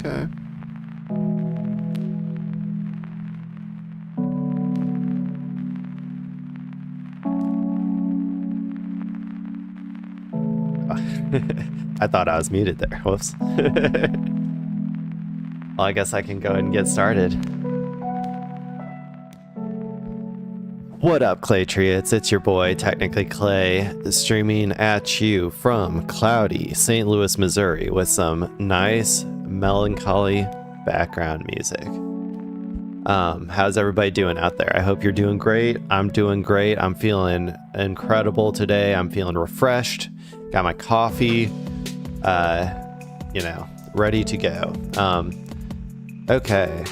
Okay. I thought I was muted there. Whoops. Well, I guess I can go ahead and get started. What up, Claytriots? It's your boy, Technically Clay, streaming at you from cloudy St. Louis, Missouri, with some nice, melancholy background music. How's everybody doing out there? I hope you're doing great. I'm doing great. I'm feeling incredible today. I'm feeling refreshed. Got my coffee, ready to go. Okay.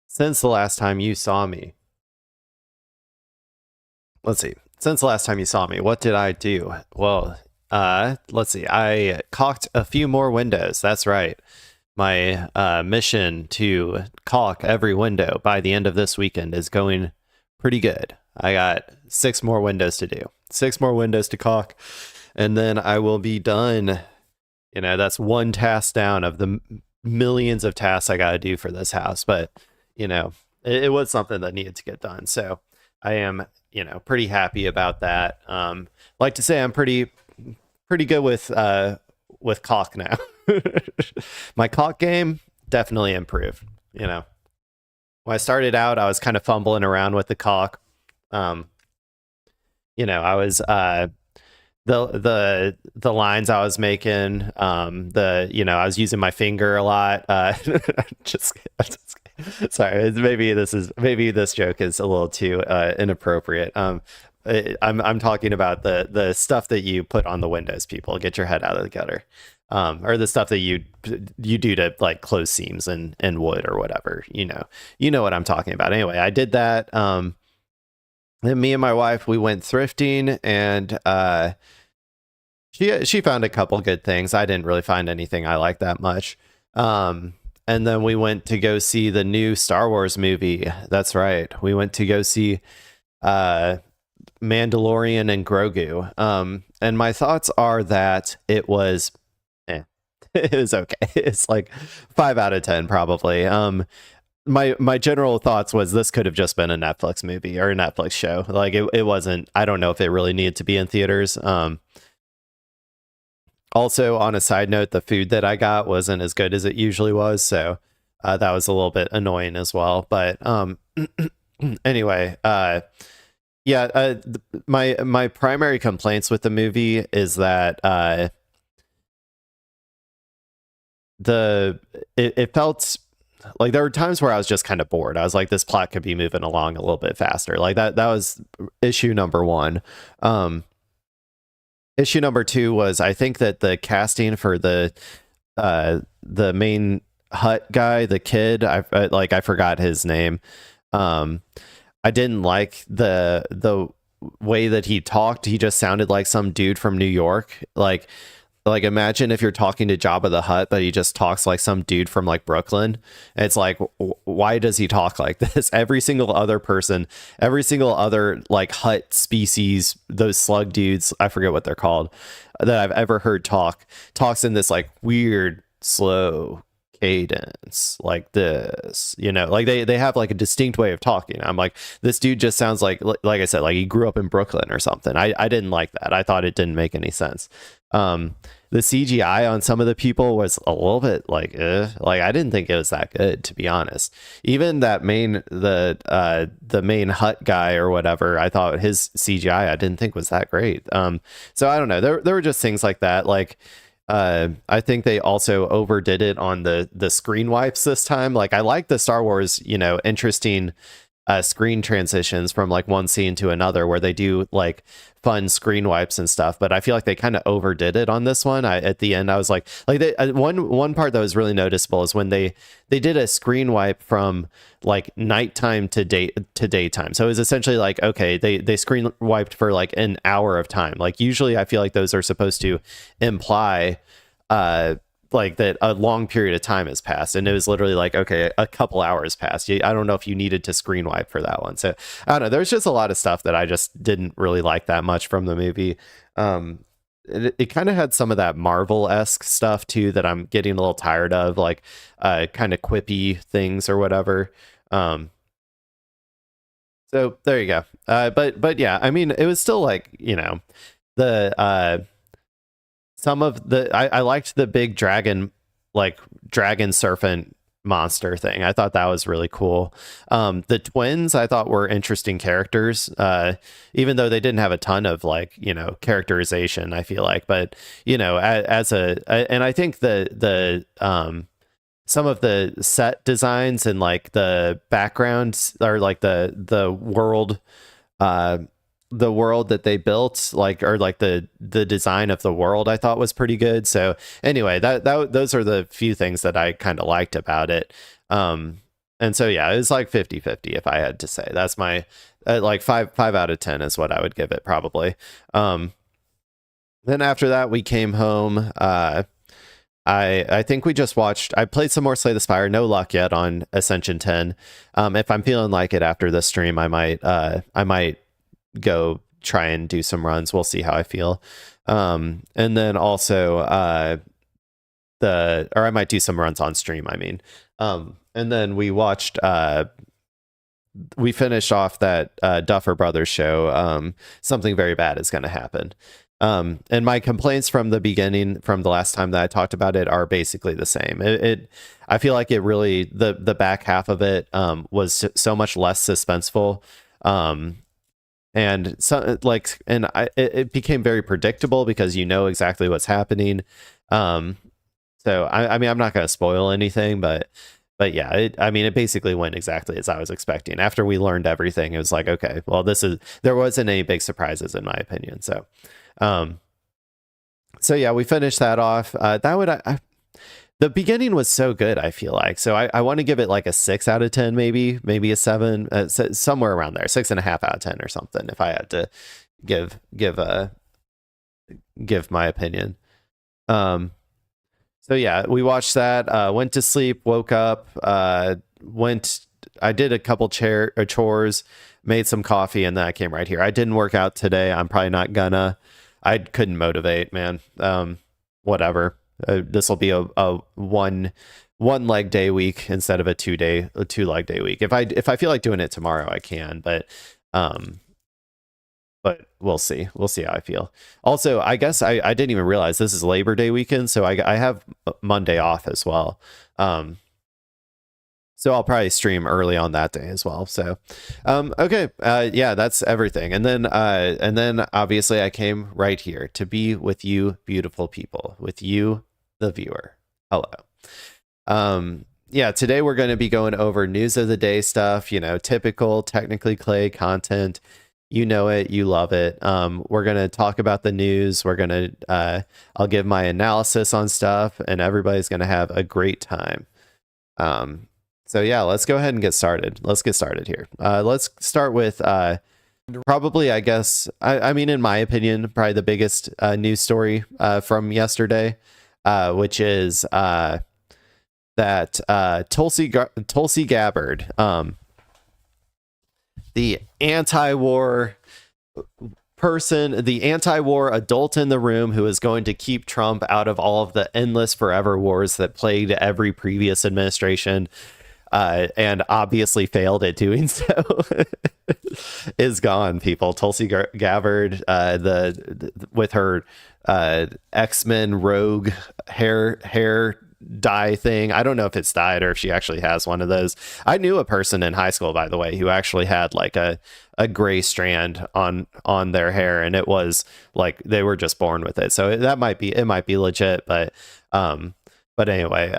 Since the last time you saw me, let's see. Since the last time you saw me, what did I do? Well, let's see. I caulked a few more windows. That's right. My mission to caulk every window by the end of this weekend is going pretty good. I got 6 more windows to do. 6 more windows to caulk, and then I will be done. You know, that's one task down of the millions of tasks I got to do for this house. But, you know, it was something that needed to get done. So I am, pretty happy about that. Like to say I'm pretty good with caulk now. My caulk game definitely improved. When I started out, I was kind of fumbling around with the caulk. I was the lines I was making, I was using my finger a lot. Just sorry, maybe this joke is a little too inappropriate. I'm talking about the stuff that you put on the windows, people. Get your head out of the gutter. Or the stuff that you do to like close seams and wood or whatever. You know what I'm talking about. Anyway, I did that. Then me and my wife, we went thrifting, and she found a couple good things. I didn't really find anything I liked that much. And then we went to go see the new Star Wars movie. That's right. We went to go see Mandalorian and Grogu. And my thoughts are that it was it was okay. It's like 5 out of 10 probably. My general thoughts was this could have just been a Netflix movie or a Netflix show. Like it wasn't. I don't know if it really needed to be in theaters. Also, on a side note, the food that I got wasn't as good as it usually was, so that was a little bit annoying as well. But anyway, my primary complaints with the movie is that it felt like there were times where I was just kind of bored. I was like, this plot could be moving along a little bit faster. Like that was issue number 1. Issue number 2 was, I think that the casting for the main Hut guy, the kid, I forgot his name. I didn't like the way that he talked. He just sounded like some dude from New York. Like imagine if you're talking to Jabba the Hutt, but he just talks like some dude from like Brooklyn. It's like, why does he talk like this? Every single other person, every single other like Hutt species, those slug dudes, I forget what they're called, that I've ever heard talks in this like weird, slow cadence, like this, like they have like a distinct way of talking. I'm like, this dude just sounds like I said, like he grew up in Brooklyn or something. I didn't like that. I thought it didn't make any sense. The CGI on some of the people was a little bit like I didn't think it was that good, to be honest. Even that the main hut guy or whatever, I thought his CGI I didn't think was that great. So I don't know, there were just things like that. Like I think they also overdid it on the screen wipes this time. Like I like the Star Wars, interesting screen transitions from like one scene to another where they do like fun screen wipes and stuff, but I feel like they kind of overdid it on this one. At the end I was like one part that was really noticeable is when they did a screen wipe from like nighttime to daytime. So it was essentially like, okay, they screen wiped for like an hour of time. Like usually I feel like those are supposed to imply like that a long period of time has passed, and it was literally like, okay, a couple hours passed. I don't know if you needed to screen wipe for that one. So I don't know, there's just a lot of stuff that I just didn't really like that much from the movie. It kind of had some of that Marvel-esque stuff too that I'm getting a little tired of, like kind of quippy things or whatever. So there you go. But yeah, I mean, it was still like, the some of the I liked the big dragon serpent monster thing. I thought that was really cool. The twins I thought were interesting characters, even though they didn't have a ton of like, characterization, I feel like. But and I think the some of the set designs and like the backgrounds, or like the world that they built, like, or like the design of the world, I thought was pretty good. So anyway, that those are the few things that I kind of liked about it. And so yeah, it was like 50-50 if I had to say. That's my like 5 out of 10 is what I would give it, probably. Then after that we came home. I think we just I played some more Slay the Spire. No luck yet on Ascension 10. If I'm feeling like it after this stream, I might go try and do some runs. We'll see how I feel. And then also I might do some runs on stream, I mean. And then we watched we finished off that Duffer Brothers show. Something very bad is going to happen. And my complaints from the beginning, from the last time that I talked about it, are basically the same. I feel like it really, the back half of it was so much less suspenseful. And so like, it became very predictable because exactly what's happening. So I mean, I'm not going to spoil anything, but yeah, it basically went exactly as I was expecting. After we learned everything, it was like, okay, well, there wasn't any big surprises in my opinion. So, so yeah, we finished that off. The beginning was so good, I feel like. So I want to give it like a 6 out of 10, maybe a 7, somewhere around there, 6.5 out of 10 or something, if I had to give my opinion. So yeah, we watched that, went to sleep, woke up, I did a couple chores, made some coffee, and then I came right here. I didn't work out today. I'm probably not gonna. I couldn't motivate, man. Whatever. This will be a one leg day week instead of a 2 leg day week. If I feel like doing it tomorrow, I can, but we'll see. We'll see how I feel. Also, I guess I didn't even realize this is Labor Day weekend, so I have Monday off as well. So I'll probably stream early on that day as well. So, okay. Yeah, that's everything. And then obviously I came right here to be with you, beautiful people, with you, the viewer. Hello. Yeah, today we're going to be going over news of the day stuff, typical technically Clay content. You know it, you love it. We're going to talk about the news. We're going to, I'll give my analysis on stuff, and everybody's going to have a great time. So yeah, let's go ahead and get started. Let's get started here. Let's start with probably, I guess, I mean, in my opinion, probably the biggest news story from yesterday, which is that Tulsi Gabbard, the anti-war person, the anti-war adult in the room who is going to keep Trump out of all of the endless forever wars that plagued every previous administration, and obviously failed at doing so, is gone. People, Tulsi Gabbard, with her X-Men rogue hair dye thing. I don't know if it's dyed or if she actually has one of those. I knew a person in high school, by the way, who actually had like a gray strand on their hair, and it was like they were just born with it. So it might be legit, but anyway,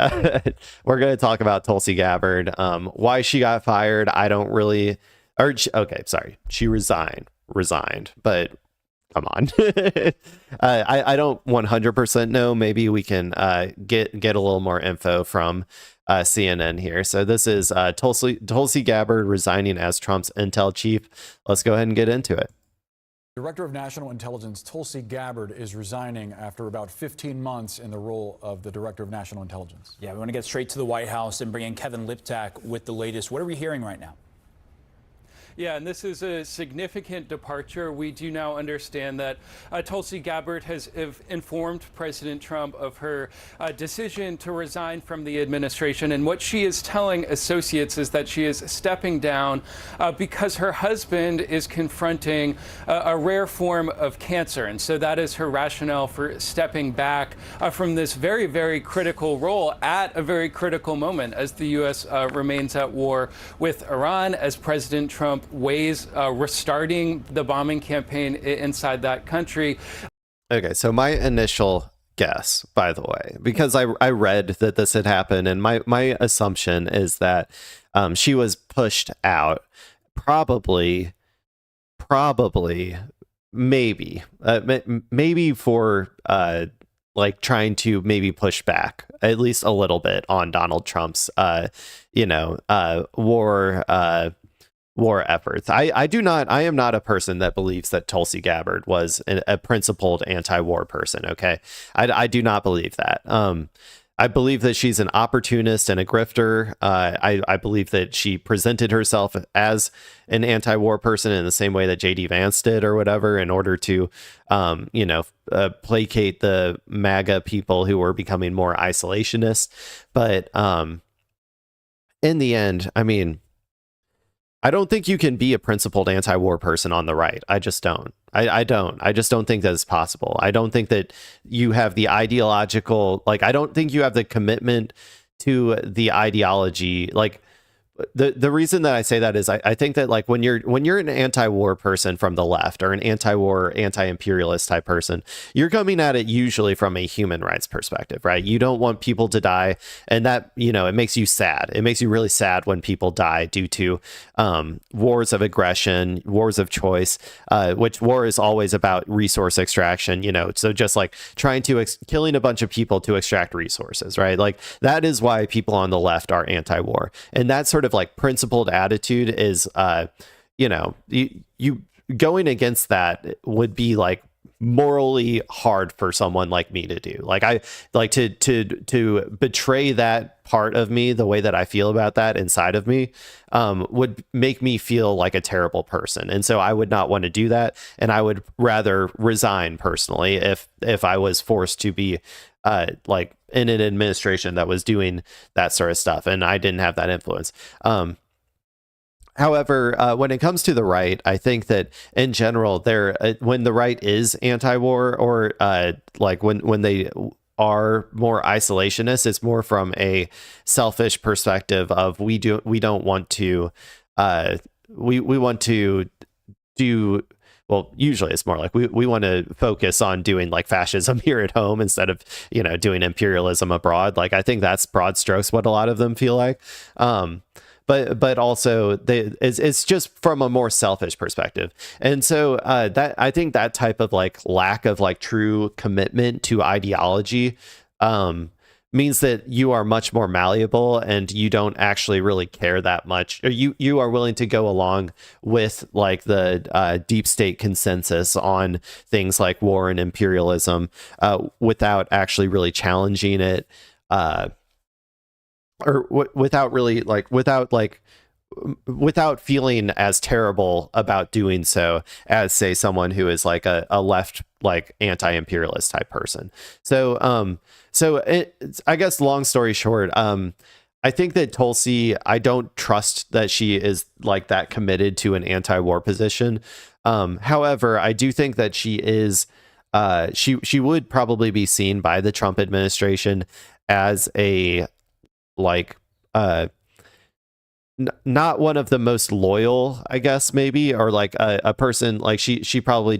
we're going to talk about Tulsi Gabbard. Why she got fired, I don't really, okay, sorry, she resigned, but come on. I don't 100% know. Maybe we can get a little more info from CNN here. So this is Tulsi Gabbard resigning as Trump's intel chief. Let's go ahead and get into it. Director of National Intelligence Tulsi Gabbard is resigning after about 15 months in the role of the Director of National Intelligence. Yeah, we want to get straight to the White House and bring in Kevin Liptak with the latest. What are we hearing right now? Yeah, and this is a significant departure. We do now understand that Tulsi Gabbard has informed President Trump of her decision to resign from the administration. And what she is telling associates is that she is stepping down because her husband is confronting a rare form of cancer. And so that is her rationale for stepping back from this very, very critical role at a very critical moment as the U.S. Remains at war with Iran, as President Trump weighs restarting the bombing campaign inside that country. Okay, so my initial guess, by the way, because I read that this had happened, and my assumption is that she was pushed out, probably, maybe for like trying to maybe push back at least a little bit on Donald Trump's war efforts. I am not a person that believes that Tulsi Gabbard was a principled anti-war person. Okay. I do not believe that. I believe that she's an opportunist and a grifter. I believe that she presented herself as an anti-war person in the same way that JD Vance did or whatever, in order to, placate the MAGA people who were becoming more isolationist. But in the end, I mean, I don't think you can be a principled anti-war person on the right. I just don't. I just don't think that is possible. I don't think that you have the ideological, I don't think you have the commitment to the ideology. The reason that I say that is I think that when you're an anti-war person from the left, or an anti-war, anti-imperialist type person, you're coming at it usually from a human rights perspective, right? You don't want people to die, and that, it makes you sad. It makes you really sad when people die due to wars of aggression, wars of choice, which war is always about resource extraction, so just trying to killing a bunch of people to extract resources, right? That is why people on the left are anti-war, and that sort of principled attitude is you going against that would be morally hard for someone like me to do. I to betray that part of me, the way that I feel about that inside of me, would make me feel like a terrible person. And so I would not want to do that. And I would rather resign personally if I was forced to be in an administration that was doing that sort of stuff, and I didn't have that influence. However, when it comes to the right, I think that in general, when the right is anti-war, or when they are more isolationist, it's more from a selfish perspective of we don't want to we want to do. Well, usually it's more we want to focus on doing fascism here at home instead of, doing imperialism abroad. I think that's broad strokes what a lot of them feel like. But also it's just from a more selfish perspective. And so that I think that type of lack of true commitment to ideology means that you are much more malleable, and you don't actually really care that much, or you are willing to go along with the deep state consensus on things like war and imperialism without actually really challenging it, or without really without without feeling as terrible about doing so as, say, someone who is like a left, like anti-imperialist type person. So I guess long story short, I think that Tulsi, I don't trust that she is like that committed to an anti-war position. However, I do think that she is, she would probably be seen by the Trump administration as a like not one of the most loyal, I guess, maybe, or like a person like she probably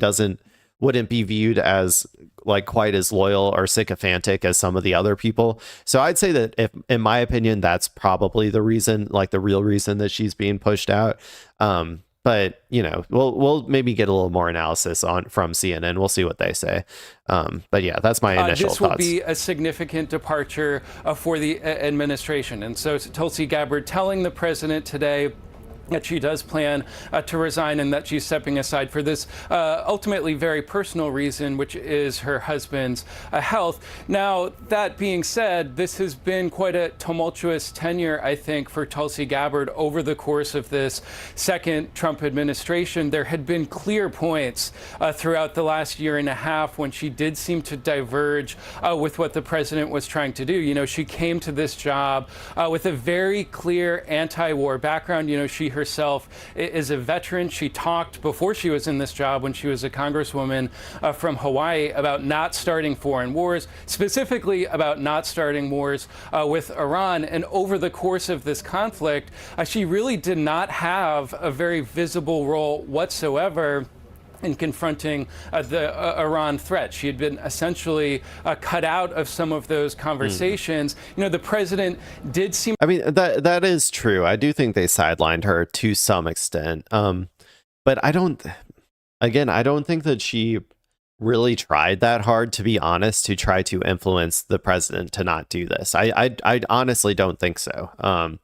wouldn't be viewed as like quite as loyal or sycophantic as some of the other people. So I'd say that, if, in my opinion, that's probably the reason, like the real reason that she's being pushed out. But you know, we'll maybe get a little more analysis from CNN. We'll see what they say. But yeah, that's my initial this will thoughts. be a significant departure for the administration. And so Tulsi Gabbard telling the president today that she does plan to resign and that she's stepping aside for this ultimately very personal reason, which is her husband's health. Now, that being said, this has been quite a tumultuous tenure, I think, for Tulsi Gabbard over the course of this second Trump administration. There had been clear points throughout the last year and a half when she did seem to diverge with what the president was trying to do. You know, she came to this job with a very clear anti-war background. You know, she herself is a veteran. She talked before she was in this job, when she was a congresswoman from Hawaii, about not starting foreign wars, specifically about not starting wars with Iran. And over the course of this conflict, she really did not have a very visible role whatsoever in confronting the Iran threat. She had been essentially cut out of some of those conversations. You know, the president did seem... I mean, that is true. I do think they sidelined her to some extent. But I don't think that she really tried that hard, to be honest, to try to influence the president to not do this. I honestly don't think so.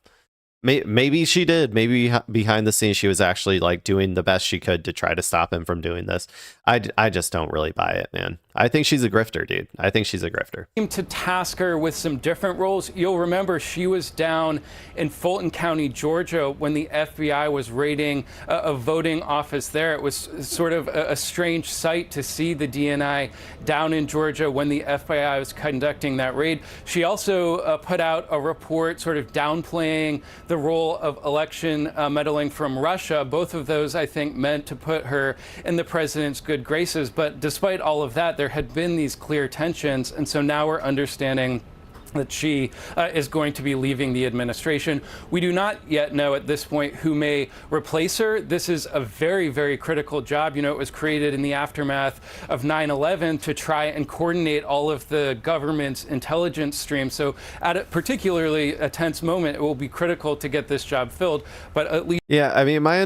Maybe she did. Maybe behind the scenes she was actually like doing the best she could to try to stop him from doing this. I just don't really buy it, man. I think she's a grifter, dude. I think she's a grifter. To task her with some different roles. You'll remember she was down in Fulton County, Georgia, when the FBI was raiding a voting office there. It was sort of a strange sight to see the DNI down in Georgia when the FBI was conducting that raid. She also put out a report sort of downplaying the role of election meddling from Russia. Both of those, I think, meant to put her in the president's good graces. But despite all of that, there had been these clear tensions. And so now we're understanding that she is going to be leaving the administration. We do not yet know at this point who may replace her. This is a very, very critical job. You know, it was created in the aftermath of 9/11 to try and coordinate all of the government's intelligence streams. So at particularly a tense moment, it will be critical to get this job filled. But at least... Yeah, I mean, my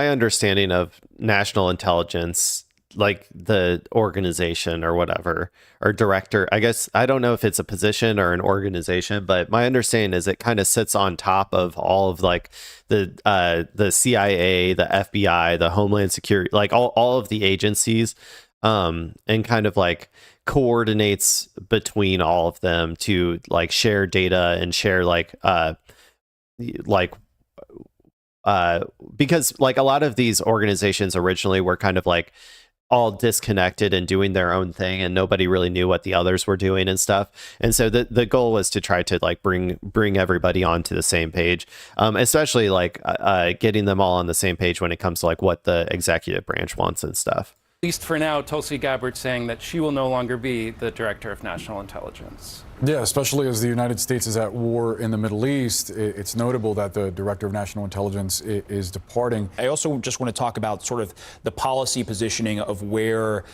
understanding of national intelligence, like the organization or whatever, or director, I guess, I don't know if it's a position or an organization, but my understanding is it kind of sits on top of all of like the CIA, the FBI, the Homeland Security, like all of the agencies, and kind of like coordinates between all of them to like share data and share because like a lot of these organizations originally were kind of like all disconnected and doing their own thing, and nobody really knew what the others were doing and stuff. And so the goal was to try to like bring everybody onto the same page, especially like getting them all on the same page when it comes to like what the executive branch wants and stuff. At least for now, Tulsi Gabbard saying that she will no longer be the director of national intelligence. Yeah, especially as the United States is at war in the Middle East, it's notable that the director of national intelligence is departing. I also just want to talk about sort of the policy positioning of where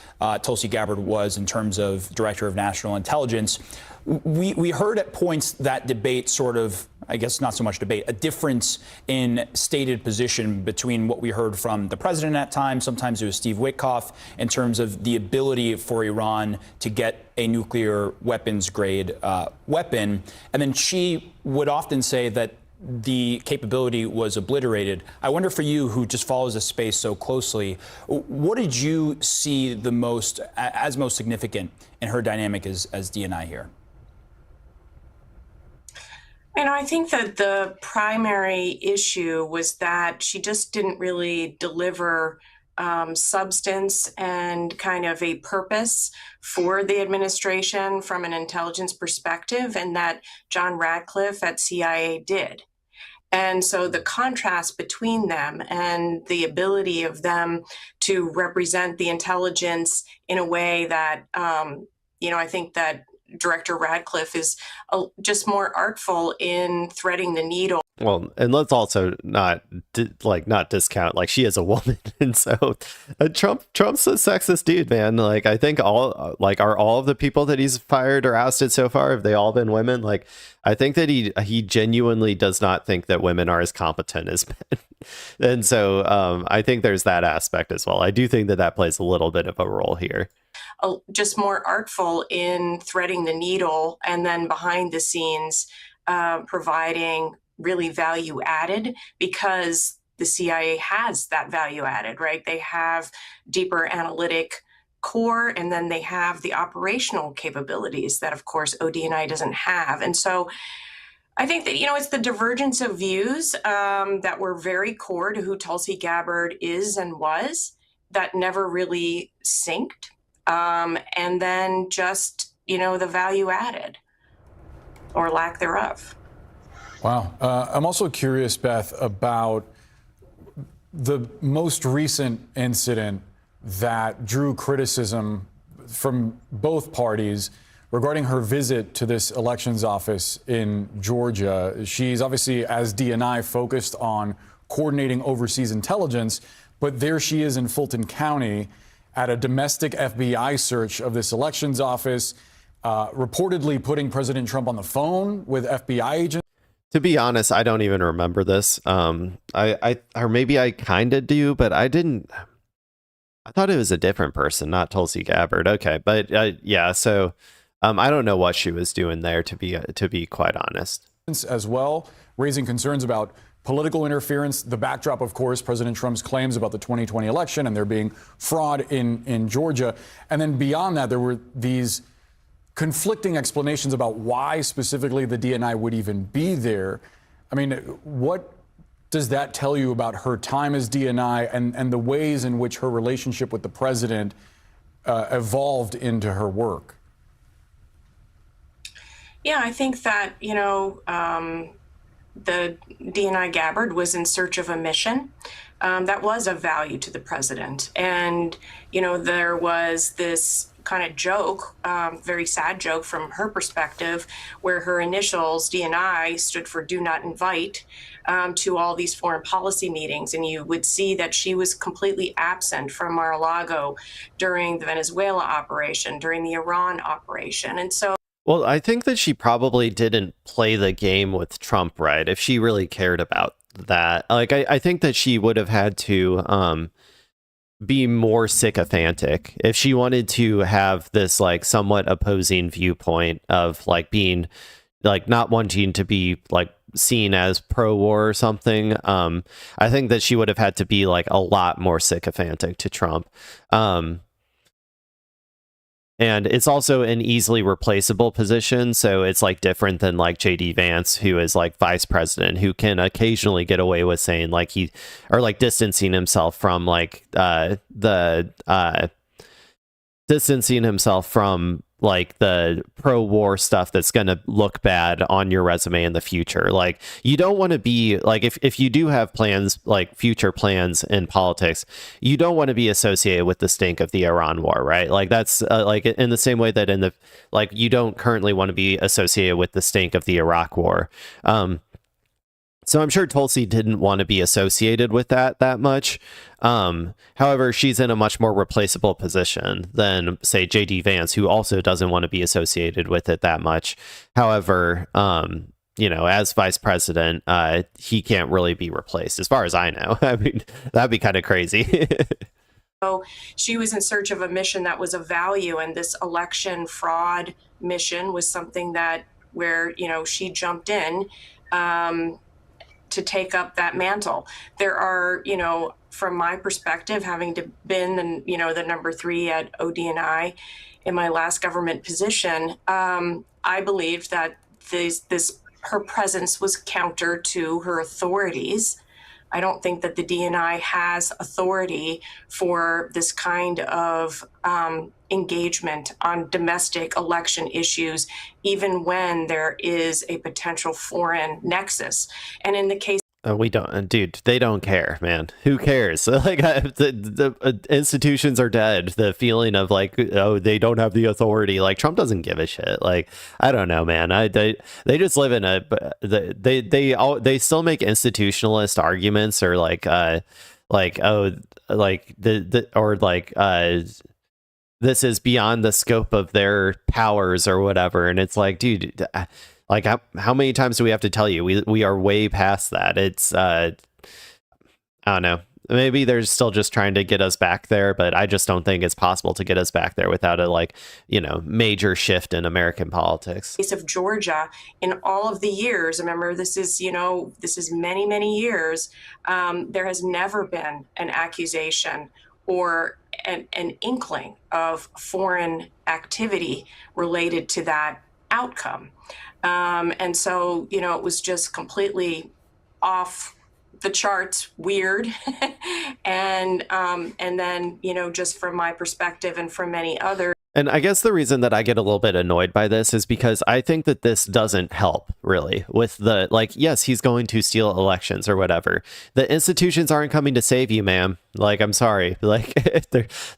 Tulsi Gabbard was in terms of director of national intelligence. We heard at points that debate sort of, I guess not so much debate, a difference in stated position between what we heard from the president at times, sometimes it was Steve Witkoff, in terms of the ability for Iran to get a nuclear weapons grade weapon. And then she would often say that the capability was obliterated. I wonder, for you, who just follows this space so closely, what did you see the most significant in her dynamic as DNI here? I think that the primary issue was that she just didn't really deliver substance and kind of a purpose for the administration from an intelligence perspective, and that John Radcliffe at CIA did. And so the contrast between them and the ability of them to represent the intelligence in a way that, I think that Director Radcliffe is just more artful in threading the needle. Well, and let's also not discount, like, she is a woman, and so Trump's a sexist dude, man. Like, I think are all of the people that he's fired or ousted so far, have they all been women? Like, I think that he genuinely does not think that women are as competent as men, and so I think there's that aspect as well. I do think that plays a little bit of a role here. Just more artful in threading the needle, and then behind the scenes providing really value added, because the CIA has that value added, right? They have deeper analytic core, and then they have the operational capabilities that, of course, ODNI doesn't have. And so I think that, it's the divergence of views that were very core to who Tulsi Gabbard is and was, that never really synced. And then just, the value added or lack thereof. Wow. I'm also curious, Beth, about the most recent incident that drew criticism from both parties regarding her visit to this elections office in Georgia. She's obviously, as DNI, focused on coordinating overseas intelligence, but there she is in Fulton County at a domestic FBI search of this elections office, reportedly putting President Trump on the phone with FBI agents. To be honest, I don't even remember this. Or maybe I kind of do, but I didn't. I thought it was a different person, not Tulsi Gabbard. Okay, but yeah. So I don't know what she was doing there, to be quite honest. As well, raising concerns about political interference. The backdrop, of course, President Trump's claims about the 2020 election and there being fraud in Georgia. And then beyond that, there were these conflicting explanations about why specifically the DNI would even be there. I mean, what does that tell you about her time as DNI and the ways in which her relationship with the president evolved into her work? Yeah, I think that, the DNI Gabbard was in search of a mission that was of value to the president. And, there was this kind of joke, very sad joke from her perspective, where her initials, DNI, stood for do not invite to all these foreign policy meetings. And you would see that she was completely absent from Mar-a-Lago during the Venezuela operation, during the Iran operation. And so, well, I think that she probably didn't play the game with Trump right, if she really cared about that. Like, I think that she would have had to be more sycophantic if she wanted to have this, like, somewhat opposing viewpoint of, like, being, like, not wanting to be, like, seen as pro-war or something. I think that she would have had to be, like, a lot more sycophantic to Trump. And it's also an easily replaceable position. So it's, like, different than, like, JD Vance, who is, like, vice distancing himself from, like, distancing himself from, like, the pro-war stuff that's going to look bad on your resume in the future. Like, you don't want to be, like, if you do have plans, like future plans in politics, you don't want to be associated with the stink of the Iran war, right? Like, that's like, in the same way that you don't currently want to be associated with the stink of the Iraq war. So I'm sure Tulsi didn't want to be associated with that much. However, she's in a much more replaceable position than, say, JD Vance, who also doesn't want to be associated with it that much. However, as vice president, he can't really be replaced, as far as I know. I mean, that'd be kind of crazy. So she was in search of a mission that was of value, and this election fraud mission was something where she jumped in to take up that mantle. There are, from my perspective, having been the number 3 at ODNI in my last government position, I believed that her presence was counter to her authorities. I don't think that the DNI has authority for this kind of engagement on domestic election issues, even when there is a potential foreign nexus. And in the case we don't, dude. They don't care, man. Who cares? Like, the institutions are dead. The feeling of like, oh, they don't have the authority. Like, Trump doesn't give a shit. Like, I don't know, man. They just live in a. They still make institutionalist arguments or like oh, like this is beyond the scope of their powers or whatever. And it's like, dude. Like, how many times do we have to tell you? We are way past that. It's, I don't know. Maybe they're still just trying to get us back there, but I just don't think it's possible to get us back there without a, like, major shift in American politics. Case of Georgia, in all of the years, remember, this is many, many years, there has never been an accusation or an inkling of foreign activity related to that outcome. And so, it was just completely off the charts, weird. And then, just from my perspective and from many others. And I guess the reason that I get a little bit annoyed by this is because I think that this doesn't help really with the, like, yes, he's going to steal elections or whatever. The institutions aren't coming to save you, ma'am. Like, I'm sorry. Like,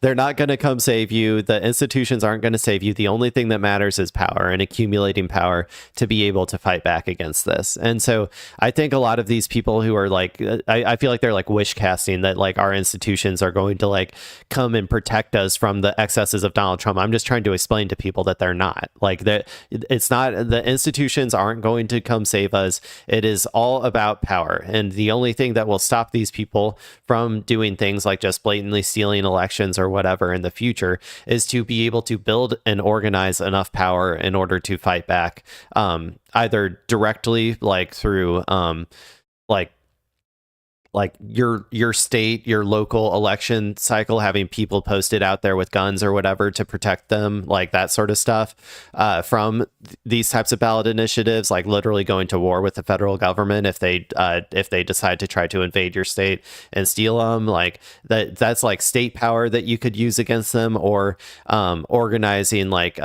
they're not going to come save you. The institutions aren't going to save you. The only thing that matters is power and accumulating power to be able to fight back against this. And so I think a lot of these people who are like, I feel like they're like wish casting that like our institutions are going to like come and protect us from the excesses of Donald Trump. I'm just trying to explain to people that they're not. Like, that it's not, the institutions aren't going to come save us. It is all about power. And the only thing that will stop these people from doing things like just blatantly stealing elections or whatever in the future is to be able to build and organize enough power in order to fight back, either directly, like through like your state, your local election cycle, having people posted out there with guns or whatever to protect them, like that sort of stuff, from these types of ballot initiatives, like literally going to war with the federal government if they decide to try to invade your state and steal them. Like that's like state power that you could use against them, or organizing like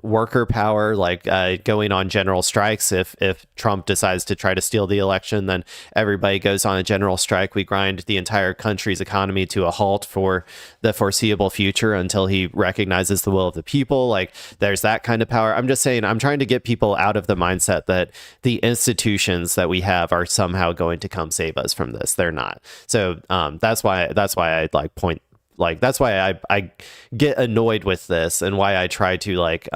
worker power, like going on general strikes. If Trump decides to try to steal the election, then everybody goes on a general strike. We grind the entire country's economy to a halt for the foreseeable future until he recognizes the will of the people. Like, there's that kind of power. I'm just saying, I'm trying to get people out of the mindset that the institutions that we have are somehow going to come save us from this. They're not. So that's why I like point. Like, that's why I get annoyed with this, and why I try to like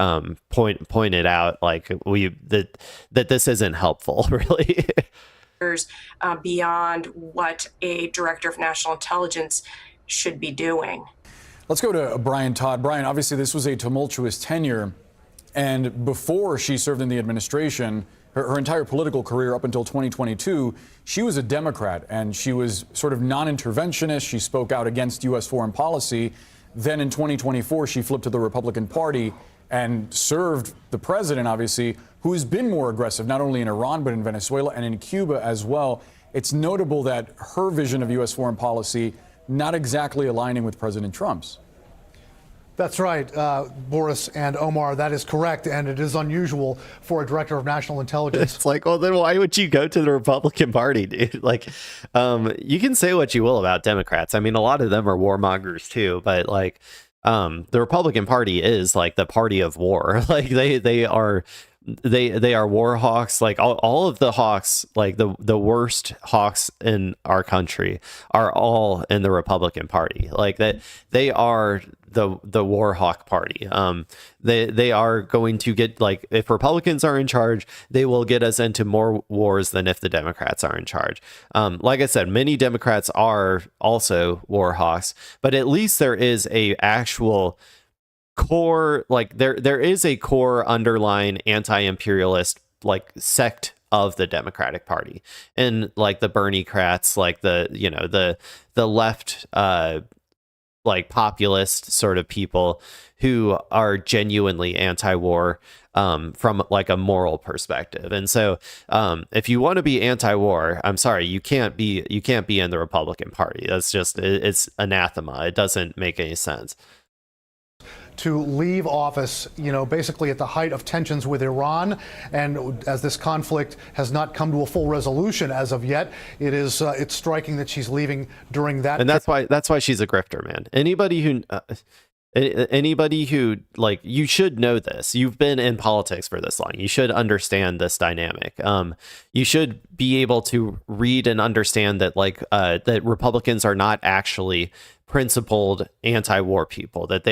point it out, like that this isn't helpful really. Beyond what a director of national intelligence should be doing. Let's go to Brian Todd. Brian, obviously this was a tumultuous tenure, and before she served in the administration, her entire political career up until 2022, she was a Democrat, and she was sort of non-interventionist. She spoke out against U.S. foreign policy. Then in 2024, she flipped to the Republican Party and served the president, obviously, who has been more aggressive, not only in Iran, but in Venezuela and in Cuba as well. It's notable that her vision of U.S. foreign policy not exactly aligning with President Trump's. That's right, Boris and Omar, that is correct, and it is unusual for a director of national intelligence. It's like, well, then why would you go to the Republican Party, dude? Like, you can say what you will about Democrats. I mean, a lot of them are warmongers too, but like, the Republican Party is like the party of war. Like, they are war hawks. Like all of the hawks, like the worst hawks in our country are all in the Republican Party. Like that, they are the war hawk party. They are going to get, like, if Republicans are in charge, they will get us into more wars than if the Democrats are in charge. Like I said, many Democrats are also war hawks, but at least there is a actual core, like there is a core underlying anti-imperialist like sect of the Democratic Party, and like the Bernie-crats, like the left like populist sort of people who are genuinely anti-war, from like a moral perspective. And so if you want to be anti-war, I'm sorry, you can't be in the Republican Party. That's just, it's anathema. It doesn't make any sense. To leave office, basically at the height of tensions with Iran, and as this conflict has not come to a full resolution as of yet, it's striking that she's leaving during that. And that's why she's a grifter, man. Anybody who like, you should know this. You've been in politics for this long. You should understand this dynamic. You should be able to read and understand that that Republicans are not actually principled anti-war people, that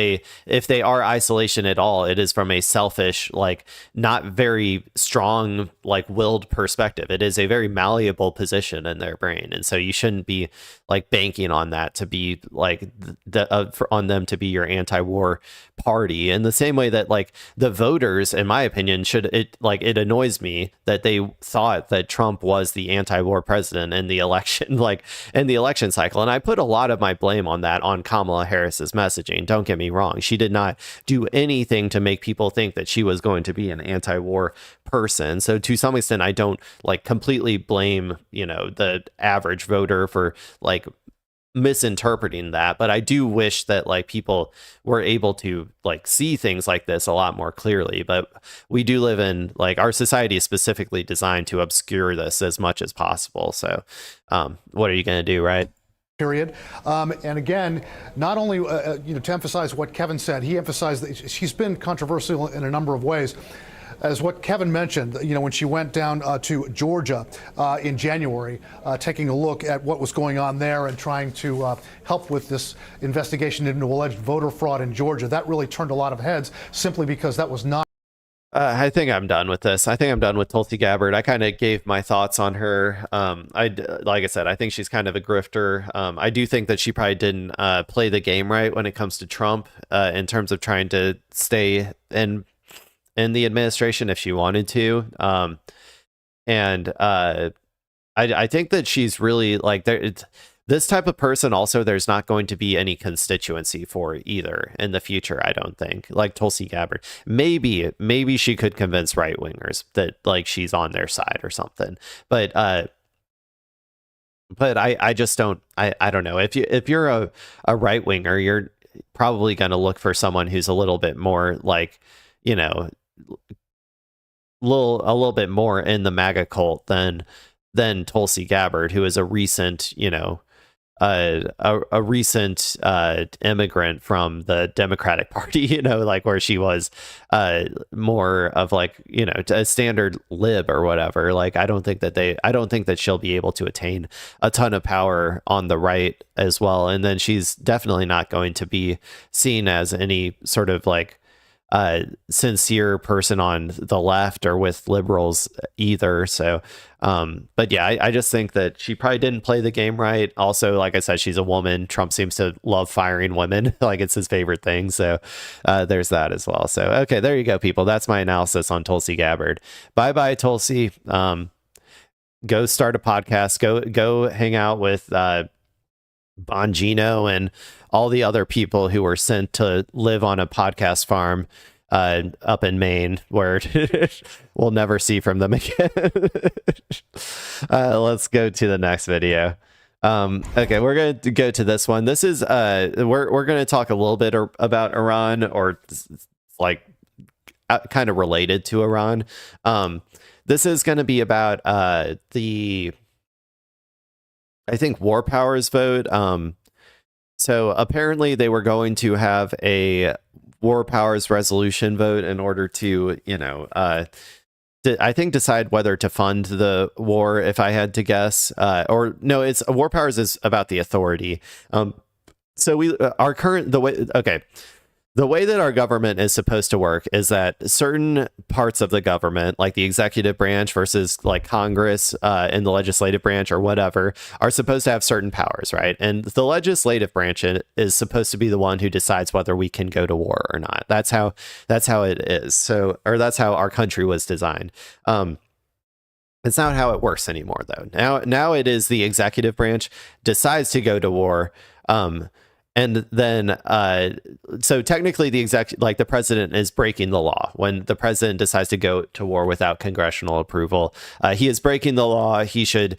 if they are isolation at all, it is from a selfish, like not very strong, like willed perspective. It is a very malleable position in their brain. And so you shouldn't be like banking on that to be like on them to be your anti-war party, in the same way that like the voters, in my opinion, it annoys me that they thought that Trump was the anti-war president in the election, like in the election cycle. And I put a lot of my blame on that on Kamala Harris's messaging. Don't get me wrong. She did not do anything to make people think that she was going to be an anti-war person. So to some extent, I don't like completely blame, the average voter for like misinterpreting that, but I do wish that like people were able to like see things like this a lot more clearly. But we do live in like, our society is specifically designed to obscure this as much as possible. So what are you going to do, right? Period. And again, not only to emphasize what Kevin said, he emphasized that she's been controversial in a number of ways. As what Kevin mentioned, when she went down to Georgia in January, taking a look at what was going on there and trying to help with this investigation into alleged voter fraud in Georgia, that really turned a lot of heads, simply because that was not. I think I'm done with this. I think I'm done with Tulsi Gabbard. I kind of gave my thoughts on her. Like I said, I think she's kind of a grifter. I do think that she probably didn't play the game right when it comes to Trump in terms of trying to stay in the administration if she wanted to. I think that she's really like this type of person. Also, there's not going to be any constituency for either in the future. I don't think, like Tulsi Gabbard, maybe she could convince right wingers that like she's on their side or something. But I just don't. I don't know. If you're a right winger, you're probably going to look for someone who's a little bit more like, a little bit more in the MAGA cult than Tulsi Gabbard, who is a recent, a recent immigrant from the Democratic Party, like where she was more of like, a standard lib or whatever. Like, I don't think that she'll be able to attain a ton of power on the right as well. And then she's definitely not going to be seen as any sort of like sincere person on the left or with liberals either. So but yeah, I just think that she probably didn't play the game right. Also, like I said, she's a woman. Trump seems to love firing women. Like, it's his favorite thing. So there's that as well. So okay, there you go, people. That's my analysis on Tulsi Gabbard. Bye Tulsi. Go start a podcast. Go hang out with Bongino and all the other people who were sent to live on a podcast farm up in Maine, where we'll never see from them again. Let's go to the next video. Okay, we're going to go to this one. This is we're going to talk a little bit about Iran, or like kind of related to Iran. This is going to be about the, I think, war powers vote. So apparently they were going to have a war powers resolution vote in order to, I think decide whether to fund the war, if I had to guess. Or no, it's war powers is about the authority. So the way that our government is supposed to work is that certain parts of the government, like the executive branch versus like Congress and the legislative branch or whatever, are supposed to have certain powers, right? And the legislative branch is supposed to be the one who decides whether we can go to war or not. That's how it is. So, or that's how our country was designed. It's not how it works anymore, though. Now it is the executive branch decides to go to war. And then, so technically the president is breaking the law. When the president decides to go to war without congressional approval, he is breaking the law. He should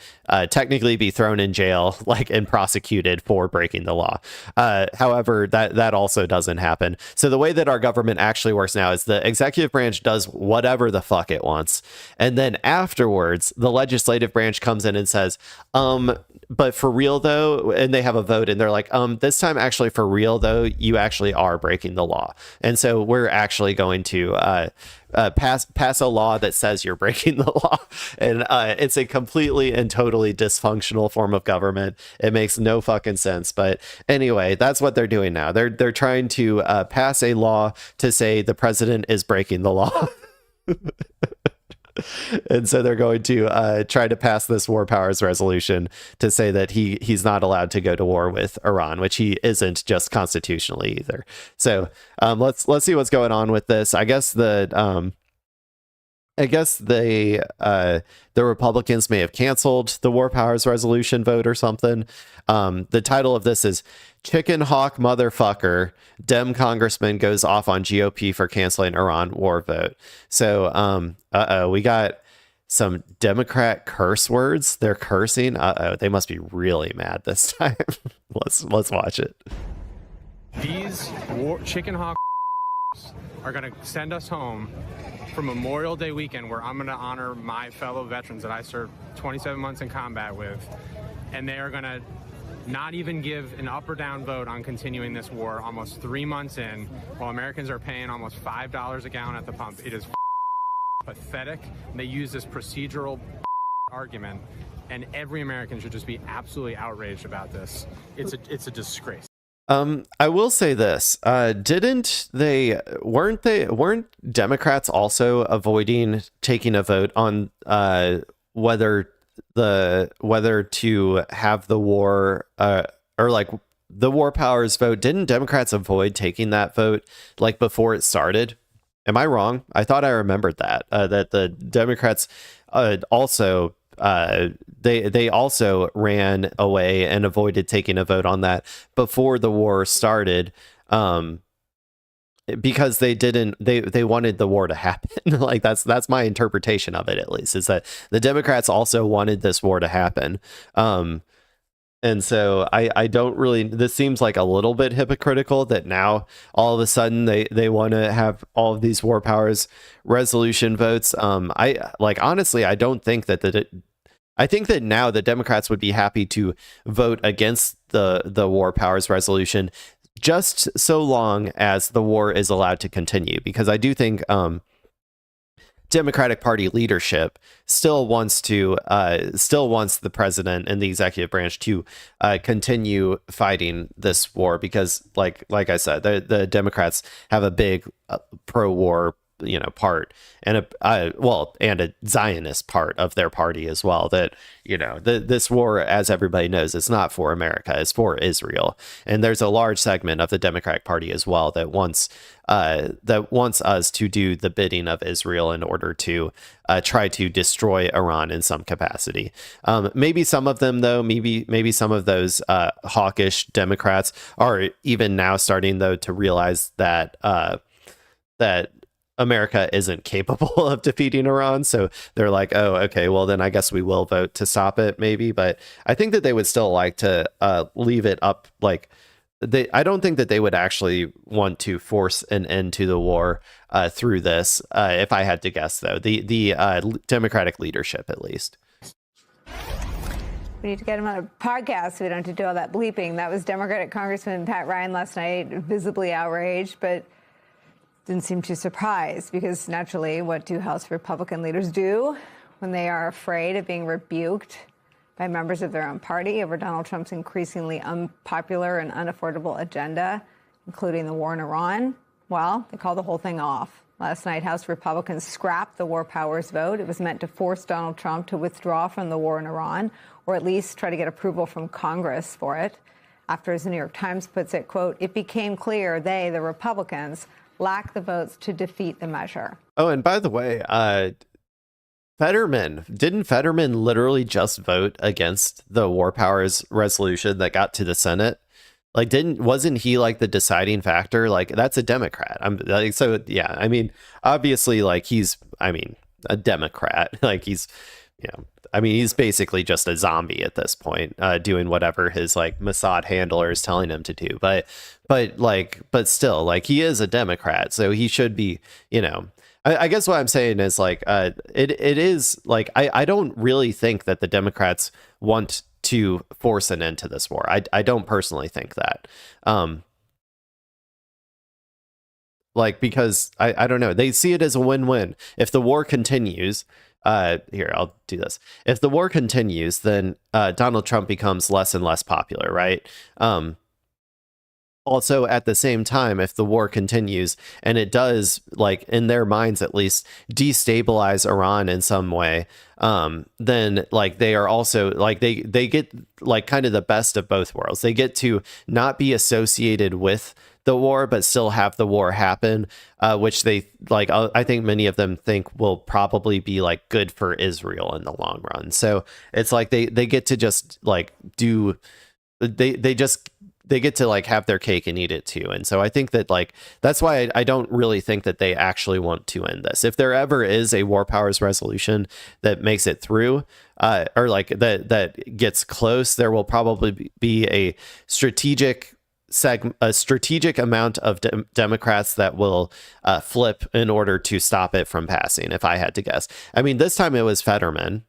technically be thrown in jail, and prosecuted for breaking the law. However, that also doesn't happen. So the way that our government actually works now is the executive branch does whatever the fuck it wants. And then afterwards, the legislative branch comes in and says, but for real though, and they have a vote and they're like, this time actually for real though, you actually are breaking the law. And so we're actually going to pass a law that says you're breaking the law. And it's a completely and totally dysfunctional form of government. It makes no fucking sense. But anyway, that's what they're doing now. They're trying to pass a law to say the president is breaking the law. And so they're going to try to pass this war powers resolution to say that he's not allowed to go to war with Iran, which he isn't just constitutionally either. So let's see what's going on with this. I guess the Republicans may have canceled the war powers resolution vote or something. The title of this is Chicken Hawk Motherfucker. Dem Congressman goes off on GOP for canceling Iran war vote. So, we got some Democrat curse words. They're cursing. They must be really mad this time. Let's watch it. These chicken hawk are going to send us home for Memorial Day weekend, where I'm going to honor my fellow veterans that I served 27 months in combat with. And they are going to not even give an up or down vote on continuing this war almost 3 months in, while Americans are paying almost $5 a gallon at the pump. It is pathetic. They use this procedural argument, and every American should just be absolutely outraged about this. It's a disgrace. I will say this, weren't Democrats also avoiding taking a vote on whether to have the war or the war powers vote? Didn't Democrats avoid taking that vote before it started? Am I wrong? I thought I remembered that the Democrats also they also ran away and avoided taking a vote on that before the war started, because they wanted the war to happen. That's my interpretation of it, at least, is that the Democrats also wanted this war to happen. And so I don't really, this seems like a little bit hypocritical that now all of a sudden they want to have all of these war powers resolution votes. Honestly, I don't think that I think that now the Democrats would be happy to vote against the war powers resolution just so long as the war is allowed to continue, because I do think Democratic Party leadership still wants the president and the executive branch to continue fighting this war, because like I said, the Democrats have a big pro-war part, and a Zionist part of their party as well, that this war, as everybody knows, it's not for America, it's for Israel. And there's a large segment of the Democratic Party as well that wants us to do the bidding of Israel in order to try to destroy Iran in some capacity. Maybe some of them, though, maybe some of those hawkish Democrats are even now starting, though, to realize that America isn't capable of defeating Iran. So they're like, oh, okay, well, then I guess we will vote to stop it, maybe. But I think that they would still like to leave it up. I don't think that they would actually want to force an end to the war through this. If I had to guess, though, the Democratic leadership, at least. We need to get him on a podcast so we don't have to do all that bleeping. That was Democratic Congressman Pat Ryan last night, visibly outraged, but didn't seem too surprised, because naturally, what do House Republican leaders do when they are afraid of being rebuked by members of their own party over Donald Trump's increasingly unpopular and unaffordable agenda, including the war in Iran? Well, they call the whole thing off. Last night, House Republicans scrapped the war powers vote. It was meant to force Donald Trump to withdraw from the war in Iran, or at least try to get approval from Congress for it. After, as the New York Times puts it, quote, it became clear they, the Republicans, lack the votes to defeat the measure. Oh, and by the way, didn't Fetterman literally just vote against the war powers resolution that got to the Senate? Like, wasn't he like the deciding factor? Like, that's a Democrat. I'm like, so yeah. I mean, obviously, like he's, I mean, a Democrat. Like he's, you know, I mean, he's basically just a zombie at this point, doing whatever his like Mossad handler is telling him to do. But still, like he is a Democrat, so he should be, you know. I guess what I'm saying is like, it is like I don't really think that the Democrats want to force an end to this war. I don't personally think that. Like, because I don't know, they see it as a win-win. If the war continues, here, I'll do this. If the war continues, then Donald Trump becomes less and less popular, right? Also, at the same time, if the war continues and it does, like in their minds at least, destabilize Iran in some way, then like they are also like they get like kind of the best of both worlds. They get to not be associated with the war, but still have the war happen, which they like. I think many of them think will probably be like good for Israel in the long run. So it's like they get to just like do they get to like have their cake and eat it too. And so I think that like that's why I don't really think that they actually want to end this. If there ever is a war powers resolution that makes it through, or like that gets close, there will probably be a strategic amount of Democrats that will flip in order to stop it from passing, if I had to guess. I mean, this time it was Fetterman.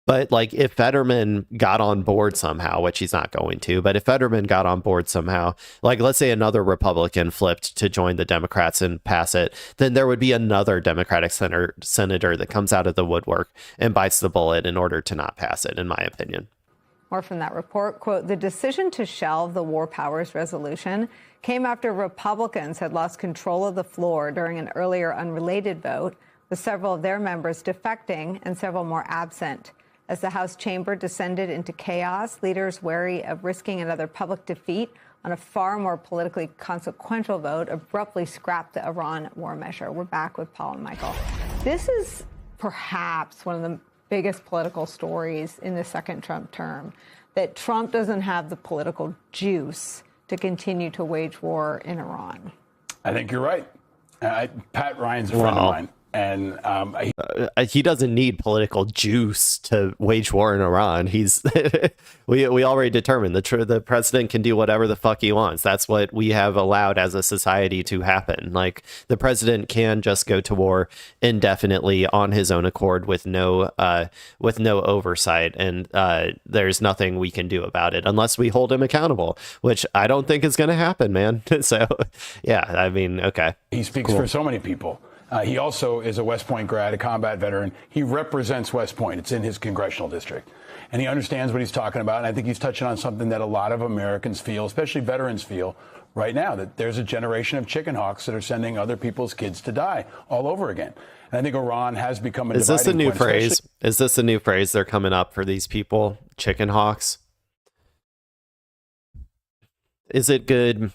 But like if Fetterman got on board somehow, which he's not going to, but if Fetterman got on board somehow, like let's say another Republican flipped to join the Democrats and pass it, then there would be another Democratic senator that comes out of the woodwork and bites the bullet in order to not pass it, in my opinion. More from that report, quote, the decision to shelve the war powers resolution came after Republicans had lost control of the floor during an earlier unrelated vote, with several of their members defecting and several more absent. As the House chamber descended into chaos, leaders wary of risking another public defeat on a far more politically consequential vote abruptly scrapped the Iran war measure. We're back with Paul and Michael. This is perhaps one of the biggest political stories in the second Trump term, that Trump doesn't have the political juice to continue to wage war in Iran. I think you're right. Pat Ryan's a friend of mine. And he doesn't need political juice to wage war in Iran. He's we already determined the president can do whatever the fuck he wants. That's what we have allowed as a society to happen. Like the president can just go to war indefinitely on his own accord with no oversight, and there's nothing we can do about it unless we hold him accountable, which I don't think is going to happen, man. So yeah, I mean, okay. He speaks for so many people. He also is a West Point grad, a combat veteran. He represents West Point. It's in his congressional district. And he understands what he's talking about. And I think he's touching on something that a lot of Americans feel, especially veterans feel right now, that there's a generation of chicken hawks that are sending other people's kids to die all over again. And I think Iran has become a Is this a dividing new point, phrase? Is this a new phrase they're coming up for these people? Chicken hawks? Is it good?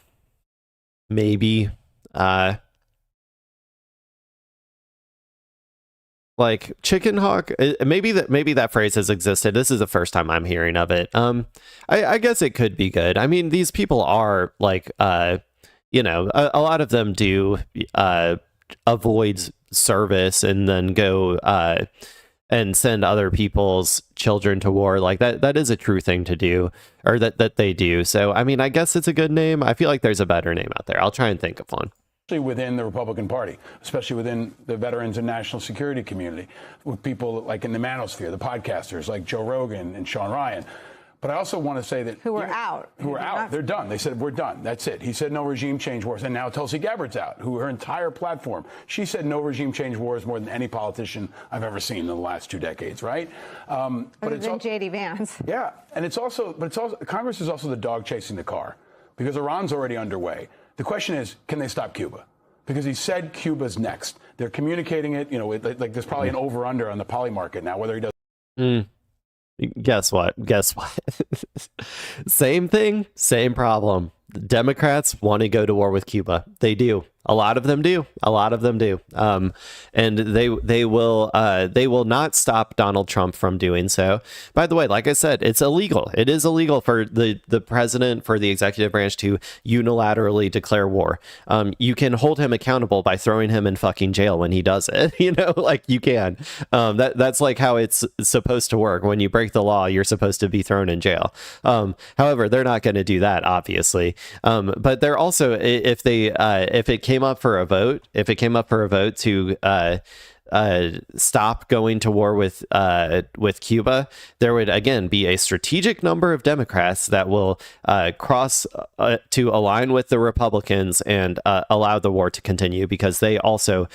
Maybe. Like chicken hawk, maybe that phrase has existed. This is the first time I'm hearing of it. I guess it could be good. I mean, these people are like, you know, a lot of them do avoid service and then go and send other people's children to war. Like that is a true thing to do, or that they do. So, I mean, I guess it's a good name. I feel like there's a better name out there. I'll try and think of one. Within the Republican Party, especially within the veterans and national security community, with people like in the manosphere, the podcasters like Joe Rogan and Sean Ryan. But I also want to say that who are out. They're done. They said, we're done. That's it. He said no regime change wars. And now Tulsi Gabbard's out, who her entire platform, she said no regime change wars more than any politician I've ever seen in the last 2 decades, right? But it's J.D. Vance. Yeah. And it's also Congress is also the dog chasing the car, because Iran's already underway. The question is, can they stop Cuba? Because he said Cuba's next. They're communicating it. You know, like there's probably an over-under on the poly market now, whether he does. Guess what? Same thing, same problem. The Democrats want to go to war with Cuba. They do. A lot of them do. A lot of them do. And they will not stop Donald Trump from doing so. By the way, like I said, it's illegal. It is illegal for the president, for the executive branch to unilaterally declare war. You can hold him accountable by throwing him in fucking jail when he does it. You know, like you can. That's like how it's supposed to work. When you break the law, you're supposed to be thrown in jail. However, they're not going to do that, obviously. But they're also, if it came up for a vote, to stop going to war with Cuba, there would again be a strategic number of Democrats that will cross to align with the Republicans and allow the war to continue, because they also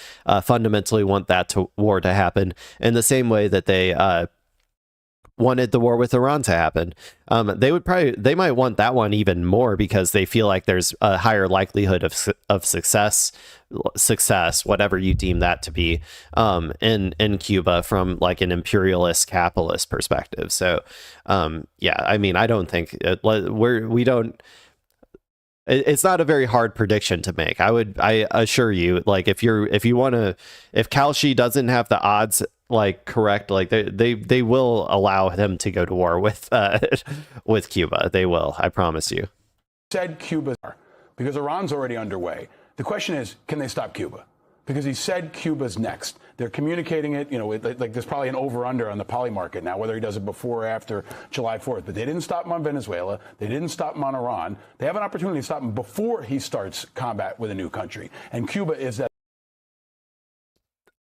fundamentally want that war to happen in the same way that they wanted the war with Iran to happen. They might want that one even more, because they feel like there's a higher likelihood of success, whatever you deem that to be, in Cuba from like an imperialist capitalist perspective. So, yeah, I mean, I don't think it's not a very hard prediction to make. I assure you, like if Kalshi doesn't have the odds like correct, like they will allow him to go to war with Cuba. They will, I promise you. Said Cuba, because Iran's already underway. The question is, can they stop Cuba? Because he said Cuba's next. They're communicating it, you know, like there's probably an over-under on the poly market now, whether he does it before or after July 4th. But they didn't stop him on Venezuela. They didn't stop him on Iran. They have an opportunity to stop him before he starts combat with a new country. And Cuba is that.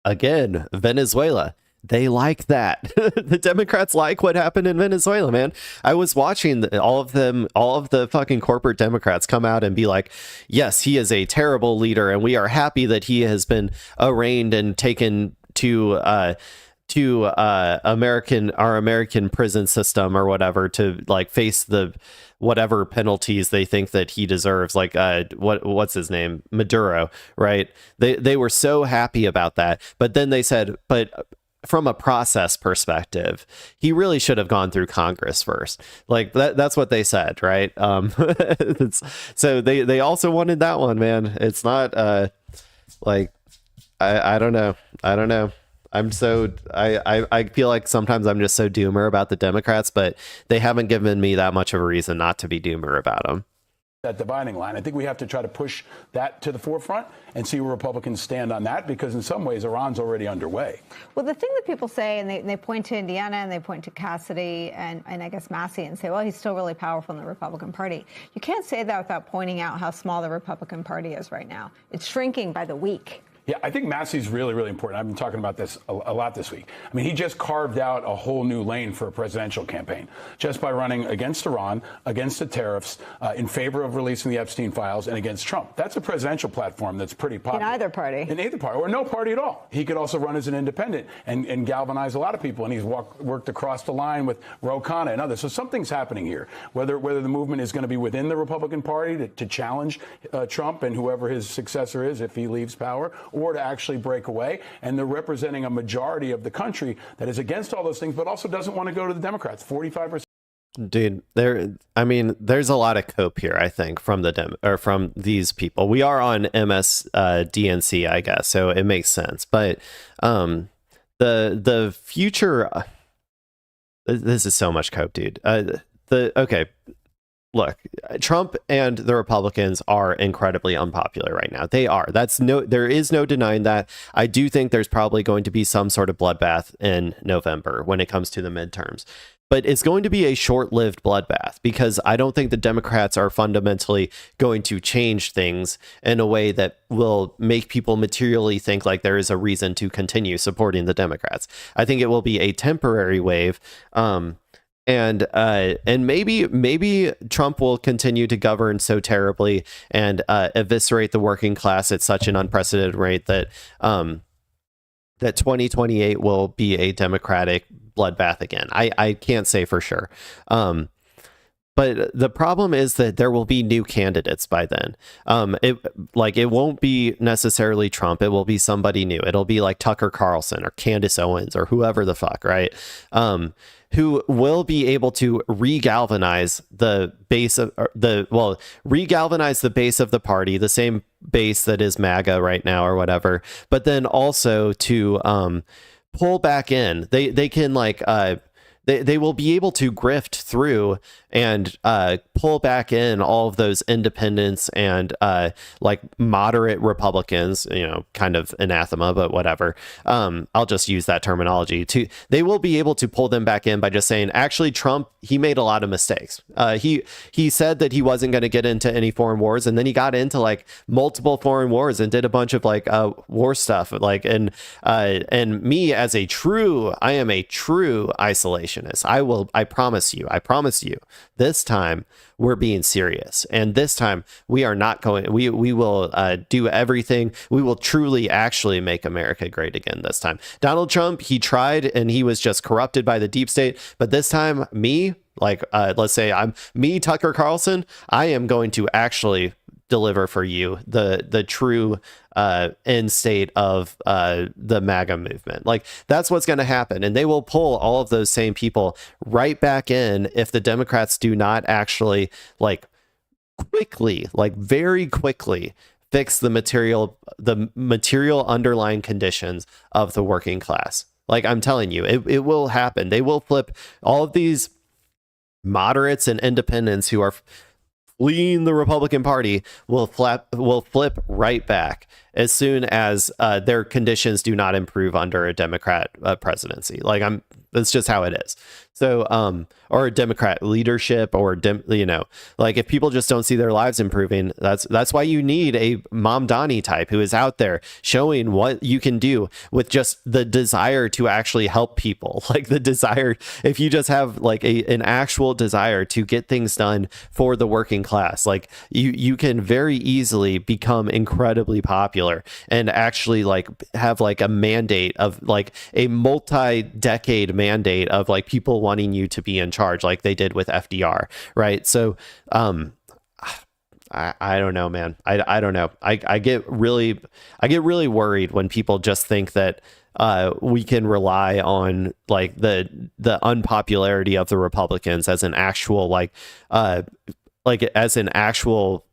Again, Venezuela. They like that. The Democrats like what happened in Venezuela, man. I was watching all of the fucking corporate Democrats come out and be like, yes, he is a terrible leader, and we are happy that he has been arraigned and taken to our American prison system or whatever, to like face the whatever penalties they think that he deserves, like what's his name, Maduro, right? They were so happy about that, but then they said, but from a process perspective, he really should have gone through Congress first. Like that's what they said, right? So they also wanted that one, man. It's not like I don't know. I feel like sometimes I'm just so doomer about the Democrats, but they haven't given me that much of a reason not to be doomer about them. That dividing line. I think we have to try to push that to the forefront and see where Republicans stand on that, because in some ways Iran's already underway. Well, the thing that people say, and they point to Indiana and they point to Cassidy and I guess Massey and say, well, he's still really powerful in the Republican Party. You can't say that without pointing out how small the Republican Party is right now. It's shrinking by the week. Yeah, I think Massey's really, really important. I've been talking about this a lot this week. I mean, he just carved out a whole new lane for a presidential campaign just by running against Iran, against the tariffs, in favor of releasing the Epstein files, and against Trump. That's a presidential platform that's pretty popular. In either party. In either party, or no party at all. He could also run as an independent and galvanize a lot of people. And he's worked across the line with Ro Khanna and others. So something's happening here. Whether the movement is going to be within the Republican Party to challenge Trump and whoever his successor is if he leaves power, or to actually break away. And they're representing a majority of the country that is against all those things, but also doesn't want to go to the Democrats. 45%. Dude, there's a lot of cope here, I think, from from these people. We are on MSDNC, I guess, so it makes sense. But the future, this is so much cope, dude. Okay. Look, Trump and the Republicans are incredibly unpopular right now. They are. There is no denying that. I do think there's probably going to be some sort of bloodbath in November when it comes to the midterms. But it's going to be a short-lived bloodbath, because I don't think the Democrats are fundamentally going to change things in a way that will make people materially think like there is a reason to continue supporting the Democrats. I think it will be a temporary wave. And maybe Trump will continue to govern so terribly and eviscerate the working class at such an unprecedented rate that 2028 will be a Democratic bloodbath again. I can't say for sure. but the problem is that there will be new candidates by then. It won't be necessarily Trump. It will be somebody new. It'll be like Tucker Carlson or Candace Owens or whoever the fuck, right? Who will be able to regalvanize the base of regalvanize the base of the party, the same base that is MAGA right now or whatever, but then also to pull back in. They can they will be able to grift through and pull back in all of those independents and moderate Republicans, kind of anathema, but whatever. I'll just use that terminology. They will be able to pull them back in by just saying, actually, Trump, he made a lot of mistakes. He said that he wasn't going to get into any foreign wars, and then he got into multiple foreign wars and did a bunch of war stuff. And me as I am a true isolationist. I promise you, this time we're being serious, and this time we are not going. We will do everything. We will truly actually make America great again this time. Donald Trump, he tried, and he was just corrupted by the deep state. But this time, let's say I'm me, Tucker Carlson, I am going to actually deliver for you the true end state of the MAGA movement. That's what's going to happen, and they will pull all of those same people right back in if the Democrats do not actually very quickly fix the material underlying conditions of the working class. I'm telling you, it will happen. They will flip all of these moderates and independents who are fleeing the Republican Party will flip right back as soon as their conditions do not improve under a Democrat presidency. That's just how it is. So, or a Democrat leadership, or if people just don't see their lives improving, that's why you need a Mamdani type who is out there showing what you can do with just the desire to actually help people. The desire, if you just have an actual desire to get things done for the working class, you can very easily become incredibly popular and actually have a mandate of a multi-decade mandate of people wanting you to be in charge, like they did with FDR, right? So I don't know, man. I don't know. I get really worried when people just think that we can rely on the unpopularity of the Republicans as an actual as an actual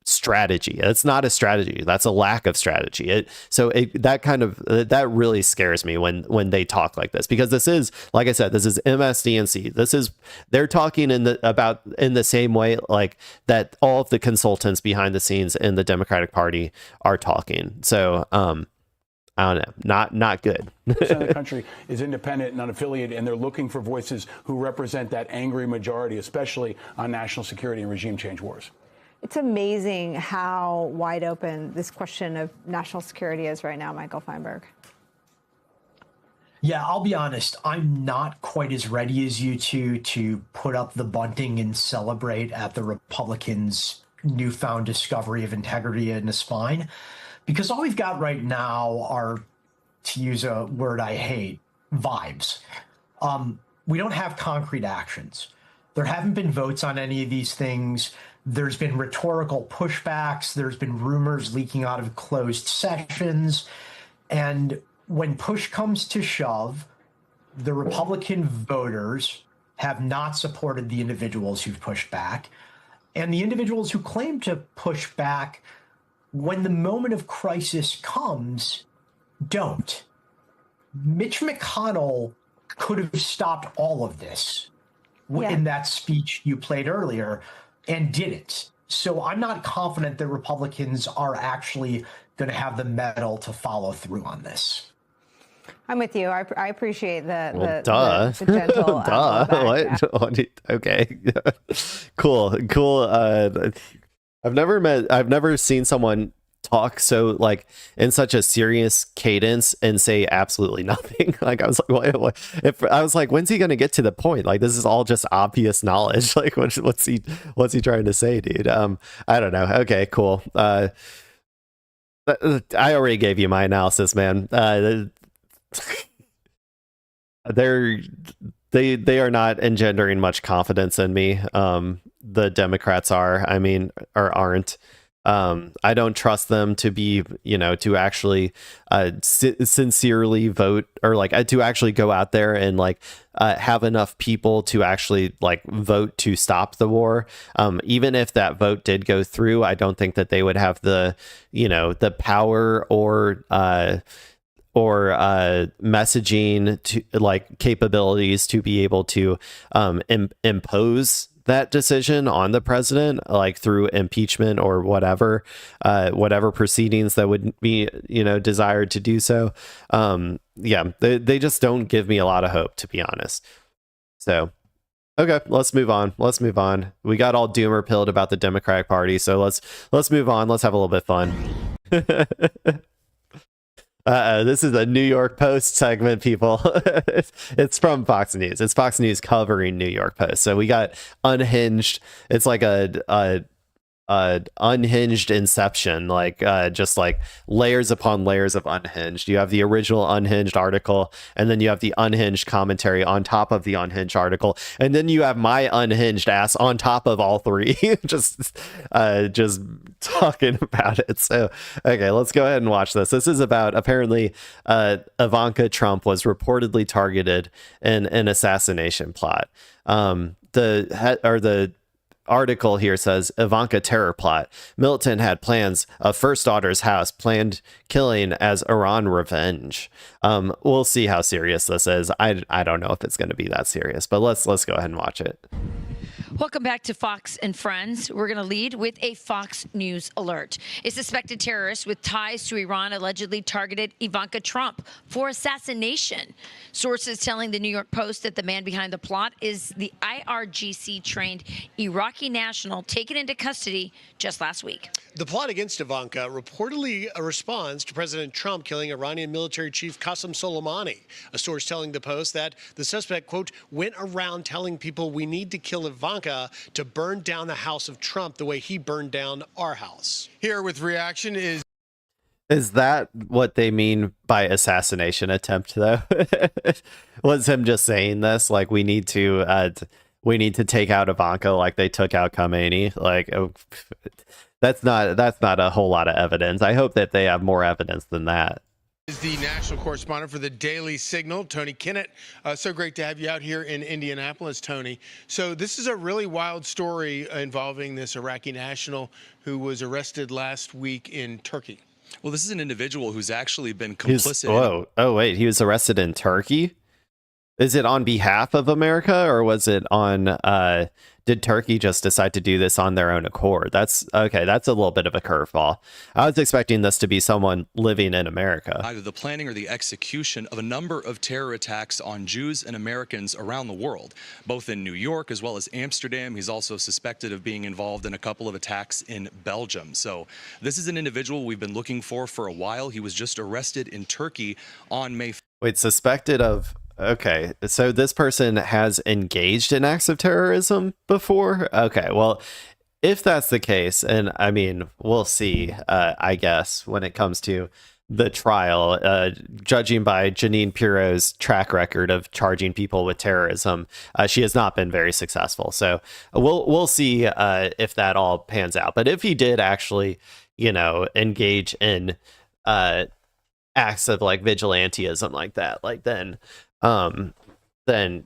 strategy. It's not a strategy. That's a lack of strategy. That really scares me when they talk like this, because this is, like I said, this is MSDNC. They're talking in the same way that all of the consultants behind the scenes in the Democratic Party are talking. So I don't know, not good. Percent of the country is independent and unaffiliated, and they're looking for voices who represent that angry majority, especially on national security and regime change wars. It's amazing how wide open this question of national security is right now, Michael Feinberg. Yeah, I'll be honest. I'm not quite as ready as you two to put up the bunting and celebrate at the Republicans' newfound discovery of integrity in the spine, because all we've got right now are, to use a word I hate, vibes. We don't have concrete actions. There haven't been votes on any of these things. There's been rhetorical pushbacks. There's been rumors leaking out of closed sessions. And when push comes to shove, the Republican voters have not supported the individuals who've pushed back. And the individuals who claim to push back, when the moment of crisis comes, don't. Mitch McConnell could have stopped all of this in that speech you played earlier, and didn't. So I'm not confident that Republicans are actually going to have the mettle to follow through on this. I'm with you. I appreciate the gentle. Duh. What? Okay. Cool. I've never seen someone talk so in such a serious cadence and say absolutely nothing. I was like, I was like, when's he gonna get to the point? This is all just obvious knowledge. What's he trying to say, dude? I don't know. Okay, cool. I already gave you my analysis, man. They are not engendering much confidence in me. the Democrats are. I mean, or aren't. I don't trust them to be, to actually sincerely vote, or like to actually go out there and like have enough people to actually like vote to stop the war. Even if that vote did go through, I don't think that they would have the, the power or messaging to like capabilities to be able to impose that decision on the president, like through impeachment or whatever proceedings that would be, desired to do so. They just don't give me a lot of hope, to be honest. So, okay, let's move on. We got all doomer pilled about the Democratic Party. So let's move on. Let's have a little bit of fun. This is a New York Post segment, people. It's from Fox News. It's Fox News covering New York Post. So we got Unhinged. It's like a unhinged Inception, like just like layers upon layers of Unhinged. You have the original Unhinged article, and then you have the unhinged commentary on top of the unhinged article, and then you have my unhinged ass on top of all three. just talking about it. So okay, let's go ahead and watch this. This is about, apparently Ivanka Trump was reportedly targeted in an assassination plot. The article here says Ivanka terror plot. Militant had plans of first daughter's house, planned killing as Iran revenge. We'll see how serious this is. I don't know if it's going to be that serious, but let's go ahead and watch it. Welcome back to Fox and Friends. We're going to lead with a Fox News alert. A suspected terrorist with ties to Iran allegedly targeted Ivanka Trump for assassination. Sources telling the New York Post that the man behind the plot is the IRGC-trained Iraqi national taken into custody just last week. The plot against Ivanka reportedly responds to President Trump killing Iranian military chief Qasem Soleimani. A source telling the Post that the suspect, quote, went around telling people we need to kill Ivanka to burn down the house of Trump the way he burned down our house. Here with reaction Is that what they mean by assassination attempt, though? Was him just saying this, like, we need to take out Ivanka like they took out Khomeini? Like, that's not a whole lot of evidence. I hope that they have more evidence than that. Is the national correspondent for the Daily Signal, Tony Kinnett. So great to have you out here in Indianapolis, Tony. So this is a really wild story involving this Iraqi national who was arrested last week in Turkey. Well, this is an individual who's actually been complicit. Wait, he was arrested in Turkey? Is it on behalf of America, or was it on, did Turkey just decide to do this on their own accord? That's okay. That's a little bit of a curveball. I was expecting this to be someone living in America. Either the planning or the execution of a number of terror attacks on Jews and Americans around the world, both in New York as well as Amsterdam. He's also suspected of being involved in a couple of attacks in Belgium. So this is an individual we've been looking for a while. He was just arrested in Turkey on May 5th. Wait, suspected of... Okay, so this person has engaged in acts of terrorism before? Okay, well, if that's the case, and I mean, we'll see, I guess, when it comes to the trial, judging by Jeanine Pirro's track record of charging people with terrorism, she has not been very successful. So we'll see if that all pans out. But if he did actually, engage in acts of like vigilantism like that, like then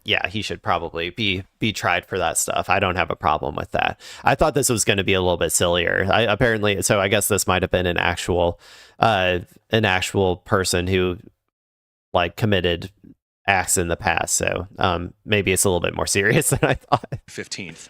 yeah, he should probably be tried for that stuff. I don't have a problem with that. I thought this was going to be a little bit sillier. So I guess this might have been an actual person who like committed acts in the past. So maybe it's a little bit more serious than I thought. 15th.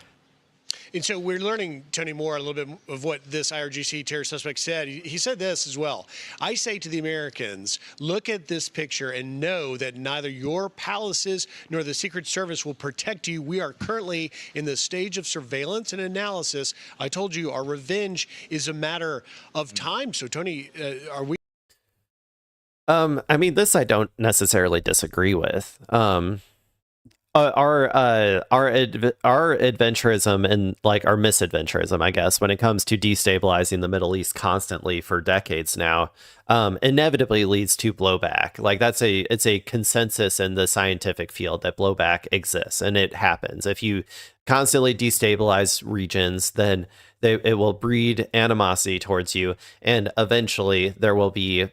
And so we're learning, Tony, more a little bit of what this IRGC terror suspect said. He said this as well. I say to the Americans, look at this picture and know that neither your palaces nor the Secret Service will protect you. We are currently in the stage of surveillance and analysis. I told you our revenge is a matter of time. So, Tony, are we? I mean, this I don't necessarily disagree with. our adventurism and like our misadventurism, I guess, when it comes to destabilizing the Middle East constantly for decades now, inevitably leads to blowback. Like it's a consensus in the scientific field that blowback exists, and it happens. If you constantly destabilize regions, then it will breed animosity towards you, and eventually there will be,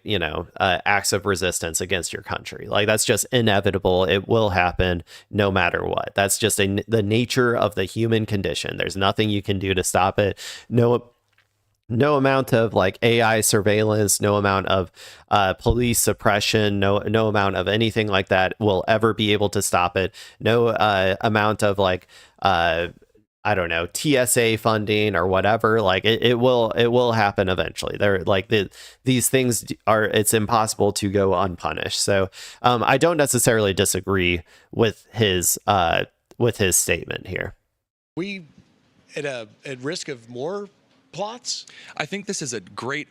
acts of resistance against your country. Like that's just inevitable. It will happen no matter what. That's just the nature of the human condition. There's nothing you can do to stop it. No amount of like AI surveillance, no amount of police suppression, no amount of anything like that will ever be able to stop it. No amount of like I don't know, TSA funding or whatever. Like it will happen eventually. They're like these things it's impossible to go unpunished. So I don't necessarily disagree with his statement here. We at risk of more plots? I think this is a great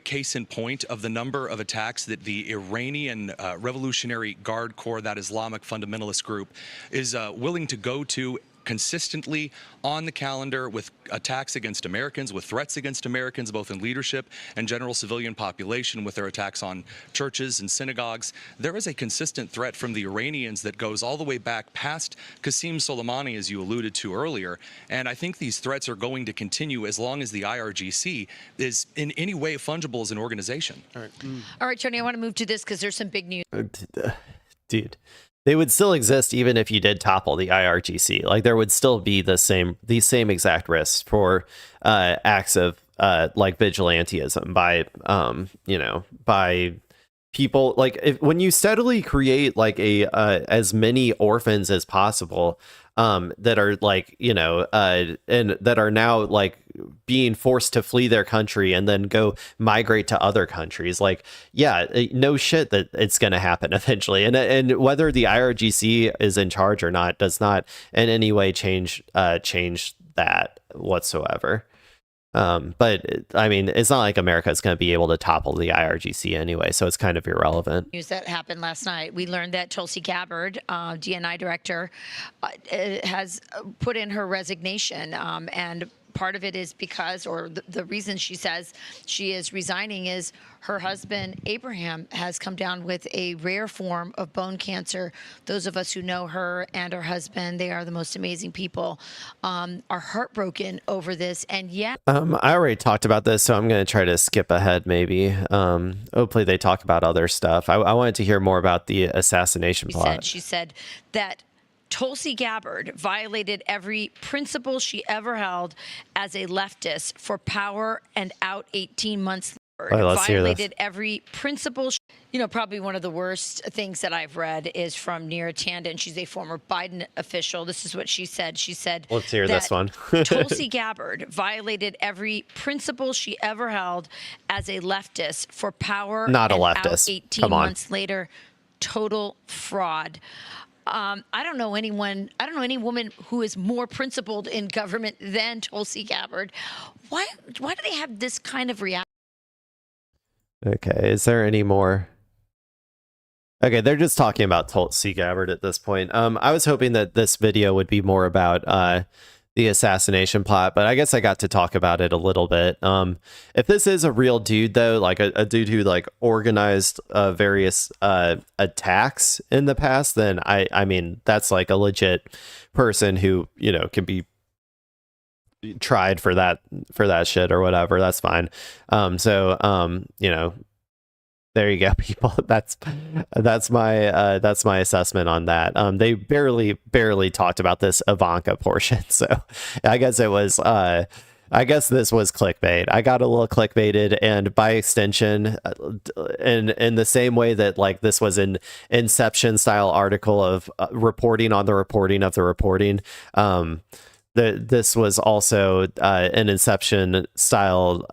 case in point of the number of attacks that the Iranian Revolutionary Guard Corps, that Islamic fundamentalist group, is willing to go to consistently on the calendar, with attacks against Americans, with threats against Americans, both in leadership and general civilian population, with their attacks on churches and synagogues. There is a consistent threat from the Iranians that goes all the way back past Qasem Soleimani, as you alluded to earlier. And I think these threats are going to continue as long as the IRGC is in any way fungible as an organization. All right, Tony, I want to move to this because there's some big news. Dude. They would still exist even if you did topple the IRGC. Like there would still be these same exact risks for acts of like vigilantism by by people. Like when you steadily create like as many orphans as possible that are like and that are now like being forced to flee their country and then go migrate to other countries, like no shit that it's going to happen eventually, and whether the IRGC is in charge or not does not in any way change that whatsoever. But I mean, it's not like America is going to be able to topple the IRGC anyway, so it's kind of irrelevant. News that happened last night. We learned that Tulsi Gabbard, DNI director, has put in her resignation, and part of it is because, or the reason she says she is resigning is her husband, Abraham, has come down with a rare form of bone cancer. Those of us who know her and her husband, they are the most amazing people, are heartbroken over this. And yet, I already talked about this, so I'm going to try to skip ahead maybe. Hopefully they talk about other stuff. I wanted to hear more about the assassination plot. She said that Tulsi Gabbard violated every principle she ever held as a leftist for power and out 18 months later. Violated every principle. Probably one of the worst things that I've read is from Neera Tanden. She's a former Biden official. This is what she said. She said, let's hear this one. Tulsi Gabbard violated every principle she ever held as a leftist for power not a and leftist. Out 18 months later. Total fraud. I don't know any woman who is more principled in government than Tulsi Gabbard. Why do they have this kind of reaction? Okay, is there any more? Okay, they're just talking about Tulsi Gabbard at this point. I was hoping that this video would be more about the assassination plot, but I guess I got to talk about it a little bit. If this is a real dude, though, like a dude who like organized various attacks in the past, then I mean that's like a legit person who can be tried for that shit or whatever. That's fine. There you go, people. That's my assessment on that. They barely talked about this Ivanka portion, so I guess it was. I guess this was clickbait. I got a little clickbaited, and by extension, in the same way that like this was an Inception style article of reporting on the reporting of the reporting. This was also an Inception style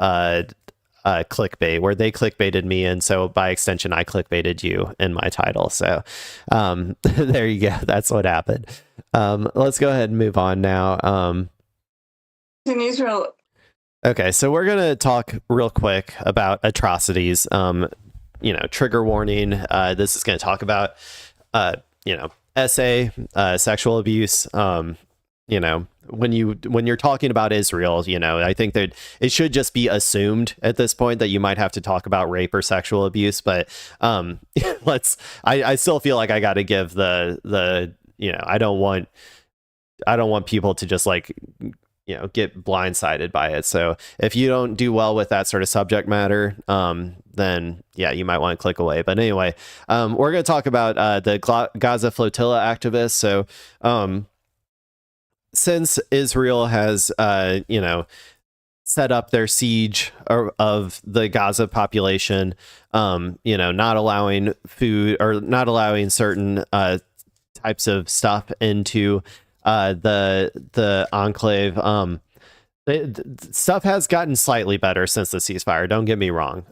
clickbait where they clickbaited me, and so by extension I clickbaited you in my title. So there you go. That's what happened. Let's go ahead and move on now. In Israel. Okay, so we're gonna talk real quick about atrocities. Trigger warning. This is gonna talk about essay, sexual abuse. You know, when you're talking about Israel, you know, I think that it should just be assumed at this point that you might have to talk about rape or sexual abuse. But I still feel like I got to give the you know, I don't want people to just like, you know, get blindsided by it. So if you don't do well with that sort of subject matter, then yeah, you might want to click away. But anyway, we're going to talk about the Gaza Flotilla activists. So since Israel has, you know, set up their siege of the Gaza population, you know, not allowing food or not allowing certain types of stuff into the enclave. Stuff has gotten slightly better since the ceasefire. Don't get me wrong.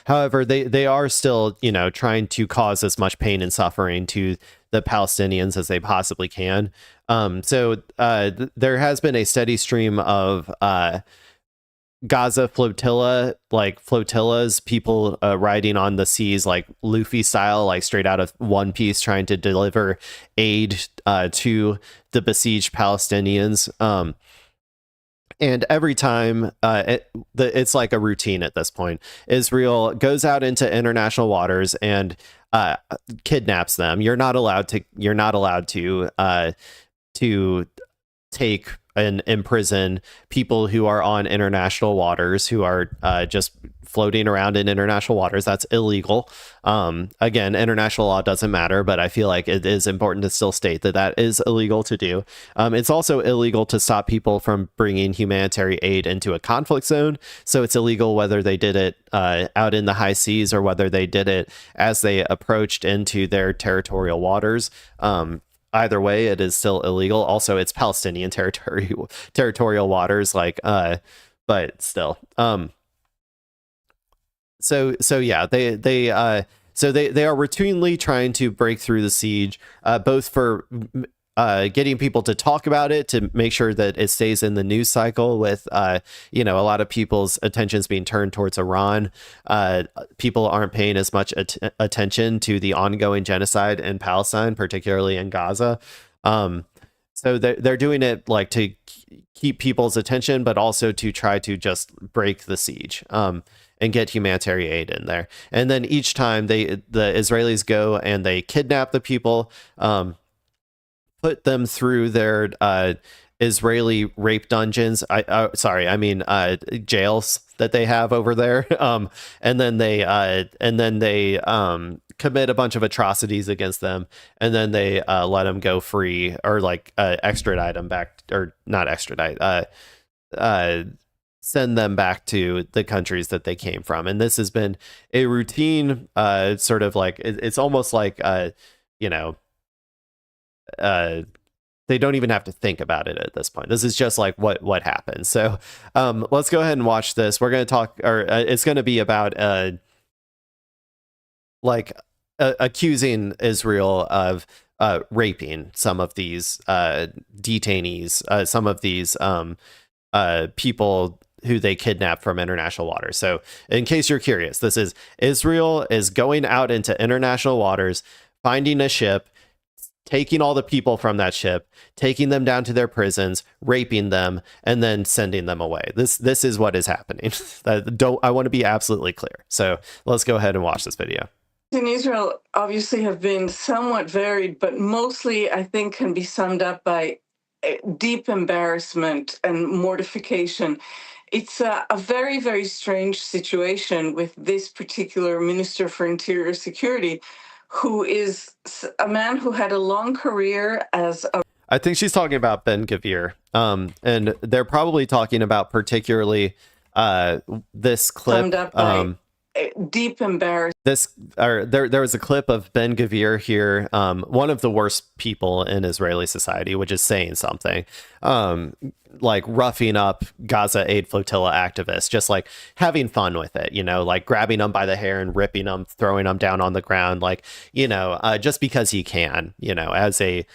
However, they are still, you know, trying to cause as much pain and suffering to the Palestinians as they possibly can. So there has been a steady stream of Gaza flotilla, like flotillas, people riding on the seas, like Luffy style, like straight out of One Piece, trying to deliver aid to the besieged Palestinians. And every time it's like a routine at this point. Israel goes out into international waters and kidnaps them. You're not allowed to take and imprison people who are on international waters, who are just floating around in international waters. That's illegal. Again, international law doesn't matter, but I feel like it is important to still state that that is illegal to do. It's also illegal to stop people from bringing humanitarian aid into a conflict zone. So it's illegal whether they did it out in the high seas or whether they did it as they approached into their territorial waters. Either way, it is still illegal. Also, it's Palestinian territorial waters, like, but still. So yeah, they are routinely trying to break through the siege, both for getting people to talk about it, to make sure that it stays in the news cycle with, you know, a lot of people's attentions being turned towards Iran. People aren't paying as much attention to the ongoing genocide in Palestine, particularly in Gaza. So they're doing it like to keep people's attention, but also to try to just break the siege. And get humanitarian aid in there. And then each time the Israelis go and they kidnap the people, put them through their Israeli rape dungeons. Jails that they have over there. And then they commit a bunch of atrocities against them, and then they let them go free, or like extradite them back, or not extradite. Send them back to the countries that they came from. And this has been a routine, sort of like, it's almost like, you know, they don't even have to think about it at this point. This is just like what happened. So let's go ahead and watch this. We're going to talk, or it's going to be about accusing Israel of raping some of these detainees, some of these people who they kidnapped from international waters. So in case you're curious, this is Israel is going out into international waters, finding a ship, taking all the people from that ship, taking them down to their prisons, raping them, and then sending them away. This is what is happening. I want to be absolutely clear. So let's go ahead and watch this video. In Israel, obviously have been somewhat varied, but mostly I think can be summed up by deep embarrassment and mortification. It's a very, very strange situation with this particular Minister for Interior Security, who is a man who had a long career as a... I think she's talking about Ben-Gvir. And they're probably talking about particularly this clip. Summed up by deep embarrassment. There was a clip of Ben-Gvir here, one of the worst people in Israeli society, which is saying something, like roughing up Gaza Aid Flotilla activists, just like having fun with it, you know, like grabbing them by the hair and ripping them, throwing them down on the ground, like, you know, just because he can, you know, as the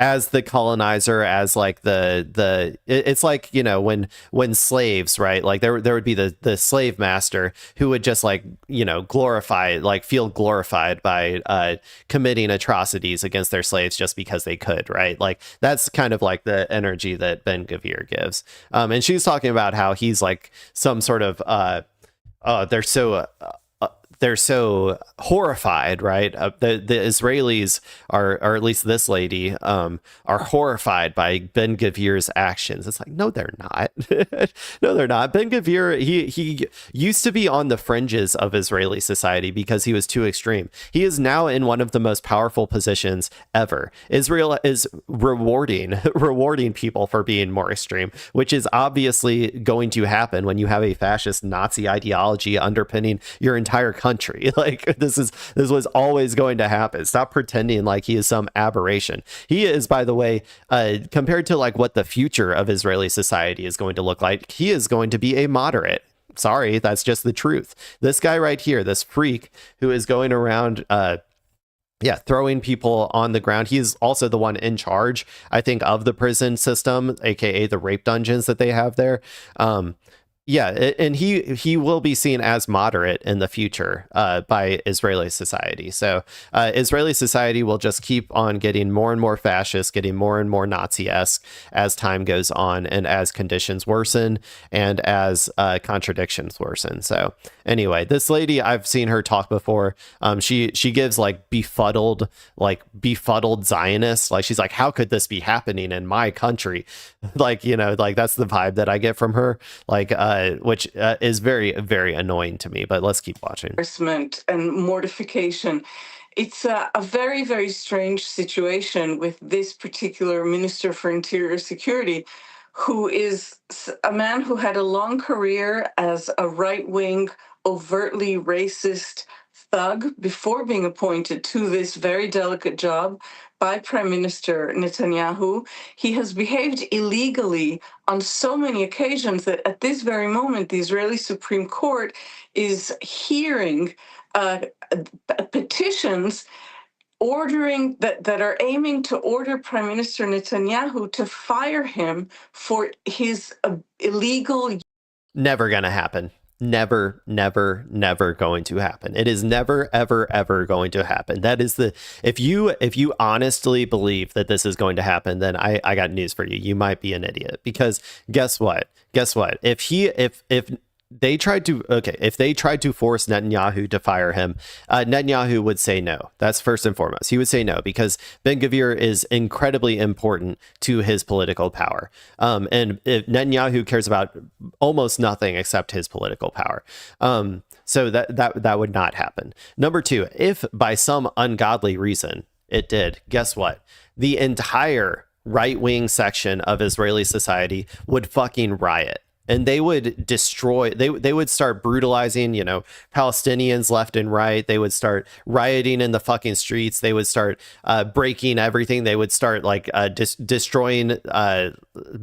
as the colonizer, as like it's like, you know, when slaves, right, like there would be the slave master who would just like, you know, feel glorified by committing atrocities against their slaves just because they could, right? Like that's kind of like the energy that Ben-Gvir gives. And she's talking about how he's like some sort of they're so horrified, right? The Israelis are, or at least this lady, are horrified by Ben-Gvir's actions. It's like, no, they're not. No, they're not. Ben-Gvir, he used to be on the fringes of Israeli society because he was too extreme. He is now in one of the most powerful positions ever. Israel is rewarding people for being more extreme, which is obviously going to happen when you have a fascist Nazi ideology underpinning your entire country. Like this was always going to happen. Stop pretending like he is some aberration. He is, by the way, compared to like what the future of Israeli society is going to look like, he is going to be a moderate. Sorry, that's just the truth. This guy right here, this freak who is going around throwing people on the ground. He's also the one in charge, I think, of the prison system, aka the rape dungeons that they have there. And he will be seen as moderate in the future by Israeli society. So Israeli society will just keep on getting more and more fascist, getting more and more Nazi-esque as time goes on and as conditions worsen and as contradictions worsen. So anyway, this lady, I've seen her talk before. She gives like befuddled Zionists. Like she's like, how could this be happening in my country? Like, you know, like that's the vibe that I get from her. Like, which is very, very annoying to me. But let's keep watching. And mortification. It's a very, very strange situation with this particular Minister for Interior Security, who is a man who had a long career as a right-wing, overtly racist thug before being appointed to this very delicate job by Prime Minister Netanyahu. He has behaved illegally on so many occasions that at this very moment, the Israeli Supreme Court is hearing petitions ordering that are aiming to order Prime Minister Netanyahu to fire him for his illegal. Never gonna happen. Never going to happen. It is never, ever going to happen. That is if you honestly believe that this is going to happen, then I got news for you. You might be an idiot, because guess what? If they tried to force Netanyahu to fire him, Netanyahu would say no. That's first and foremost. He would say no because Ben-Gvir is incredibly important to his political power. And if Netanyahu cares about almost nothing except his political power. So that would not happen. Number two, if by some ungodly reason it did, guess what? The entire right-wing section of Israeli society would fucking riot. And they would destroy, they would start brutalizing, you know, Palestinians left and right. They would start rioting in the fucking streets. They would start breaking everything. They would start like destroying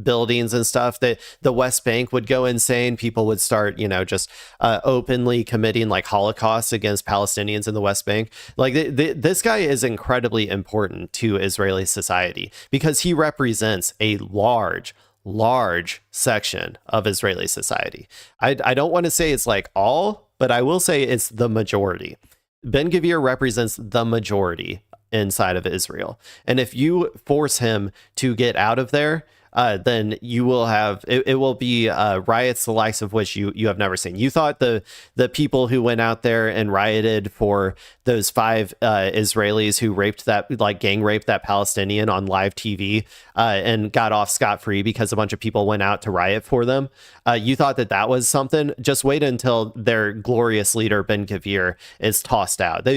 buildings and stuff. The West Bank would go insane. People would start, you know, just openly committing like Holocaust against Palestinians in the West Bank. Like this guy is incredibly important to Israeli society because he represents a large section of Israeli society. I don't want to say it's like all, but I will say it's the majority. Ben-Gvir represents the majority inside of Israel. And if you force him to get out of there, then you will have, it will be riots the likes of which you have never seen. You thought the people who went out there and rioted for those 5 Israelis who gang raped that Palestinian on live TV and got off scot-free because a bunch of people went out to riot for them. You thought that was something. Just wait until their glorious leader Ben-Gvir is tossed out. The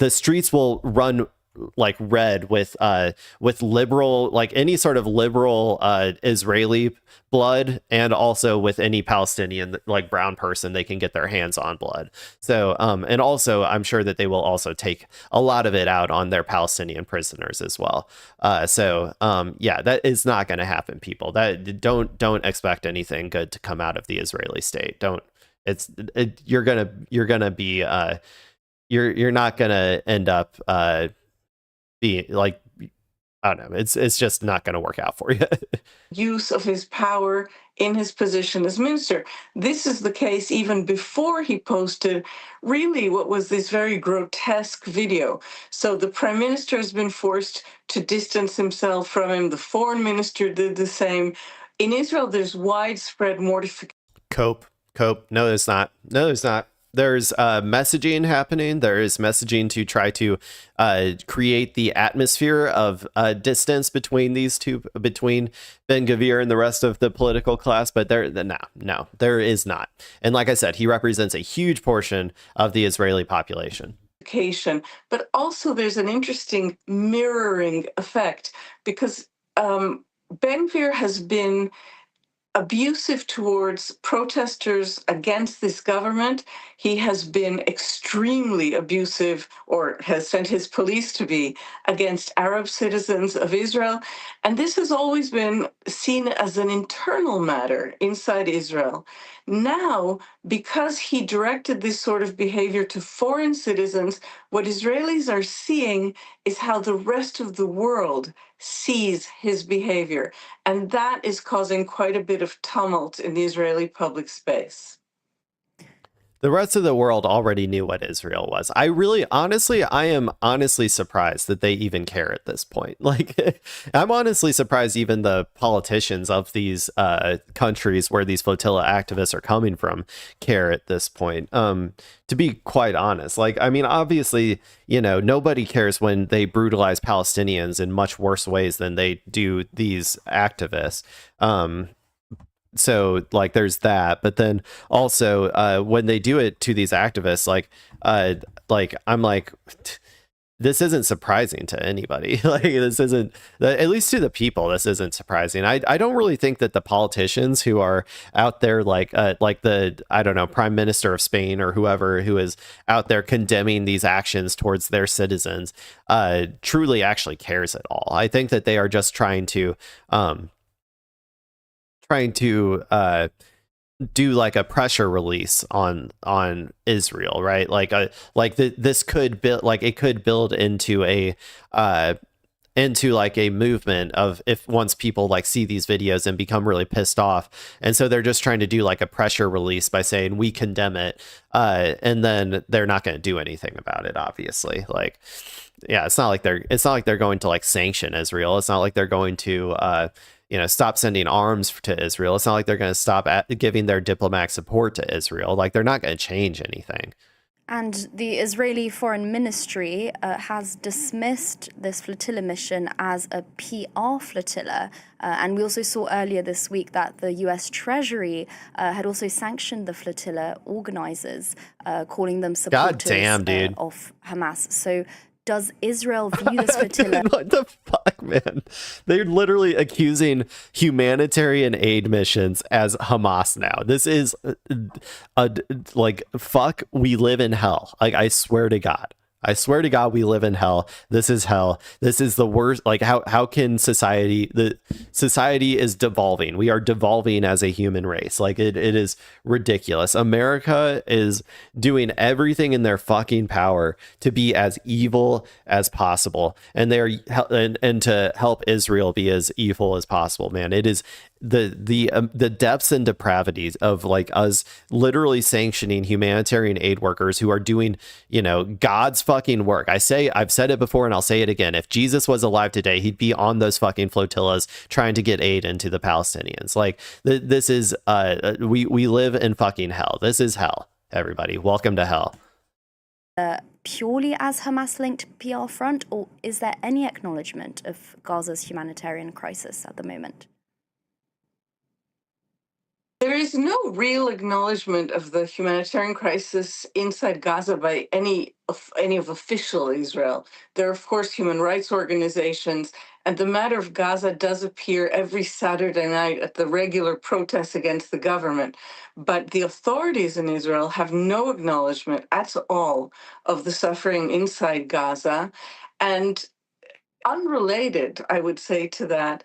streets will run like red with liberal, like any sort of liberal Israeli blood, and also with any Palestinian like brown person they can get their hands on blood. So and also I'm sure that they will also take a lot of it out on their Palestinian prisoners as well. That is not going to happen, people. That don't expect anything good to come out of the Israeli state. You're not gonna end up be like, I don't know, it's just not going to work out for you. Use of his power in his position as minister. This is the case even before he posted really what was this very grotesque video. So the prime minister has been forced to distance himself from him. The foreign minister did the same. In Israel, there's widespread mortification. Cope. No, there's not. There's messaging happening. There is messaging to try to create the atmosphere of distance between these two, between Ben-Gvir and the rest of the political class. But there is not. And like I said, he represents a huge portion of the Israeli population. But also there's an interesting mirroring effect because Ben-Gvir has been abusive towards protesters against this government. He has been extremely abusive, or has sent his police to be, against Arab citizens of Israel. And this has always been seen as an internal matter inside Israel. Now, because he directed this sort of behavior to foreign citizens, what Israelis are seeing is how the rest of the world sees his behavior. And that is causing quite a bit of tumult in the Israeli public space. The rest of the world already knew what Israel was. I am honestly surprised that they even care at this point. Like, I'm honestly surprised even the politicians of these countries where these flotilla activists are coming from care at this point. To be quite honest, like, I mean, obviously, nobody cares when they brutalize Palestinians in much worse ways than they do these activists. So like there's that, but then also when they do it to these activists, I'm like, this isn't surprising to anybody. Like, this isn't, at least to the people, this isn't surprising. I don't really think that the politicians who are out there, like the, I don't know, Prime Minister of Spain or whoever who is out there condemning these actions towards their citizens, truly actually cares at all. I think that they are just trying to do like a pressure release on Israel, right? This could build, like, it could build into a movement of, if once people like see these videos and become really pissed off, and so they're just trying to do like a pressure release by saying we condemn it, and then they're not going to do anything about it, obviously. Like, yeah, it's not like they're going to like sanction Israel. It's not like they're going to stop sending arms to Israel. It's not like they're going to stop giving their diplomatic support to Israel. Like, they're not going to change anything. And the Israeli Foreign Ministry has dismissed this flotilla mission as a PR flotilla. And we also saw earlier this week that the US Treasury had also sanctioned the flotilla organizers, calling them supporters of Hamas. So does Israel view this flotilla? What the fuck, man? They're literally accusing humanitarian aid missions as Hamas now. This is fuck, we live in hell. Like, I swear to God, we live in hell. This is hell. This is the worst. Like, how can society is devolving. We are devolving as a human race. Like, it is ridiculous. America is doing everything in their fucking power to be as evil as possible. And they're, and to help Israel be as evil as possible, man. It is the depths and depravities of like us literally sanctioning humanitarian aid workers who are doing, God's fucking work. I've said it before and I'll say it again. If Jesus was alive today, he'd be on those fucking flotillas trying to get aid into the Palestinians. Like, this is we live in fucking hell. This is hell, everybody. Welcome to hell. Purely as Hamas-linked PR front, or is there any acknowledgement of Gaza's humanitarian crisis at the moment? There is no real acknowledgement of the humanitarian crisis inside Gaza by any of official Israel. There are, of course, human rights organizations, and the matter of Gaza does appear every Saturday night at the regular protests against the government. But the authorities in Israel have no acknowledgement at all of the suffering inside Gaza. And unrelated, I would say, to that,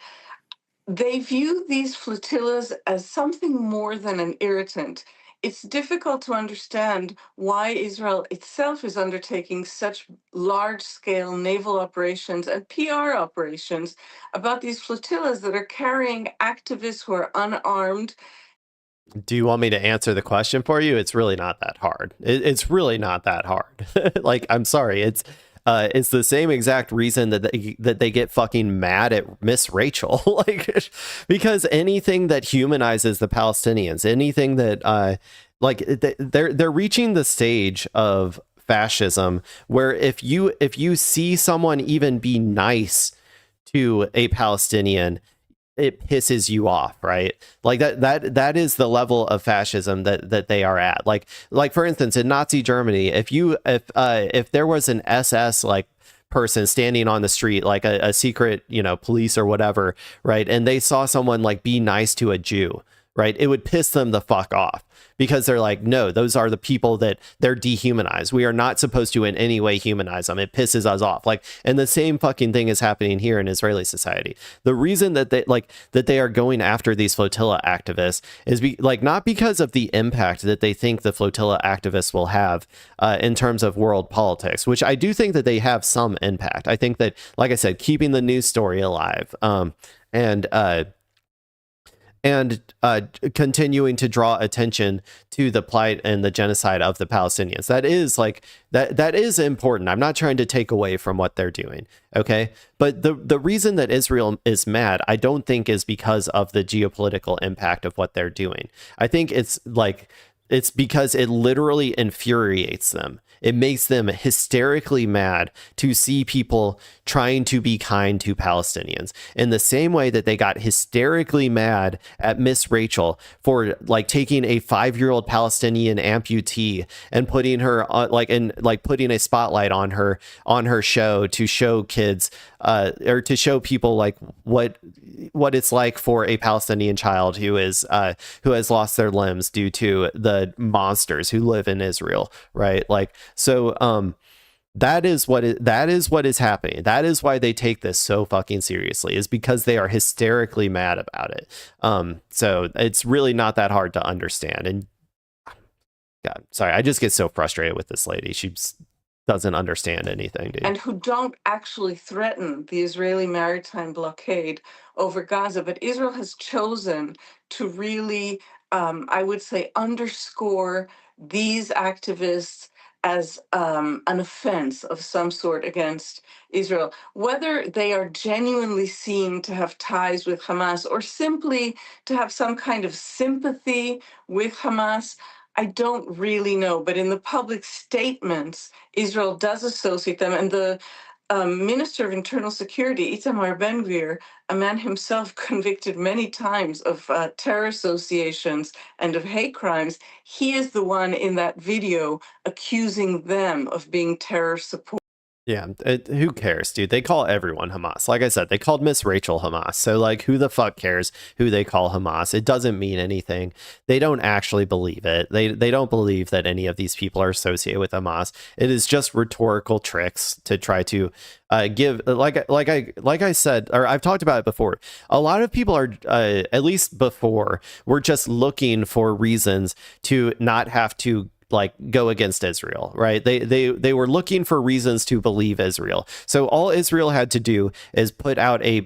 they view these flotillas as something more than an irritant. it's difficult to understand why Israel itself is undertaking such large-scale naval operations and PR operations about these flotillas that are carrying activists who are unarmed. Do you want me to answer the question for you? It's really not that hard. It's really not that hard. Like, I'm sorry. It's the same exact reason that they get fucking mad at Miss Rachel, like, because anything that humanizes the Palestinians, anything that they're reaching the stage of fascism where if you see someone even be nice to a Palestinian, it pisses you off, right? Like that is the level of fascism that they are at. Like for instance, in Nazi Germany, if there was an SS like person standing on the street, like a secret, police or whatever, right, and they saw someone like be nice to a Jew, right, it would piss them the fuck off, because they're like, no, those are the people that they're dehumanized. We are not supposed to in any way humanize them. It pisses us off. Like, and the same fucking thing is happening here in Israeli society. The reason that they are going after these flotilla activists is not because of the impact that they think the flotilla activists will have in terms of world politics, which I do think that they have some impact. I think that, like I said, keeping the news story alive, and continuing to draw attention to the plight and the genocide of the Palestinians. That is important. I'm not trying to take away from what they're doing. Okay. But the reason that Israel is mad, I don't think is because of the geopolitical impact of what they're doing. I think it's because it literally infuriates them. It makes them hysterically mad to see people trying to be kind to Palestinians, in the same way that they got hysterically mad at Miss Rachel for taking a 5-year-old Palestinian amputee and putting her on, putting a spotlight on her show to show kids or to show people what it's like for a Palestinian child who has lost their limbs due to the monsters who live in Israel, right? So that is what is happening. That is why they take this so fucking seriously, is because they are hysterically mad about it. So it's really not that hard to understand. And God, sorry, I just get so frustrated with this lady. She doesn't understand anything, dude. And who don't actually threaten the Israeli maritime blockade over Gaza. But Israel has chosen to really, I would say, underscore these activists as an offense of some sort against Israel. Whether they are genuinely seen to have ties with Hamas or simply to have some kind of sympathy with Hamas, I don't really know. But in the public statements, Israel does associate them. And the Minister of Internal Security, Itamar Ben-Gvir, a man himself convicted many times of terror associations and of hate crimes, he is the one in that video accusing them of being terror support. Yeah, who cares, dude? They call everyone Hamas. Like I said, they called Miss Rachel Hamas. So, who the fuck cares who they call Hamas? It doesn't mean anything. They don't actually believe it. They don't believe that any of these people are associated with Hamas. It is just rhetorical tricks to try to give, like I said, or I've talked about it before. A lot of people are, at least before, were just looking for reasons to not have to go against Israel, right? They were looking for reasons to believe Israel. So all Israel had to do is put out a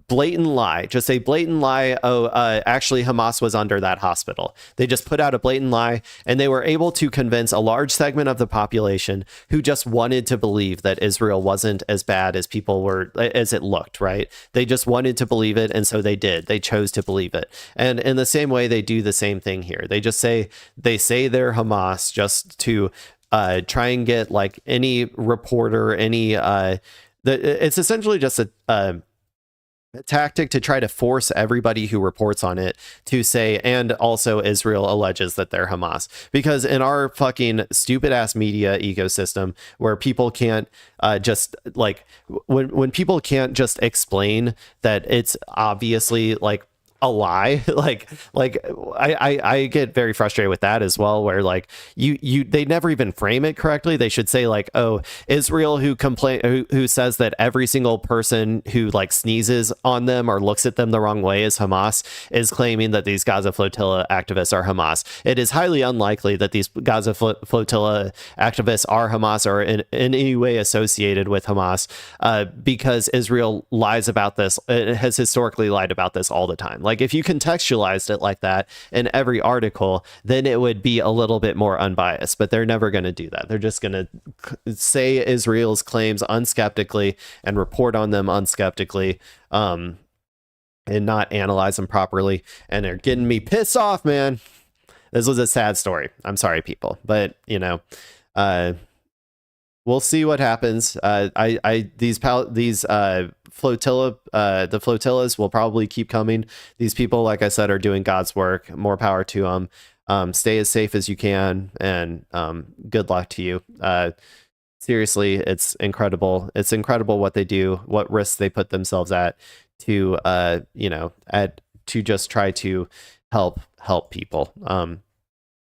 blatant lie, just a blatant lie. Oh, actually Hamas was under that hospital. They just put out a blatant lie, and they were able to convince a large segment of the population who just wanted to believe that Israel wasn't as bad as people were, as it looked, right? They just wanted to believe it, and so they did. They chose to believe it. And in the same way, they do the same thing here. They just say they're Hamas just to try and get any reporter, it's essentially just a tactic to try to force everybody who reports on it to say, and also Israel alleges that they're Hamas. Because in our fucking stupid ass media ecosystem, where people can't just when people can't just explain that it's obviously a lie. I get very frustrated with that as well, where like they never even frame it correctly. They should say like, oh, Israel who says that every single person who like sneezes on them or looks at them the wrong way is Hamas, is claiming that these Gaza Flotilla activists are Hamas. It is highly unlikely that these Gaza Flotilla activists are Hamas or in any way associated with Hamas, because Israel lies about this. It has historically lied about this all the time. Like if you contextualized it like that in every article, then it would be a little bit more unbiased, but they're never going to do that. They're just going to say Israel's claims unskeptically and report on them unskeptically, and not analyze them properly. And they're getting me pissed off, man. This was a sad story. I'm sorry, people, but you know, we'll see what happens. These flotilla, the flotillas will probably keep coming. These people, like I said, are doing God's work. More power to them. Stay as safe as you can, and good luck to you. Seriously, it's incredible. It's incredible what they do, what risks they put themselves at to, to just try to help people.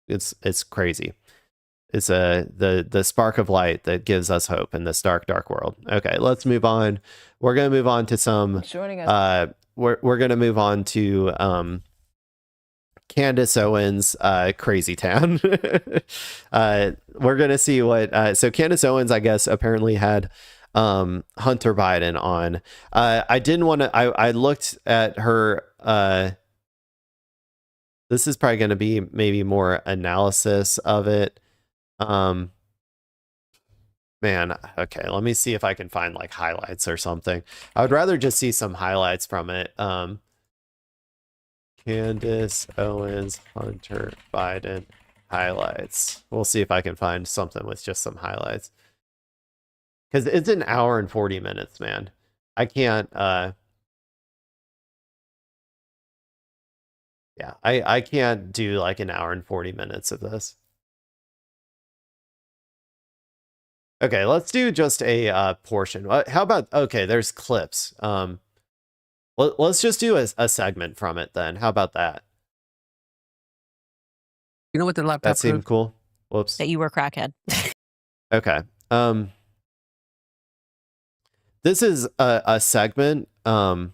It's crazy. It's the spark of light that gives us hope in this dark world. Okay, let's move on. We're gonna move on to some. We're gonna move on to Candace Owens, Crazy Town. We're gonna see what. So Candace Owens, I guess, apparently had Hunter Biden on. I didn't want to. I looked at her. This is probably going to be maybe more analysis of it. Man, okay, let me see if I can find like highlights or something. I would rather just see some highlights from it. Candace Owens, Hunter Biden highlights. We'll see if I can find something with just some highlights. Because it's an hour and 40 minutes, man. I can't, yeah, I can't do like an hour and 40 minutes of this. Okay, let's do just a portion. How about, okay, there's clips. Let's just do a segment from it then. How about that? You know what the laptop That seemed proved? cool. Whoops. That you were a crackhead. Okay. This is a segment from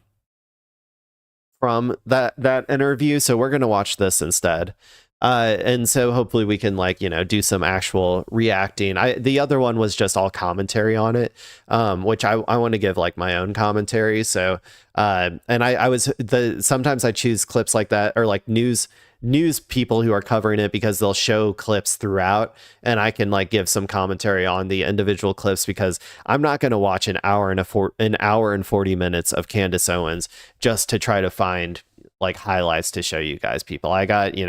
that interview, so we're gonna watch this instead. And so hopefully we can do some actual reacting. The other one was just all commentary on it, which I want to give like my own commentary. So and sometimes I choose clips like that, or like news people who are covering it, because they'll show clips throughout and I can like give some commentary on the individual clips, because I'm not going to watch an hour and 40 minutes of Candace Owens just to try to find like highlights to show you guys, people. I got,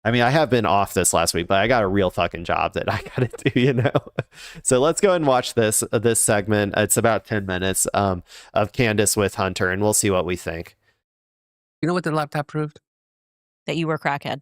I have been off this last week, but I got a real fucking job that I got to do, So let's go and watch this segment. It's about 10 minutes of Candace with Hunter, and we'll see what we think. You know what the laptop proved? That you were a crackhead.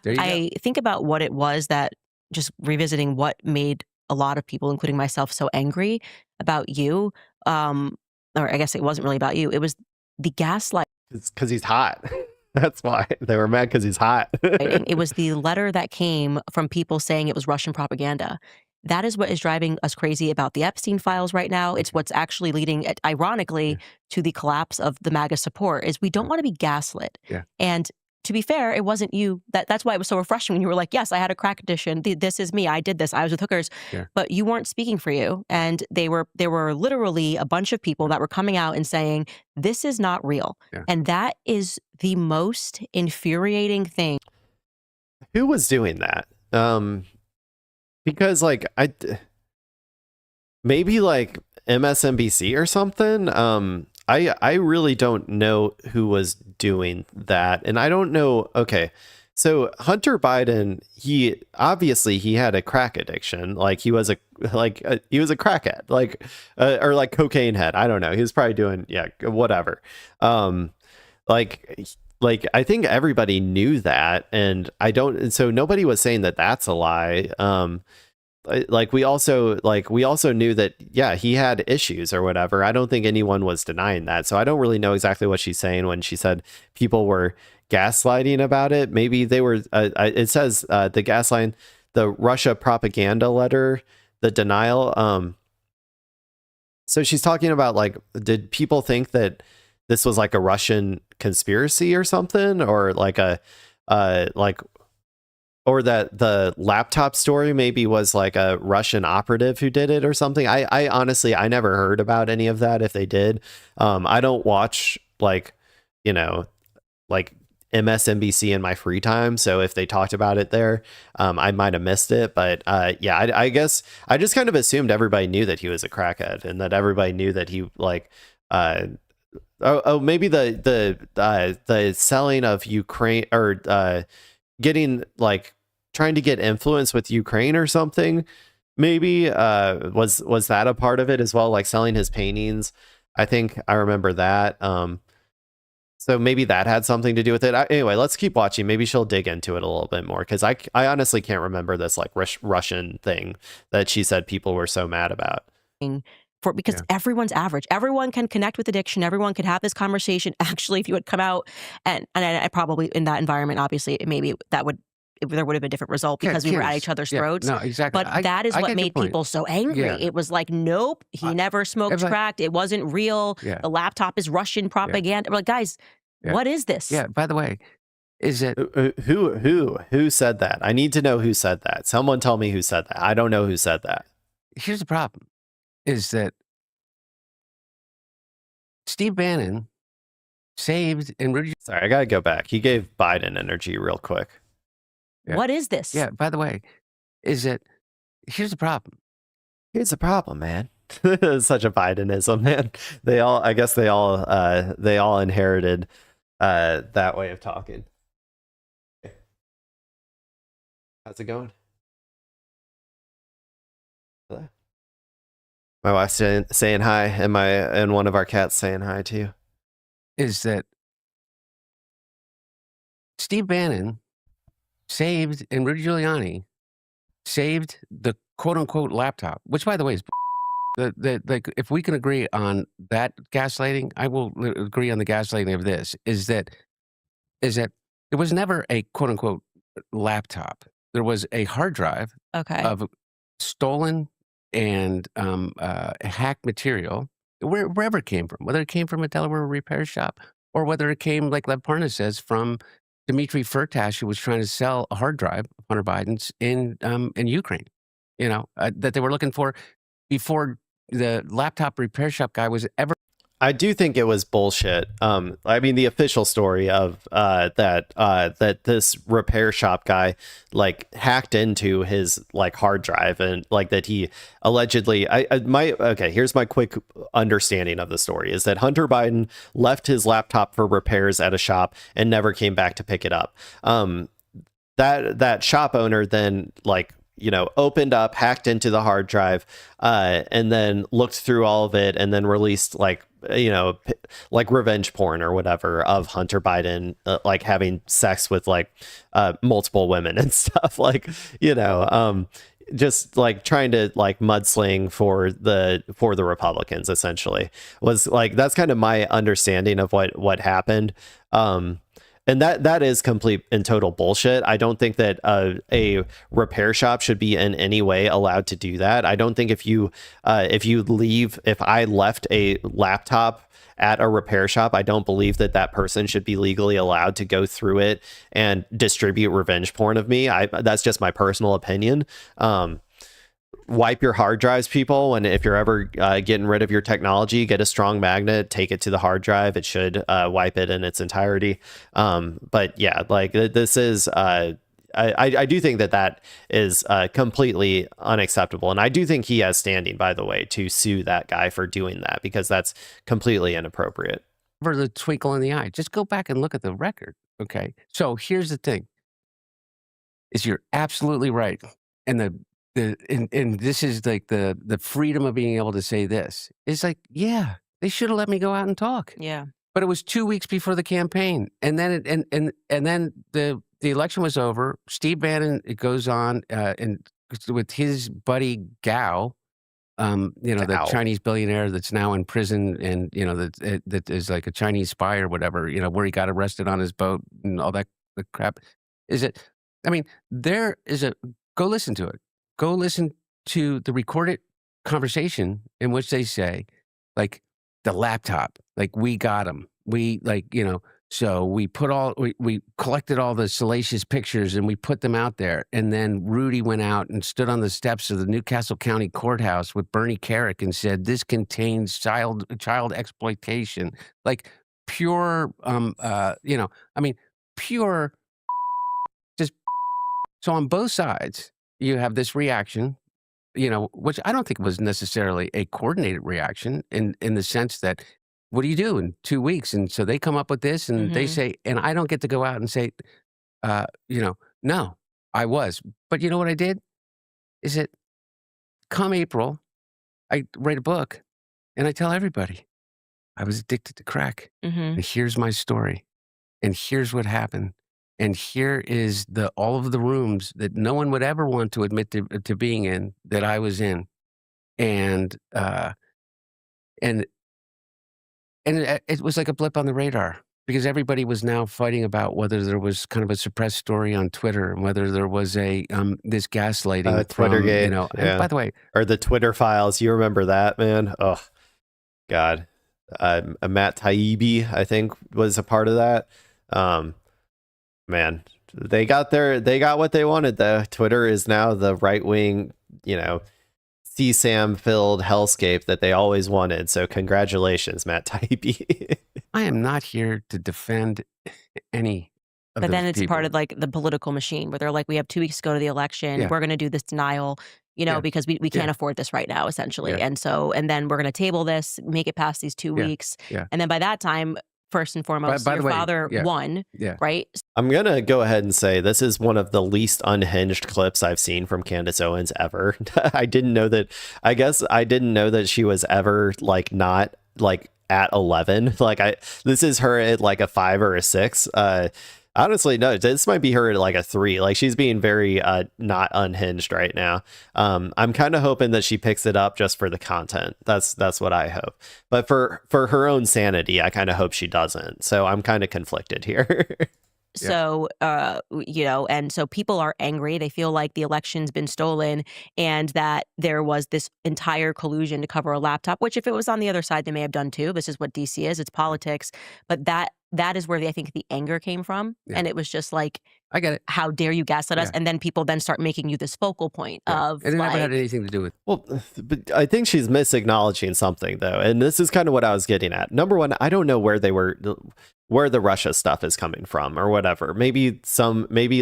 There you I think about what it was that, just revisiting what made a lot of people, including myself, so angry about you. Or I guess it wasn't really about you. It was the gaslight. It's because he's hot. That's why they were mad, because he's hot. It was the letter that came from people saying it was Russian propaganda. That is what is driving us crazy about the Epstein files right now. It's what's actually leading, ironically, to the collapse of the MAGA support, is we don't want to be gaslit. Yeah. And to be fair, it wasn't you. That's why it was so refreshing when you were like, yes, I had a crack addiction. This is me. I did this. I was with hookers. Yeah. But you weren't speaking for you. And there were literally a bunch of people that were coming out and saying, this is not real. Yeah. And that is the most infuriating thing. Who was doing that? Because maybe like MSNBC or something. I really don't know who was doing that, and I don't know. Okay, so Hunter Biden, he had a crack addiction. Like he was a crackhead, or like cocaine head. I don't know. He was probably doing whatever. I think everybody knew that, and so nobody was saying that that's a lie. we also knew that, yeah, he had issues or whatever. I don't think anyone was denying that. So I don't really know exactly what she's saying when she said people were gaslighting about it. Maybe they were, it says the gaslighting, the Russia propaganda letter, the denial. So she's talking about, like, did people think that this was like a Russian conspiracy or something, or like or that the laptop story maybe was like a Russian operative who did it or something. I honestly, I never heard about any of that if they did. I don't watch, like, like MSNBC in my free time. So if they talked about it there, I might have missed it. But yeah, I guess I just kind of assumed everybody knew that he was a crackhead and that everybody knew that he, like, maybe the selling of Ukraine, or getting, like, trying to get influence with Ukraine or something, maybe was that a part of it as well, like selling his paintings? I think I remember that. So maybe that had something to do with it. Anyway, let's keep watching. Maybe she'll dig into it a little bit more, because I honestly can't remember this, like, Russian thing that she said people were so mad about. Because everyone's average. Everyone can connect with addiction. Everyone could have this conversation. Actually, if you would come out and I probably, in that environment, obviously, maybe there would have been a different result because we were at each other's throats. No, exactly. But that is what made people so angry. Yeah. It was like, nope, he never smoked crack. It wasn't real. Yeah. The laptop is Russian propaganda. We're like, guys, what is this? Yeah. By the way, is it who said that? I need to know who said that. Someone tell me who said that. I don't know who said that. Here's the problem: is that Steve Bannon saved and Rudy. Sorry, I gotta go back. He gave Biden energy real quick. Yeah. What is this? Yeah. By the way, is that here's the problem. Here's the problem, man. Such a Bidenism, man. I guess they all inherited that way of talking. How's it going? Hello? My wife's saying hi, and one of our cats saying hi to you. Is that Steve Bannon saved, and Rudy Giuliani saved the quote unquote laptop, which, by the way, is like, if we can agree on that gaslighting, I will agree on the gaslighting of this. Is that there was never a quote unquote laptop. There was a hard drive of stolen and hacked material, wherever it came from, whether it came from a Delaware repair shop or whether it came, like Lev Parnas says, from Dmitry Firtash, who was trying to sell a hard drive of Hunter Biden's in Ukraine, that they were looking for before the laptop repair shop guy was ever. I do think it was bullshit. I mean, the official story of that this repair shop guy, like, hacked into his, like, hard drive, and, like, that he allegedly. Here's my quick understanding of the story: is that Hunter Biden left his laptop for repairs at a shop and never came back to pick it up. That shop owner then, like, opened up, hacked into the hard drive, and then looked through all of it, and then released, like, like revenge porn or whatever of Hunter Biden, like, having sex with, like, multiple women and stuff, like, just, like, trying to, like, mudsling for the Republicans, essentially, was, like, that's kind of my understanding of what happened. And that is complete and total bullshit. I don't think that a repair shop should be in any way allowed to do that. I don't think if I left a laptop at a repair shop, I don't believe that person should be legally allowed to go through it and distribute revenge porn of me. That's just my personal opinion. Wipe your hard drives, people. And if you're ever getting rid of your technology, get a strong magnet, take it to the hard drive. It should wipe it in its entirety. But yeah, like, this is I do think that is completely unacceptable. And I do think he has standing, by the way, to sue that guy for doing that, because that's completely inappropriate. For the twinkle in the eye, just go back and look at the record. Okay. So here's the thing: is you're absolutely right. And and this is like the freedom of being able to say this. It's like, yeah, they should have let me go out and talk. Yeah. But it was 2 weeks before the campaign, and then and then the election was over. Steve Bannon goes on and with his buddy Gao, the Gao. Chinese billionaire that's now in prison, and that is like a Chinese spy or whatever. Where he got arrested on his boat and all that crap. There is a go listen to it. Go listen to the recorded conversation in which they say, like, the laptop, like, we got him. We so we collected all the salacious pictures and we put them out there. And then Rudy went out and stood on the steps of the Newcastle County Courthouse with Bernie Carrick and said, this contains child exploitation, like pure, pure, just, so on both sides, you have this reaction, which I don't think was necessarily a coordinated reaction in the sense that, what do you do in 2 weeks? And so they come up with this and they say, and I don't get to go out and say, no, I was. But you know what I did? Is that come April, I write a book and I tell everybody I was addicted to crack. And here's my story. And here's what happened. And here is all of the rooms that no one would ever want to admit to being in that I was in. And it was like a blip on the radar because everybody was now fighting about whether there was kind of a suppressed story on Twitter and whether there was this gaslighting Twittergate, from, yeah. And by the way, or the Twitter files. You remember that, man? Oh, God. Matt Taibbi, I think, was a part of that. Man, they got what they wanted, though. Twitter is now the right-wing, CSAM-filled hellscape that they always wanted. So congratulations, Matt Taibbi. I am not here to defend any of But then those it's people. part of like the political machine where they're like, we have 2 weeks to go to the election. Yeah. We're going to do this denial, because we can't afford this right now, essentially. Yeah. And then we're going to table this, make it past these 2 weeks. Yeah. And then by that time, first and foremost, by your the way, father won, right? I'm going to go ahead and say this is one of the least unhinged clips I've seen from Candace Owens ever. I didn't know that she was ever not at 11. This is her at like a 5 or a 6. Honestly, no, this might be her at like a 3. Like, she's being very not unhinged right now. I'm kind of hoping that she picks it up just for the content. That's what I hope. But for her own sanity, I kind of hope she doesn't. So I'm kind of conflicted here. So, and so people are angry. They feel like the election's been stolen and that there was this entire collusion to cover a laptop, which if it was on the other side, they may have done too. This is what DC is. It's politics. But that is where I think the anger came from. Yeah. And it was just like, I get it. How dare you gaslight us? Yeah. And then people then start making you this focal point of And it never had anything to do with. Well, but I think she's misacknowledging something, though. And this is kind of what I was getting at. Number one, I don't know where the Russia stuff is coming from or whatever. Maybe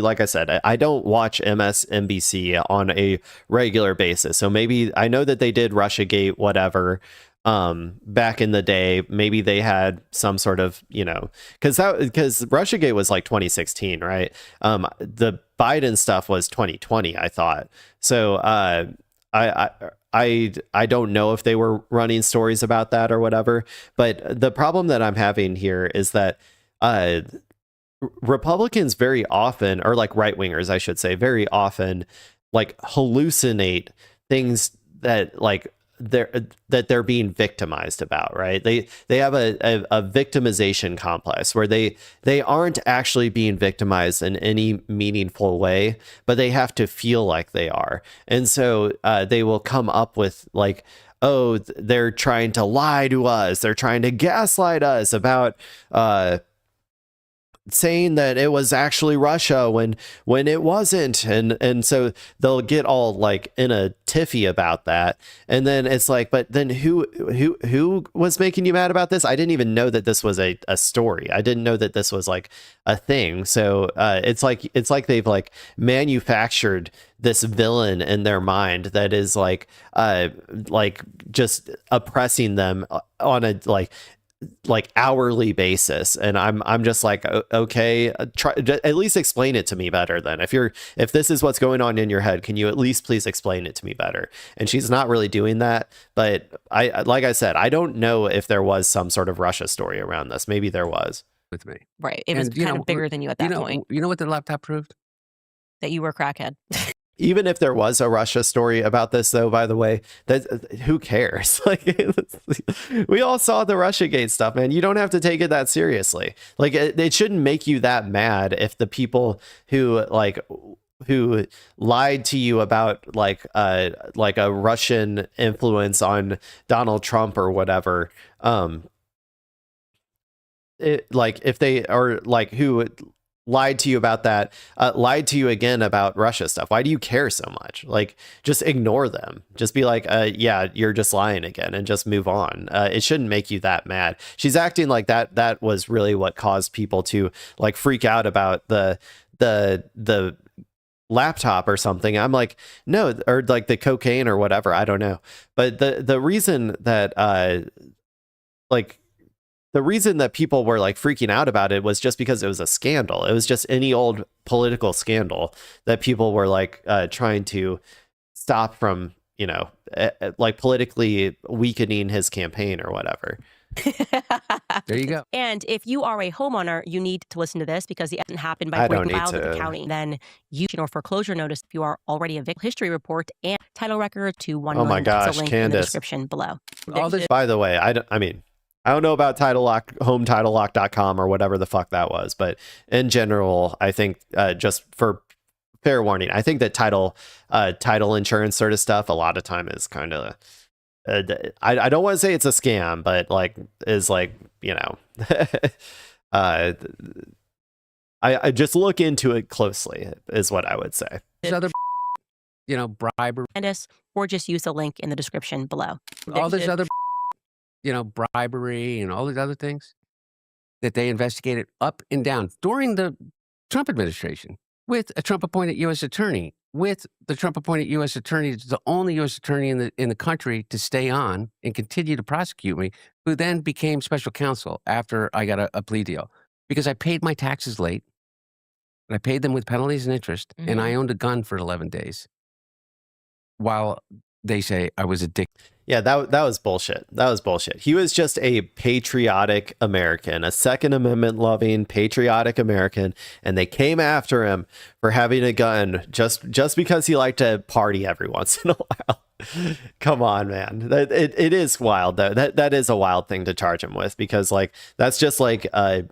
like I said, I don't watch MSNBC on a regular basis. So maybe I know that they did Russiagate, whatever. Back in the day, maybe they had some sort of, because Russiagate was like 2016, right? The Biden stuff was 2020, I thought. So I don't know if they were running stories about that or whatever. But the problem that I'm having here is that Republicans very often, or like right wingers, I should say, very often like hallucinate things that they're being victimized about, right? They have a victimization complex where they aren't actually being victimized in any meaningful way, but they have to feel like they are. And so they will come up with like, oh, they're trying to lie to us. They're trying to gaslight us about saying that it was actually Russia when it wasn't, and so they'll get all like in a tiffy about that, and then it's like, but then who was making you mad about this? I didn't even know that this was a story. I didn't know that this was like a thing. So it's like they've like manufactured this villain in their mind that is like just oppressing them on a like hourly basis, and I'm just like, okay, try at least explain it to me better. Then if this is what's going on in your head, can you at least please explain it to me better? And she's not really doing that. But like I said, I don't know if there was some sort of Russia story around this. Maybe there was with me, right? It was kind of bigger than you at that point. You know what the laptop proved? That you were a crackhead. even if there was a Russia story about this, though, by the way, that who cares? Like, we all saw the Russiagate stuff, man. You don't have to take it that seriously. Like, it shouldn't make you that mad if the people who lied to you about like a Russian influence on Donald Trump or whatever, if they are like who lied to you about that, lied to you again about Russia stuff. Why do you care so much? Like, just ignore them. Just be like, yeah, you're just lying again, and just move on. It shouldn't make you that mad. She's acting like that was really what caused people to like freak out about the laptop or something. I'm like, no, or like the cocaine or whatever. I don't know. But the reason that the reason that people were like freaking out about it was just because it was a scandal. It was just any old political scandal that people were like trying to stop from, like politically weakening his campaign or whatever. There you go. And if you are a homeowner, you need to listen to this because it hasn't happened by I don't breaking need filed with the to. county. Then you or foreclosure notice if you are already a victim. History report and title record to 1 Oh my million. There's gosh, a link in the Candace. description below. All this, by the way, I don't know about title lock, hometitlelock.com or whatever the fuck that was, but in general, I think just for fair warning, I think that title insurance sort of stuff a lot of time is kind of I don't want to say it's a scam, but like is like, I just look into it closely is what I would say. There's other, bribery. Candace, or just use the link in the description below. All this other, bribery and all these other things that they investigated up and down during the Trump administration with a Trump-appointed U.S. attorney, with the Trump-appointed U.S. attorney, the only U.S. attorney in the country to stay on and continue to prosecute me, who then became special counsel after I got a plea deal because I paid my taxes late, and I paid them with penalties and interest, and I owned a gun for 11 days while they say I was addicted. Yeah, that was bullshit. That was bullshit. He was just a patriotic American, a Second Amendment loving patriotic American, and they came after him for having a gun just because he liked to party every once in a while. Come on, man. It is wild though. That is a wild thing to charge him with because like that's just like I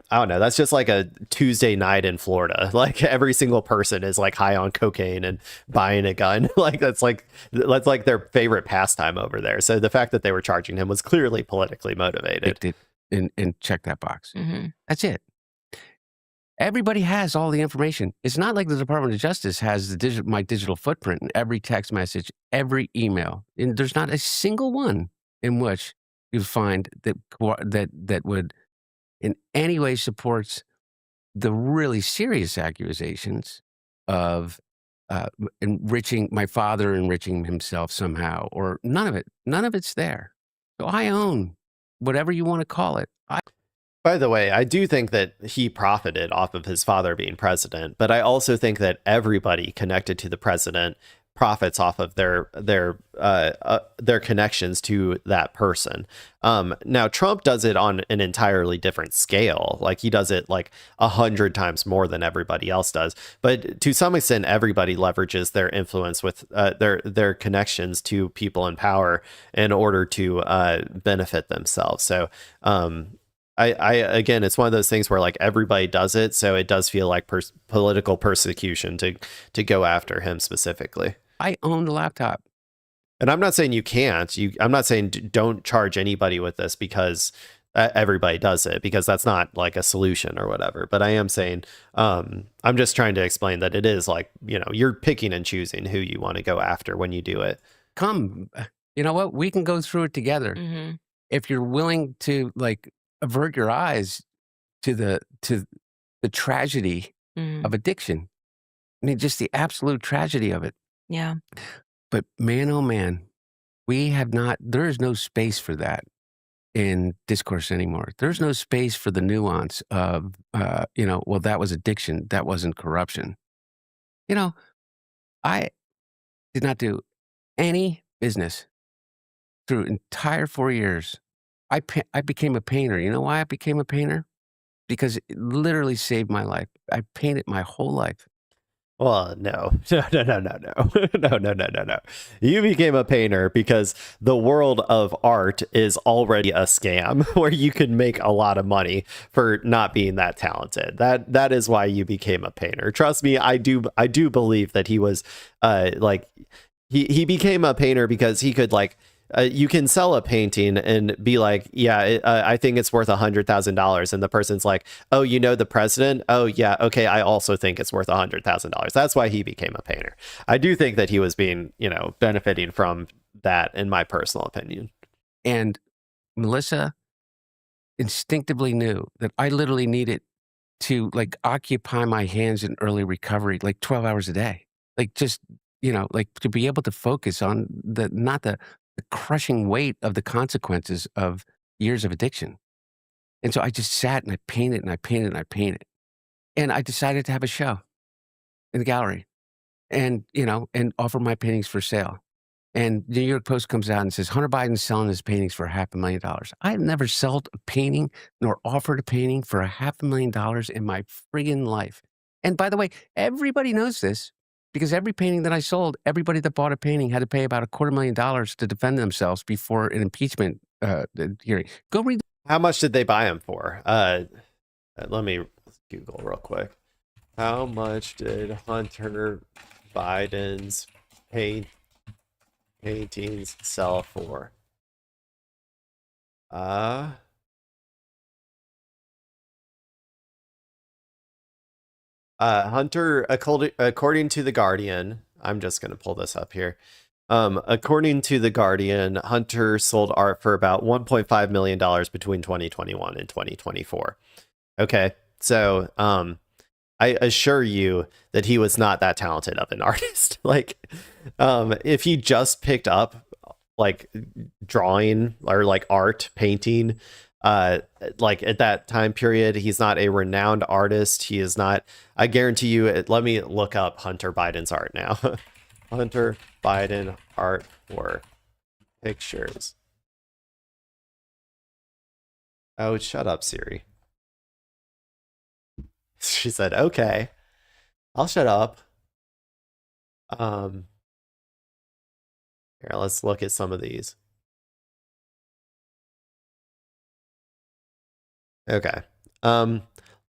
don't know, that's just like a Tuesday night in Florida. Like every single person is like high on cocaine and buying a gun. Like that's like their favorite pastime over there. So the fact that they were charging him was clearly politically motivated. And check that box. That's it. Everybody has all the information. It's not like the Department of Justice has my digital footprint in every text message, every email. And there's not a single one in which you find that would in any way supports the really serious accusations of my father enriching himself somehow, or none of it's there. So I own whatever you want to call it. By the way, I do think that he profited off of his father being president, but I also think that everybody connected to the president profits off of their connections to that person. Now Trump does it on an entirely different scale. Like he does it like 100 times more than everybody else does. But to some extent, everybody leverages their influence with their connections to people in power in order to benefit themselves. So I again, it's one of those things where like everybody does it, so it does feel like political persecution to go after him specifically. I own the laptop. And I'm not saying you can't. I'm not saying don't charge anybody with this because everybody does it, because that's not like a solution or whatever. But I am saying, I'm just trying to explain that it is like, you're picking and choosing who you want to go after when you do it. Come, you know what? We can go through it together. If you're willing to like avert your eyes to the tragedy of addiction. I mean, just the absolute tragedy of it. Yeah. But man, oh man, there is no space for that in discourse anymore. There's no space for the nuance of, well, that was addiction. That wasn't corruption. I did not do any business through entire 4 years. I became a painter. You know why I became a painter? Because it literally saved my life. I painted my whole life. Well, no. No. You became a painter because the world of art is already a scam where you can make a lot of money for not being that talented. That is why you became a painter. Trust me, I do believe that he was like he became a painter because he could like you can sell a painting and be like, yeah, I think it's worth $100,000. And the person's like, oh, you know, the president? Oh, yeah. Okay. I also think it's worth $100,000. That's why he became a painter. I do think that he was being, benefiting from that, in my personal opinion. And Melissa instinctively knew that I literally needed to like occupy my hands in early recovery, like 12 hours a day, like just, like to be able to focus on not the crushing weight of the consequences of years of addiction. And so I just sat and I painted and I painted and I painted. And I decided to have a show in the gallery and, and offer my paintings for sale. And the New York Post comes out and says, Hunter Biden's selling his paintings for $500,000. I've never sold a painting nor offered a painting for $500,000 in my friggin' life. And by the way, everybody knows this. Because every painting that I sold, everybody that bought a painting had to pay about $250,000 to defend themselves before an impeachment hearing. Go read. How much did they buy him for? Let me Google real quick. How much did Hunter Biden's paintings sell for? Hunter, according to The Guardian, I'm just going to pull this up here. According to The Guardian, Hunter sold art for about $1.5 million between 2021 and 2024. Okay, so I assure you that he was not that talented of an artist. Like, if he just picked up like drawing or like art, painting, like at that time period, he's not a renowned artist. He is not. I guarantee you. Let me look up Hunter Biden's art now. Hunter Biden art for pictures. Oh, shut up, Siri. She said, "Okay, I'll shut up." Here, let's look at some of these. Okay.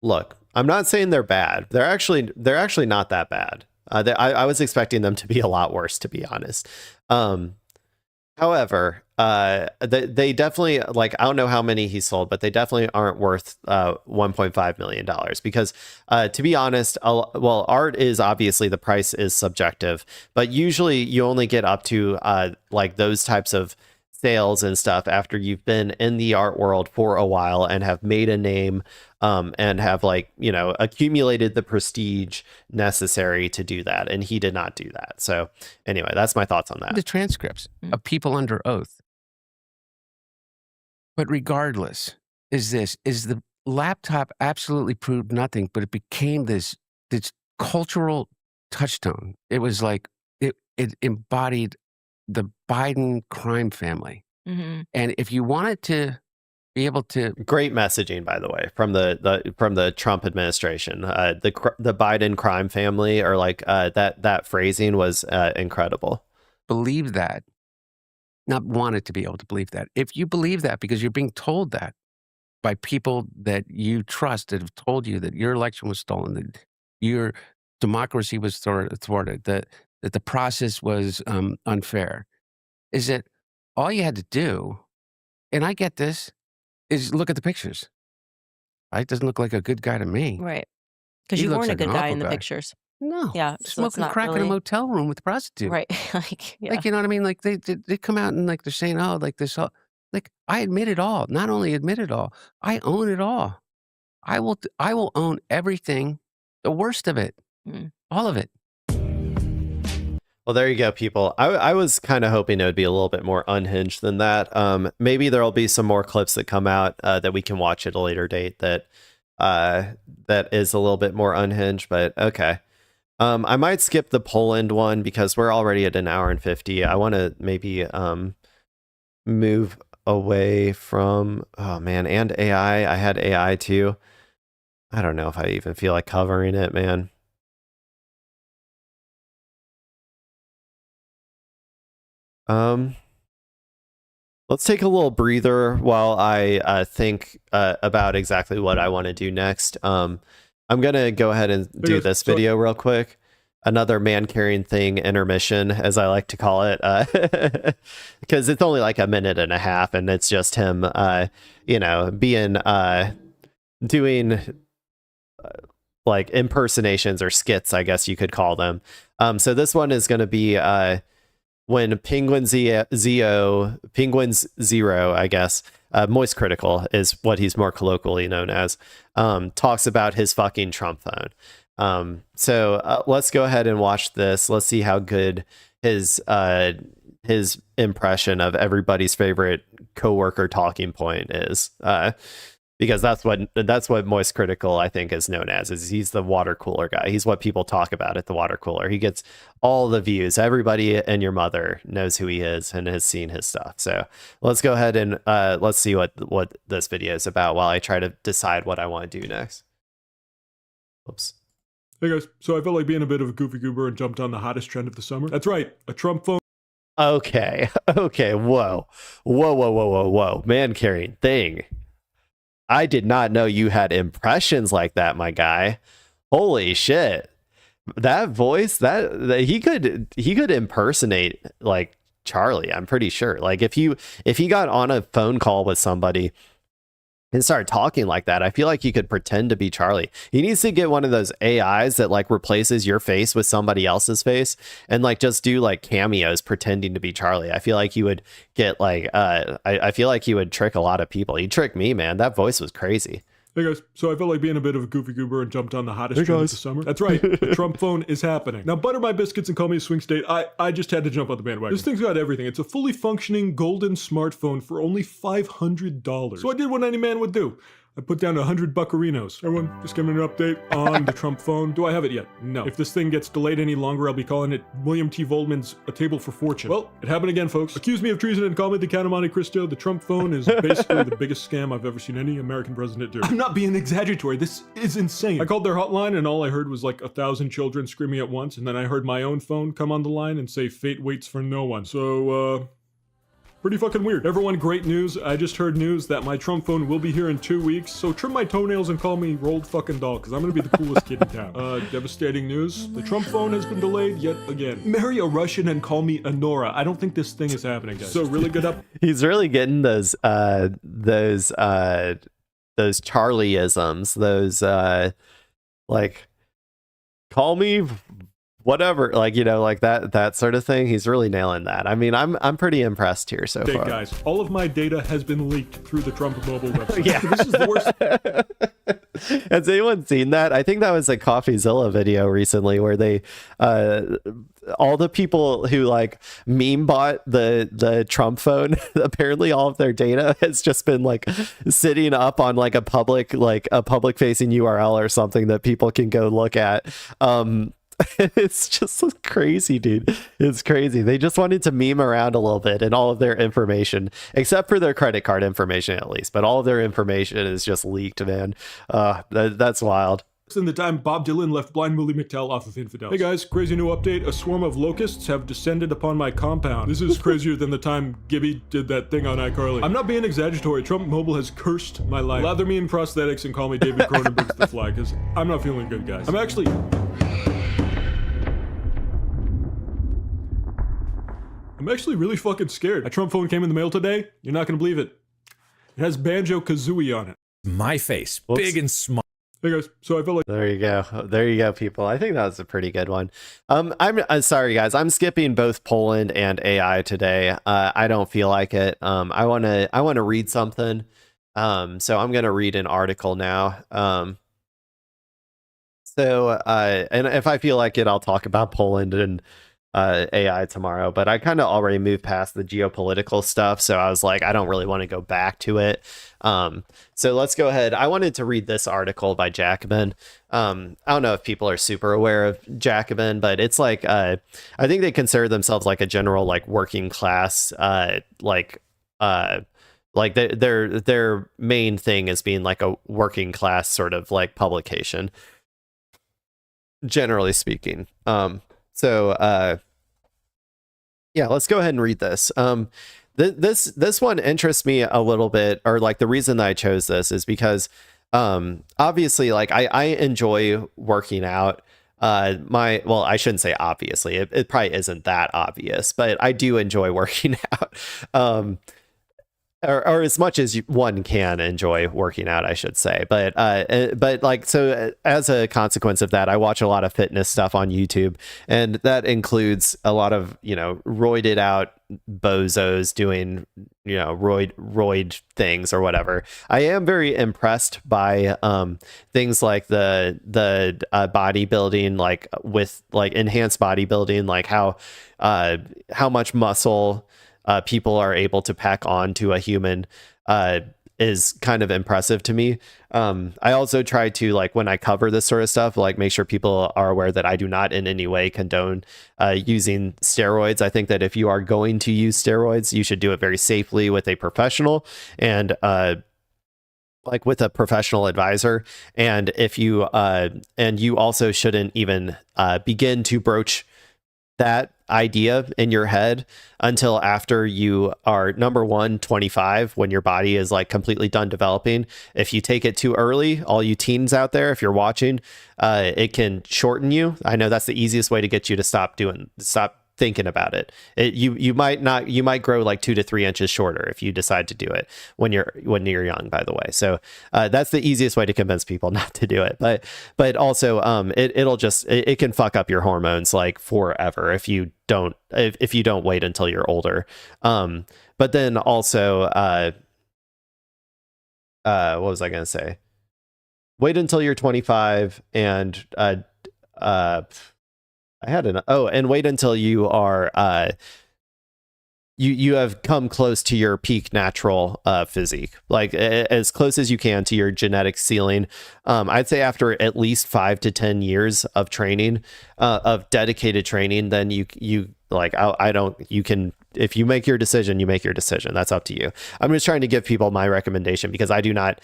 Look, I'm not saying they're bad. They're actually not that bad. I was expecting them to be a lot worse, to be honest. However, they definitely, like, I don't know how many he sold, but they definitely aren't worth $1.5 million because, to be honest, well, art is obviously, the price is subjective, but usually you only get up to like those types of sales and stuff after you've been in the art world for a while and have made a name and have, like, accumulated the prestige necessary to do that. And he did not do that. So anyway, that's my thoughts on that. The transcripts of people under oath. But regardless, is the laptop absolutely proved nothing, but it became this cultural touchstone. It was like it embodied the Biden crime family. Mm-hmm. And if you wanted to be able to, great messaging, by the way, from the Trump administration, the Biden crime family, or like that phrasing was incredible. Believe that, not wanted to be able to believe that. If you believe that because you're being told that by people that you trust, that have told you that your election was stolen, that your democracy was thwarted, that the process was unfair, is that all you had to do, and I get this, is look at the pictures. Right? Doesn't look like a good guy to me. Right. Because you weren't a good guy in the pictures. No. Yeah. Smoking crack in a motel room with a prostitute. Right. Like, you know what I mean? Like they come out and like they're saying, oh, like this, like I admit it all. Not only admit it all, I own it all. I will own everything, the worst of it, all of it. Well, there you go, people. I was kind of hoping it would be a little bit more unhinged than that. Maybe there'll be some more clips that come out that we can watch at a later date that is a little bit more unhinged, but okay. I might skip the Poland one because we're already at an hour and 50. I want to maybe move away from, oh man, and AI. I had AI too. I don't know if I even feel like covering it, man. Let's take a little breather while I think about exactly what I want to do next. I'm gonna go ahead and do this video real quick. Another man carrying thing intermission, as I like to call it, because it's only like a minute and a half, and it's just him, being doing like impersonations or skits, I guess you could call them. So this one is going to be when Penguins Zero, I guess, Moist Critical is what he's more colloquially known as, talks about his fucking Trump phone. So let's go ahead and watch this. Let's see how good his impression of everybody's favorite coworker talking point is. Because that's what Moist Critical, I think, is known as. Is he's the water cooler guy. He's what people talk about at the water cooler. He gets all the views. Everybody and your mother knows who he is and has seen his stuff. So let's go ahead and let's see what this video is about while I try to decide what I want to do next. Oops. Hey guys, so I felt like being a bit of a goofy goober and jumped on the hottest trend of the summer. That's right, a Trump phone. Okay, whoa. Man carrying thing. I did not know you had impressions like that, my guy. Holy shit. That voice, that he could impersonate like Charlie, I'm pretty sure. Like if he got on a phone call with somebody and start talking like that, I feel like he could pretend to be Charlie. He needs to get one of those AIs that like replaces your face with somebody else's face and like just do like cameos pretending to be Charlie. I feel like he would get like I feel like he would trick a lot of people. He tricked me, man. That voice was crazy. Hey guys, so I felt like being a bit of a goofy goober and jumped on the hottest trend of the summer. That's right, the Trump phone is happening. Now butter my biscuits and call me a swing state. I just had to jump on the bandwagon. This thing's got everything. It's a fully functioning golden smartphone for only $500. So I did what any man would do. I put down 100 buccarinos. Everyone, just give me an update on the Trump phone. Do I have it yet? No. If this thing gets delayed any longer, I'll be calling it William T. Voldman's A Table for Fortune. Well, it happened again, folks. Accuse me of treason and call me the Count of Monte Cristo. The Trump phone is basically the biggest scam I've ever seen any American president do. I'm not being exaggeratory. This is insane. I called their hotline and all I heard was like 1,000 children screaming at once, and then I heard my own phone come on the line and say fate waits for no one. So, pretty fucking weird. Everyone, great news. I just heard news that my Trump phone will be here in 2 weeks, so trim my toenails and call me rolled fucking doll, because I'm gonna be the coolest kid in town. Devastating news. The Trump phone has been delayed yet again. Marry a Russian and call me Honora. I don't think this thing is happening, guys. So really good up. He's really getting those Charlie-isms, those like call me whatever, like, you know, like that sort of thing. He's really nailing that. I mean, I'm pretty impressed here so far. Guys, all of my data has been leaked through the Trump mobile website. Yeah. This is the worst. Has anyone seen that? I think that was a CoffeeZilla video recently where they all the people who like meme bought the Trump phone, apparently all of their data has just been like sitting up on like a public facing URL or something that people can go look at. It's just crazy, dude. It's crazy. They just wanted to meme around a little bit and all of their information, except for their credit card information at least, but all of their information is just leaked, man. That's wild. In the time Bob Dylan left blind Mully McTell off of Infidels. Hey guys, crazy new update. A swarm of locusts have descended upon my compound. This is crazier than the time Gibby did that thing on iCarly. I'm not being exaggeratory. Trump Mobile has cursed my life. Lather me in prosthetics and call me David Cronenberg's The Fly, because I'm not feeling good, guys. I'm actually really fucking scared. A Trump phone came in the mail today. You're not gonna believe it. It has Banjo-Kazooie on it. My face, Whoops. big and small. Hey guys, so I felt like there you go, people. I think that was a pretty good one. I'm sorry, guys. I'm skipping both Poland and AI today. I don't feel like it. I wanna read something. So I'm gonna read an article now. And if I feel like it, I'll talk about Poland and AI tomorrow, but I kind of already moved past the geopolitical stuff, so I was like, I don't really want to go back to it. So let's go ahead. I wanted to read this article by Jacobin. I don't know if people are super aware of Jacobin, but it's like I think they consider themselves like a general like working class like their main thing is being like a working class sort of like publication, generally speaking. So Yeah, let's go ahead and read this. This one interests me a little bit, or like the reason that I chose this is because obviously, like I enjoy working out. Well, I shouldn't say obviously. It probably isn't that obvious, but I do enjoy working out. Or as much as one can enjoy working out, I should say. But like, so as a consequence of that, I watch a lot of fitness stuff on YouTube, and that includes a lot of, roided out bozos doing, roid things or whatever. I am very impressed by things like the bodybuilding, like with like enhanced bodybuilding, like how much muscle people are able to pack on to a human is kind of impressive to me. I also try to, like, when I cover this sort of stuff, like make sure people are aware that I do not in any way condone using steroids. I think that if you are going to use steroids, you should do it very safely with a professional and like with a professional advisor. And if you and you also shouldn't even begin to broach that idea in your head until after you are, number one, 25, when your body is like completely done developing. If you take it too early, all you teens out there, if you're watching, it can shorten you. I know that's the easiest way to get you to stop thinking about it. You might grow like 2 to 3 inches shorter if you decide to do it when you're young, by the way. So that's the easiest way to convince people not to do it. But also it can fuck up your hormones like forever if you don't wait until you're older. But then also what was I gonna say? Wait until you're 25 and and wait until you are you have come close to your peak natural physique, like as close as you can to your genetic ceiling. I'd say after at least 5 to 10 years of training, of dedicated training, then you like, you can, if you make your decision, you make your decision. That's up to you. I'm just trying to give people my recommendation because I do not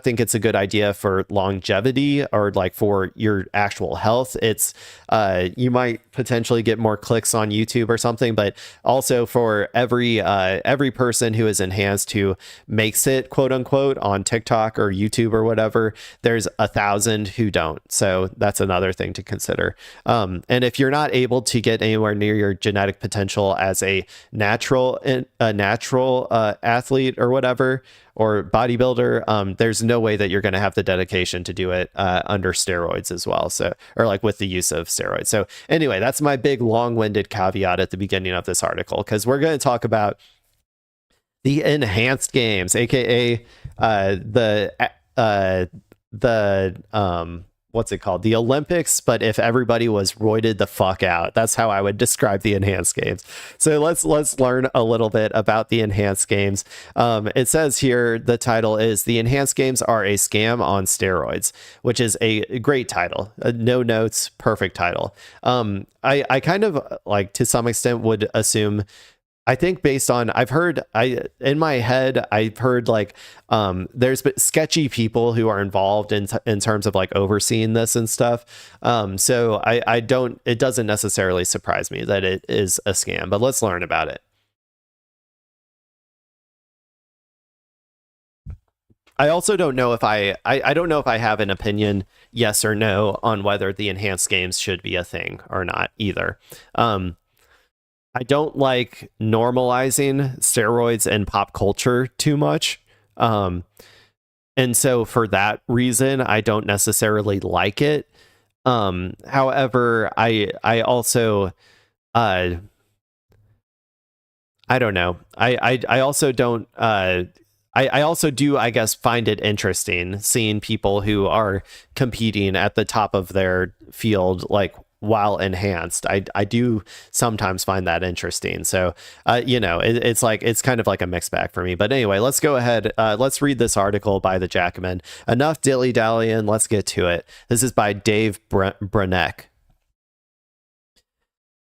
think it's a good idea for longevity or like for your actual health. It's, you might potentially get more clicks on YouTube or something, but also for every person who is enhanced who makes it, quote unquote, on TikTok or YouTube or whatever, there's 1,000 who don't. So that's another thing to consider. And if you're not able to get anywhere near your genetic potential as a natural athlete or whatever, or bodybuilder, there's no way that you're going to have the dedication to do it under steroids as well. So, or like with the use of steroids. So anyway, that's my big long-winded caveat at the beginning of this article, because we're going to talk about the enhanced games, aka what's it called? The Olympics, but if everybody was roided the fuck out. That's how I would describe the enhanced games. So let's learn a little bit about the enhanced games. It says here, the title is "The Enhanced Games Are a Scam on Steroids," which is a great title. No notes, perfect title. I kind of, like, to some extent would assume, I think based on, in my head, I've heard like, there's sketchy people who are involved in terms of like overseeing this and stuff. So it doesn't necessarily surprise me that it is a scam, but let's learn about it. I also don't know if I don't know if I have an opinion, yes or no, on whether the enhanced games should be a thing or not either. I don't like normalizing steroids in pop culture too much. And so for that reason, I don't necessarily like it. However, I also, I don't know. I also don't, I also do, I guess, find it interesting seeing people who are competing at the top of their field, like, while enhanced. I do sometimes find that interesting. So, it's kind of like a mixed bag for me. But anyway, let's go ahead. Let's read this article by the Jackman. Enough dilly-dallying. Let's get to it. This is by Dave Bruneck.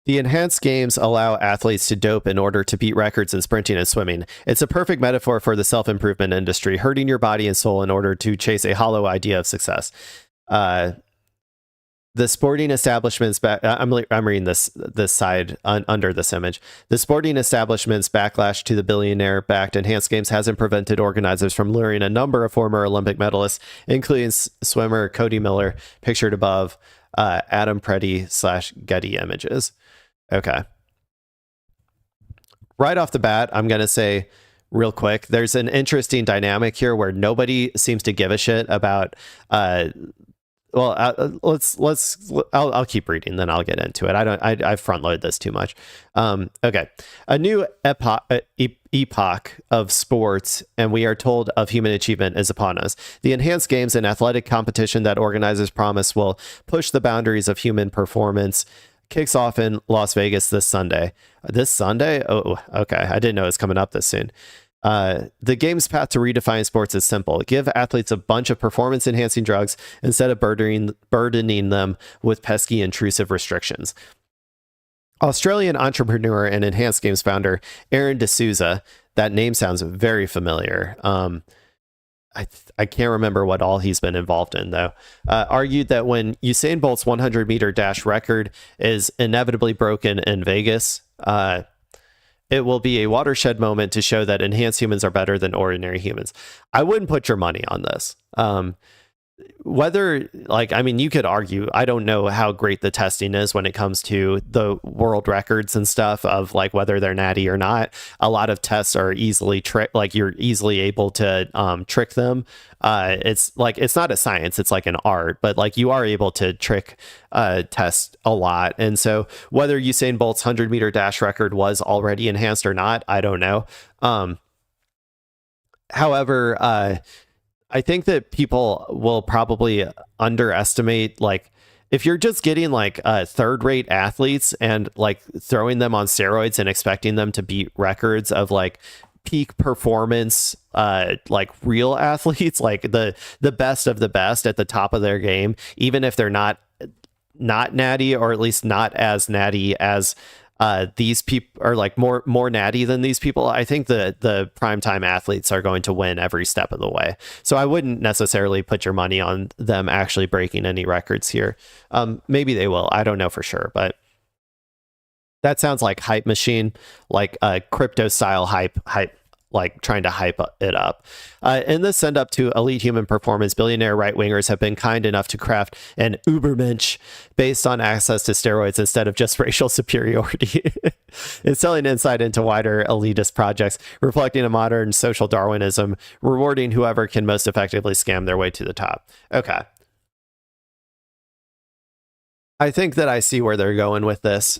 The enhanced games allow athletes to dope in order to beat records in sprinting and swimming. It's a perfect metaphor for the self-improvement industry, hurting your body and soul in order to chase a hollow idea of success. The sporting establishments I'm reading this side under this image. The sporting establishment's backlash to the billionaire-backed Enhanced Games hasn't prevented organizers from luring a number of former Olympic medalists, including swimmer Cody Miller, pictured above, Adam Preddy / Getty Images. Okay. Right off the bat, I'm going to say real quick, there's an interesting dynamic here where nobody seems to give a shit about I'll keep reading, then I'll get into it. I front loaded this too much. Okay. A new epoch of sports, and we are told of human achievement, is upon us. The Enhanced Games, an athletic competition that organizers promise will push the boundaries of human performance, kicks off in Las Vegas this Sunday. This Sunday? Oh, okay. I didn't know it was coming up this soon. The game's path to redefine sports is simple. Give athletes a bunch of performance-enhancing drugs instead of burdening them with pesky, intrusive restrictions. Australian entrepreneur and Enhanced Games founder Aaron D'Souza, that name sounds very familiar. I can't remember what all he's been involved in, though. Argued that when Usain Bolt's 100-meter dash record is inevitably broken in Vegas, it will be a watershed moment to show that enhanced humans are better than ordinary humans. I wouldn't put your money on this. Whether, you could argue, I don't know how great the testing is when it comes to the world records and stuff of whether they're natty or not. A lot of tests are easily you're easily able to trick them. It's not a science, it's like an art, but you are able to trick test a lot. And so whether Usain Bolt's 100-meter dash record was already enhanced or not, I don't know. However, I think that people will probably underestimate, if you're just getting third-rate athletes and throwing them on steroids and expecting them to beat records of peak performance, real athletes, the best of the best at the top of their game, even if they're not natty, or at least not as natty as these people are, more natty than these people. I think the primetime athletes are going to win every step of the way. So I wouldn't necessarily put your money on them actually breaking any records here. Maybe they will. I don't know for sure, but that sounds like hype machine, crypto style hype, trying to hype it up. In this send up to elite human performance, billionaire right wingers have been kind enough to craft an Ubermensch based on access to steroids instead of just racial superiority. Instilling insight into wider elitist projects, reflecting a modern social Darwinism, rewarding whoever can most effectively scam their way to the top. Okay. I think that I see where they're going with this.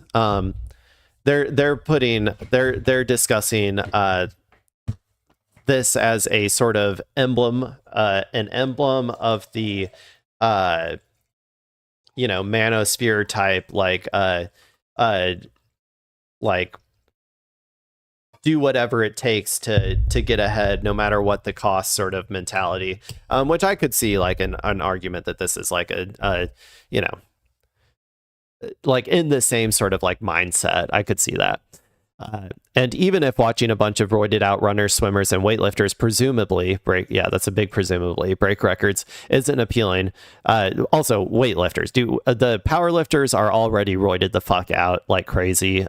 They're discussing this as a sort of emblem, an emblem of the, manosphere type, do whatever it takes to get ahead, no matter what the cost sort of mentality, which I could see an argument that this is in the same sort of mindset. I could see that. And even if watching a bunch of roided out runners, swimmers, and weightlifters presumably break records isn't appealing. Also, weightlifters the powerlifters are already roided the fuck out like crazy. We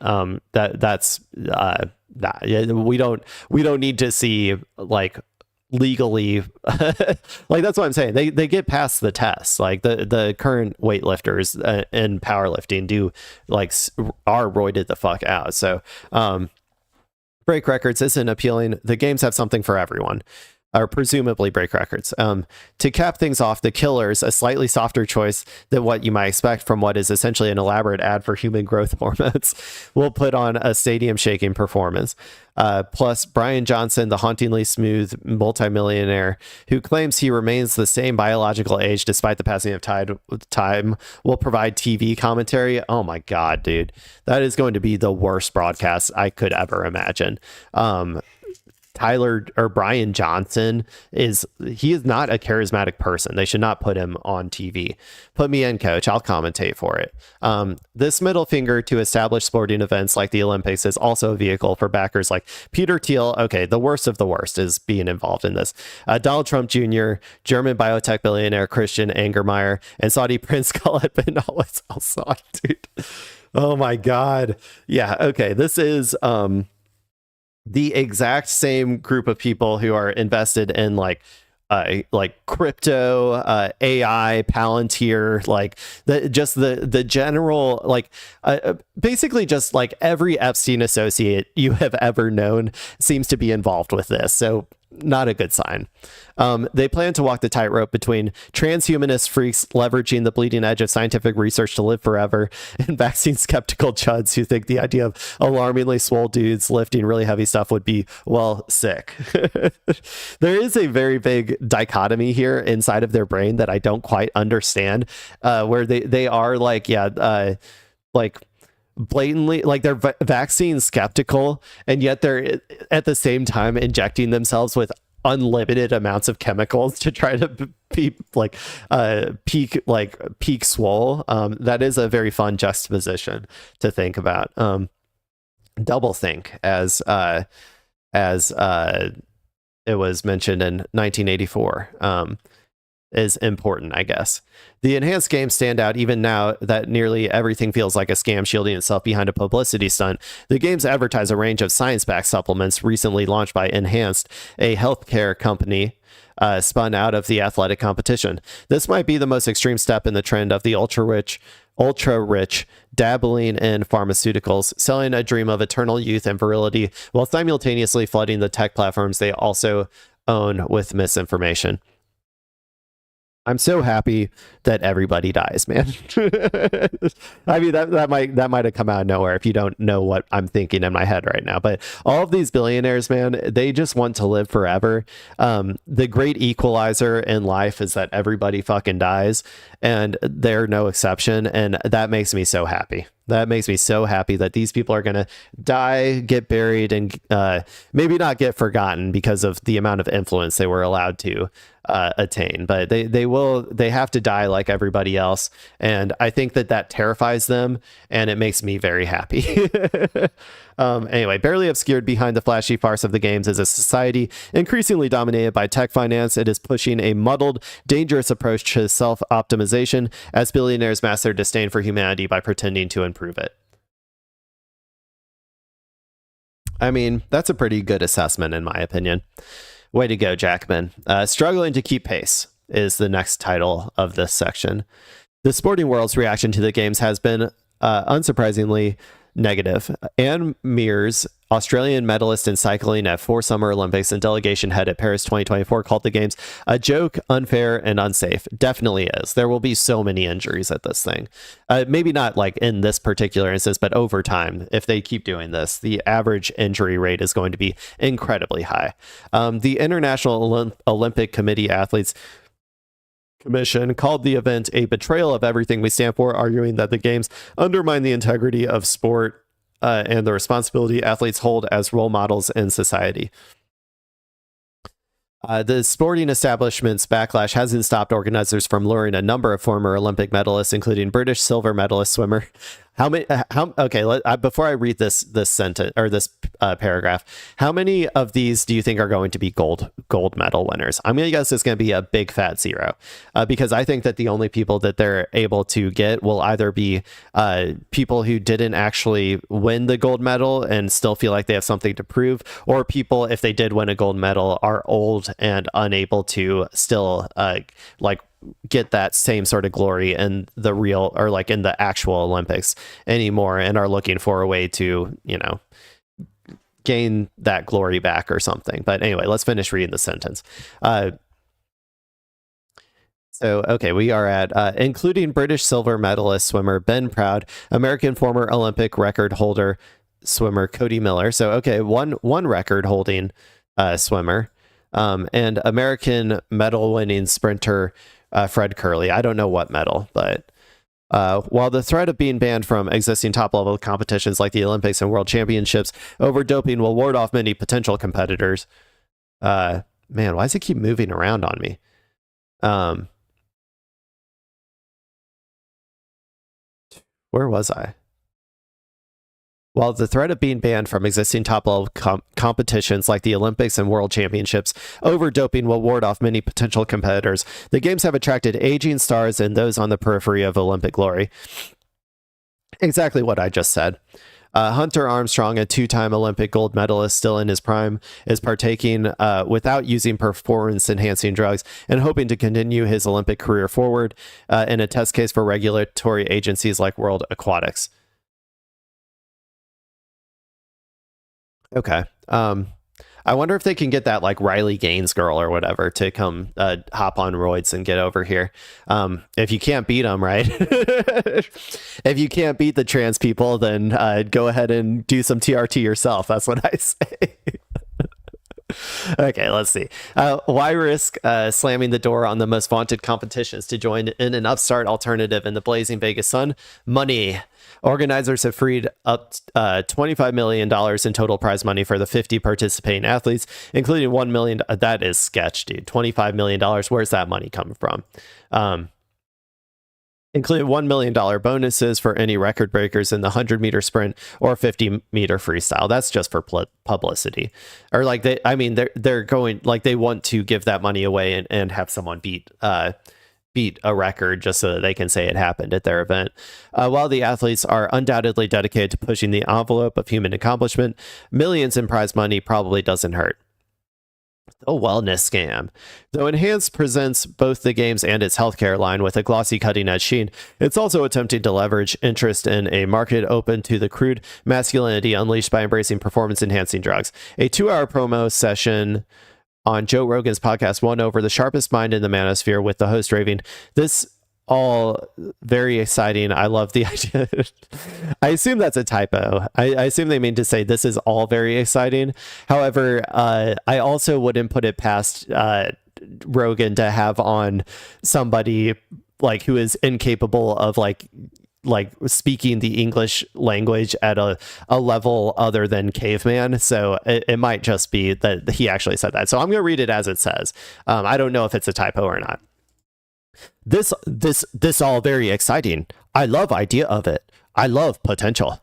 don't need to see legally that's what I'm saying. They get past the tests. The current weightlifters in powerlifting are roided the fuck out. So break records isn't appealing. The games have something for everyone, or presumably break records. To cap things off, the Killers, a slightly softer choice than what you might expect from what is essentially an elaborate ad for human growth hormones, will put on a stadium-shaking performance. Plus, Brian Johnson, the hauntingly smooth multimillionaire who claims he remains the same biological age despite the passing of time, will provide TV commentary. Oh my God, dude. That is going to be the worst broadcast I could ever imagine. Brian Johnson is not a charismatic person. They should not put him on TV. Put me in, coach. I'll commentate for it. This middle finger to established sporting events like the Olympics is also a vehicle for backers like Peter Thiel. Okay, the worst of the worst is being involved in this. Donald Trump Jr., German biotech billionaire Christian Angermeyer, and Saudi Prince Khaled bin Al Saud, dude. Oh my God. Yeah. Okay. This is the exact same group of people who are invested in like crypto, AI, Palantir, like the general, like basically just like every Epstein associate you have ever known seems to be involved with this. So not a good sign. They plan to walk the tightrope between transhumanist freaks leveraging the bleeding edge of scientific research to live forever and vaccine skeptical chuds who think the idea of alarmingly swole dudes lifting really heavy stuff would be, well, sick. There is a very big dichotomy here inside of their brain that I don't quite understand, where they are like, like blatantly, like they're vaccine skeptical, and yet they're at the same time injecting themselves with unlimited amounts of chemicals to try to peak swole. That is a very fun juxtaposition to think about. Double think, as it was mentioned in 1984, is important, I guess. The enhanced games stand out even now that nearly everything feels like a scam shielding itself behind a publicity stunt. The games advertise a range of science-backed supplements recently launched by Enhanced, a healthcare company spun out of the athletic competition. This might be the most extreme step in the trend of the ultra-rich dabbling in pharmaceuticals, selling a dream of eternal youth and virility while simultaneously flooding the tech platforms they also own with misinformation. I'm so happy that everybody dies, man. I mean, that might have come out of nowhere if you don't know what I'm thinking in my head right now. But all of these billionaires, man, they just want to live forever. The great equalizer in life is that everybody fucking dies, and they're no exception. And that makes me so happy. That makes me so happy that these people are going to die, get buried, and maybe not get forgotten because of the amount of influence they were allowed to attain. But they have to die like everybody else. And I think that terrifies them, and it makes me very happy. Anyway, barely obscured behind the flashy farce of the games is a society increasingly dominated by tech finance. It is pushing a muddled, dangerous approach to self-optimization as billionaires mask their disdain for humanity by pretending to improve it. I mean, that's a pretty good assessment in my opinion. Way to go, Jackman. Struggling to keep pace is the next title of this section. The sporting world's reaction to the games has been unsurprisingly negative. Anne Mears, Australian medalist in cycling at 4 Summer Olympics and delegation head at Paris 2024, called the games a joke, unfair, and unsafe. Definitely is. There will be so many injuries at this thing. Maybe not like in this particular instance, but over time, if they keep doing this, the average injury rate is going to be incredibly high. The International Olympic Committee Athletes Commission called the event a betrayal of everything we stand for, arguing that the games undermine the integrity of sport and the responsibility athletes hold as role models in society. The sporting establishment's backlash hasn't stopped organizers from luring a number of former Olympic medalists, including British silver medalist swimmer. Before I read this sentence or this paragraph, how many of these do you think are going to be gold medal winners? I'm going to guess it's going to be a big fat 0, because I think that the only people that they're able to get will either be people who didn't actually win the gold medal and still feel like they have something to prove, or people, if they did win a gold medal, are old and unable to still get that same sort of glory in the real, or like in the actual Olympics anymore, and are looking for a way to, gain that glory back or something. But anyway, let's finish reading the sentence. We are at including British silver medalist swimmer Ben Proud, American former Olympic record holder swimmer Cody Miller. So one record holding swimmer, and American medal winning sprinter Fred Curley. I don't know what medal, but while the threat of being banned from existing top-level competitions like the Olympics and World Championships over doping will ward off many potential competitors, Man, why does it keep moving around on me? Where was I? While the threat of being banned from existing top-level competitions like the Olympics and World Championships over doping will ward off many potential competitors, the games have attracted aging stars and those on the periphery of Olympic glory. Exactly what I just said. Hunter Armstrong, a two-time Olympic gold medalist still in his prime, is partaking without using performance-enhancing drugs and hoping to continue his Olympic career forward in a test case for regulatory agencies like World Aquatics. Okay. I wonder if they can get that like Riley Gaines girl or whatever to come hop on roids and get over here. If you can't beat them, right? If you can't beat the trans people, then go ahead and do some TRT yourself. That's what I say. Okay, let's see. Why risk slamming the door on the most vaunted competitions to join in an upstart alternative in the blazing Vegas sun? Money. Organizers have freed up $25 million in total prize money for the 50 participating athletes, including $1 million. That is sketch, dude. $25 million. Where's that money coming from? Including $1 million bonuses for any record breakers in the 100-meter sprint or 50-meter freestyle. That's just for publicity. Or like they're going like they want to give that money away and have someone beat a record just so that they can say it happened at their event. While the athletes are undoubtedly dedicated to pushing the envelope of human accomplishment, millions in prize money probably doesn't hurt. A wellness scam. Though Enhanced presents both the games and its healthcare line with a glossy cutting-edge sheen, it's also attempting to leverage interest in a market open to the crude masculinity unleashed by embracing performance-enhancing drugs. A 2-hour promo session on Joe Rogan's podcast won over the sharpest mind in the manosphere, with the host raving, "This all very exciting. I love the idea." I assume that's a typo. I assume they mean to say this is all very exciting. However, I also wouldn't put it past Rogan to have on somebody like who is incapable of like speaking the English language at a level other than caveman. So it might just be that he actually said that. So I'm going to read it as it says. I don't know if it's a typo or not. This all very exciting. I love idea of it. I love potential.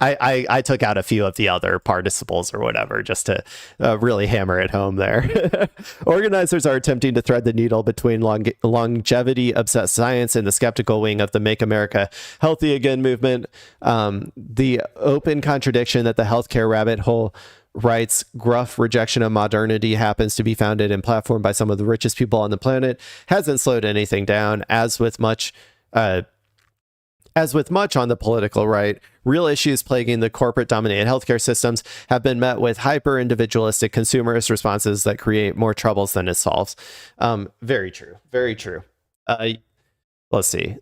I took out a few of the other participles or whatever just to really hammer it home there. Organizers are attempting to thread the needle between longevity obsessed science and the skeptical wing of the Make America Healthy Again movement. The open contradiction that the healthcare rabbit hole writes gruff rejection of modernity happens to be founded and platformed by some of the richest people on the planet hasn't slowed anything down. As with much on the political right, real issues plaguing the corporate-dominated healthcare systems have been met with hyper-individualistic consumerist responses that create more troubles than it solves. Very true. Very true. Let's see.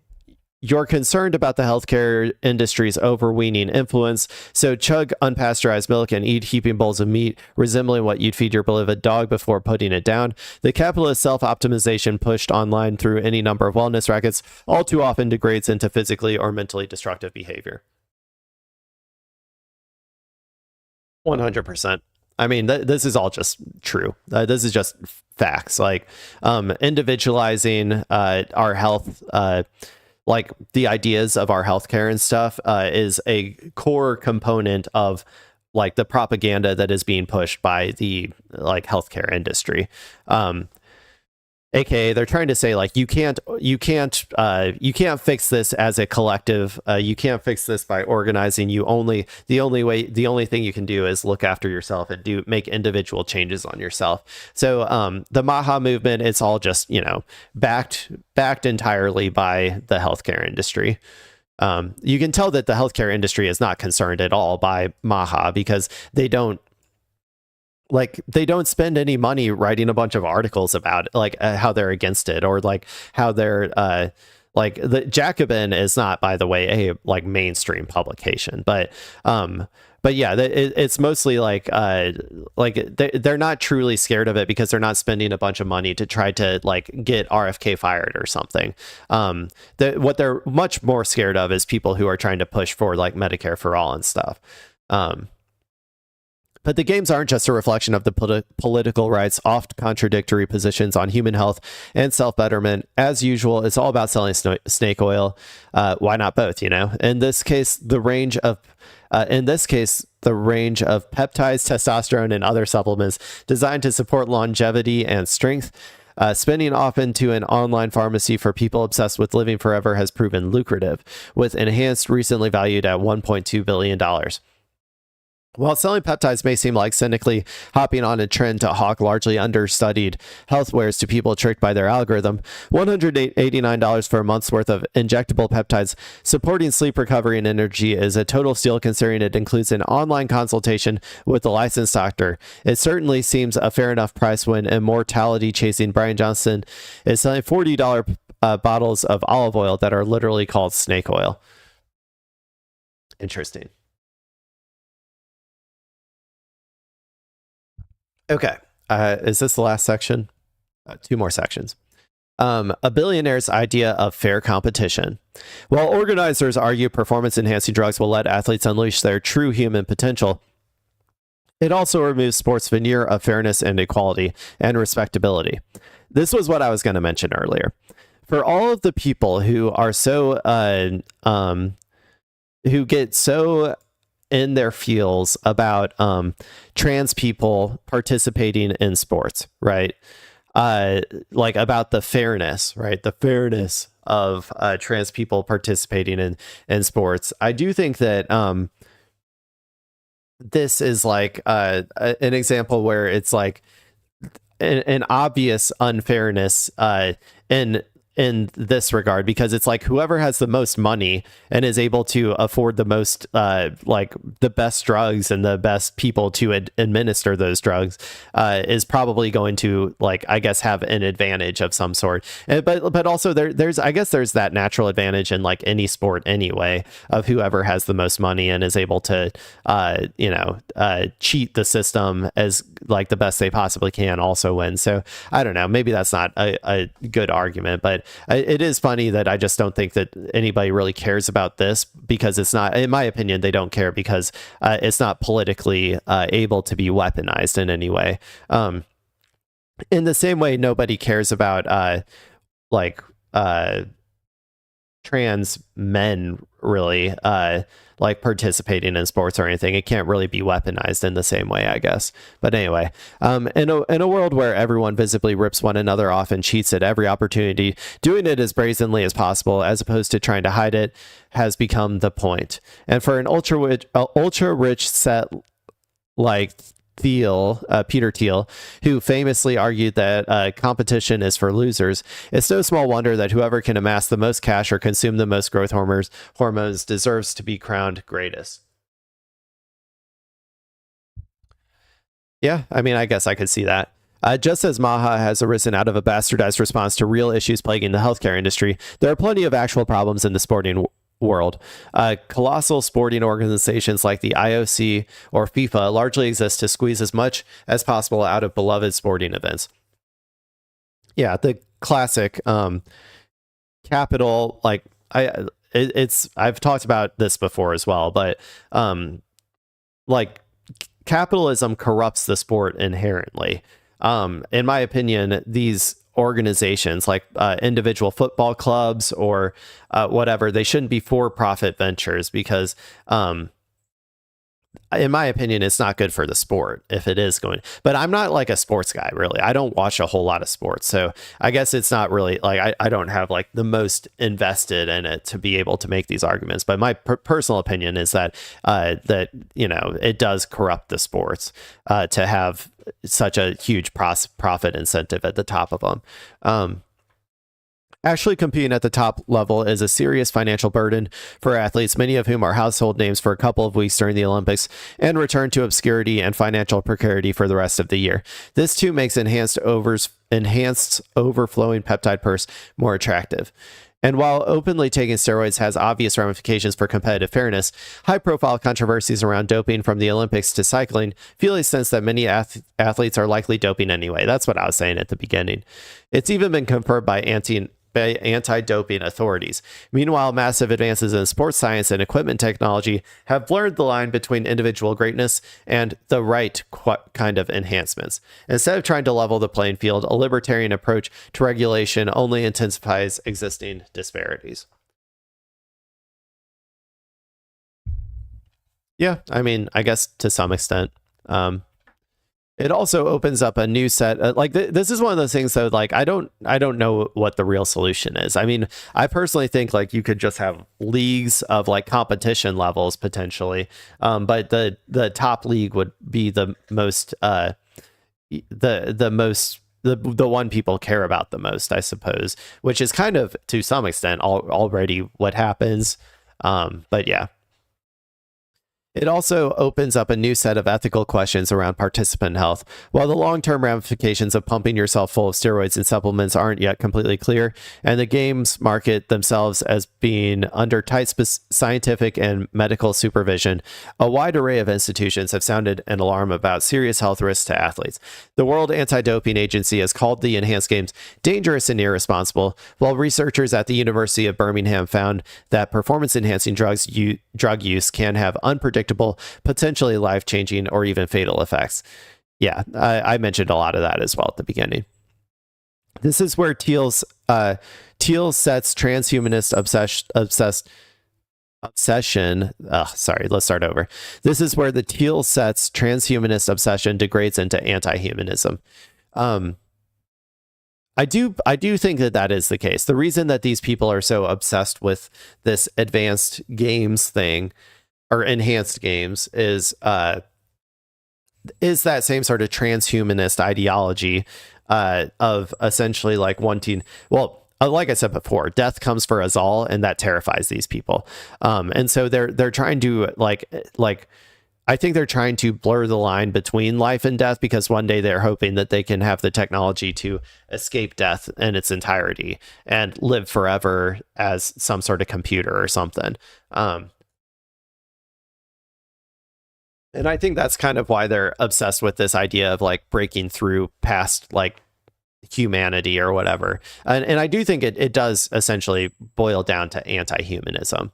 You're concerned about the healthcare industry's overweening influence, so chug unpasteurized milk and eat heaping bowls of meat, resembling what you'd feed your beloved dog before putting it down. The capitalist self-optimization pushed online through any number of wellness rackets all too often degrades into physically or mentally destructive behavior. 100%. I mean, this is all just true. This is just facts. Like individualizing our health, like the ideas of our healthcare and stuff is a core component of like the propaganda that is being pushed by the like healthcare industry. AKA they're trying to say like you can't fix this as a collective. You can't fix this by organizing. The only thing you can do is look after yourself and make individual changes on yourself. So the Maha movement, it's all just, backed entirely by the healthcare industry. You can tell that the healthcare industry is not concerned at all by Maha because they don't spend any money writing a bunch of articles about how they're against it, or like how they're the Jacobin is not, by the way, a mainstream publication, but yeah, it's mostly they're not truly scared of it because they're not spending a bunch of money to try to get RFK fired or something. What they're much more scared of is people who are trying to push for Medicare for all and stuff. But the games aren't just a reflection of the political right's oft contradictory positions on human health and self-betterment. As usual, it's all about selling snake oil. Why not both, you know? In this case, the range of peptides, testosterone, and other supplements designed to support longevity and strength. Spending off into an online pharmacy for people obsessed with living forever has proven lucrative, with Enhanced recently valued at $1.2 billion. While selling peptides may seem like cynically hopping on a trend to hawk largely understudied health wares to people tricked by their algorithm, $189 for a month's worth of injectable peptides supporting sleep recovery and energy is a total steal, considering it includes an online consultation with a licensed doctor. It certainly seems a fair enough price when immortality-chasing Brian Johnson is selling $40 bottles of olive oil that are literally called snake oil. Interesting. Okay, is this the last section? 2 more sections. A billionaire's idea of fair competition. While organizers argue performance-enhancing drugs will let athletes unleash their true human potential, it also removes sports' veneer of fairness and equality and respectability. This was what I was going to mention earlier. For all of the people who are so, who get so in their feels about trans people participating in sports, right? Like about the fairness, right? The fairness of trans people participating in sports. I do think that this is like an example where it's like an obvious unfairness in this regard, because it's like whoever has the most money and is able to afford the most like the best drugs and the best people to administer those drugs is probably going to, like, I guess, have an advantage of some sort. But also there's I guess there's that natural advantage in like any sport anyway, of whoever has the most money and is able to cheat the system as like the best they possibly can also win. So I don't know, maybe that's not a good argument, but it is funny that I just don't think that anybody really cares about this, because it's not, in my opinion, they don't care because it's not politically able to be weaponized in any way. In the same way, nobody cares about trans men really like participating in sports or anything. It can't really be weaponized in the same way, I guess. But anyway, in a world where everyone visibly rips one another off and cheats at every opportunity, doing it as brazenly as possible as opposed to trying to hide it has become the point. And for an ultra rich set like Peter Thiel, who famously argued that competition is for losers, it's no small wonder that whoever can amass the most cash or consume the most growth hormones deserves to be crowned greatest. Yeah, I mean, I guess I could see that. Just as Maha has arisen out of a bastardized response to real issues plaguing the healthcare industry, there are plenty of actual problems in the sporting world. Colossal sporting organizations like the IOC or FIFA largely exist to squeeze as much as possible out of beloved sporting events. Yeah, the classic capital, like I've talked about this before as well, but like capitalism corrupts the sport inherently. In my opinion, these organizations like individual football clubs or whatever, they shouldn't be for-profit ventures, because in my opinion, it's not good for the sport if it is going. But I'm not like a sports guy, really. I don't watch a whole lot of sports, so I guess it's not really like I don't have like the most invested in it to be able to make these arguments. But my personal opinion is that it does corrupt the sports to have such a huge profit incentive at the top of them. Actually competing at the top level is a serious financial burden for athletes, many of whom are household names for a couple of weeks during the Olympics and return to obscurity and financial precarity for the rest of the year. This too makes enhanced overflowing peptide purse more attractive. And while openly taking steroids has obvious ramifications for competitive fairness, high-profile controversies around doping from the Olympics to cycling feel a sense that many athletes are likely doping anyway. That's what I was saying at the beginning. It's even been confirmed by by anti-doping authorities. Meanwhile, massive advances in sports science and equipment technology have blurred the line between individual greatness and the right kind of enhancements. Instead of trying to level the playing field, a libertarian approach to regulation only intensifies existing disparities. Yeah, I mean, I guess to some extent. It also opens up a new set. This is one of those things though. Like I don't know what the real solution is. I mean, I personally think like you could just have leagues of like competition levels potentially, but the top league would be the most the one people care about the most, I suppose, which is kind of to some extent already what happens. But yeah. It also opens up a new set of ethical questions around participant health. While the long-term ramifications of pumping yourself full of steroids and supplements aren't yet completely clear, and the games market themselves as being under tight scientific and medical supervision, a wide array of institutions have sounded an alarm about serious health risks to athletes. The World Anti-Doping Agency has called the enhanced games dangerous and irresponsible, while researchers at the University of Birmingham found that performance-enhancing drug use can have unpredictable, potentially life-changing, or even fatal effects. Yeah, I mentioned a lot of that as well at the beginning. This is where Thiel sets transhumanist obsession. Sorry, let's start over. This is where the Thiel sets transhumanist obsession degrades into anti-humanism. I do think that is the case. The reason that these people are so obsessed with this advanced games thing, or enhanced games, is that same sort of transhumanist ideology of essentially like wanting, well, like I said before, death comes for us all, and that terrifies these people. And so they're trying to like I think they're trying to blur the line between life and death, because one day they're hoping that they can have the technology to escape death in its entirety and live forever as some sort of computer or something. And I think that's kind of why they're obsessed with this idea of like breaking through past like humanity or whatever. And I do think it does essentially boil down to anti-humanism.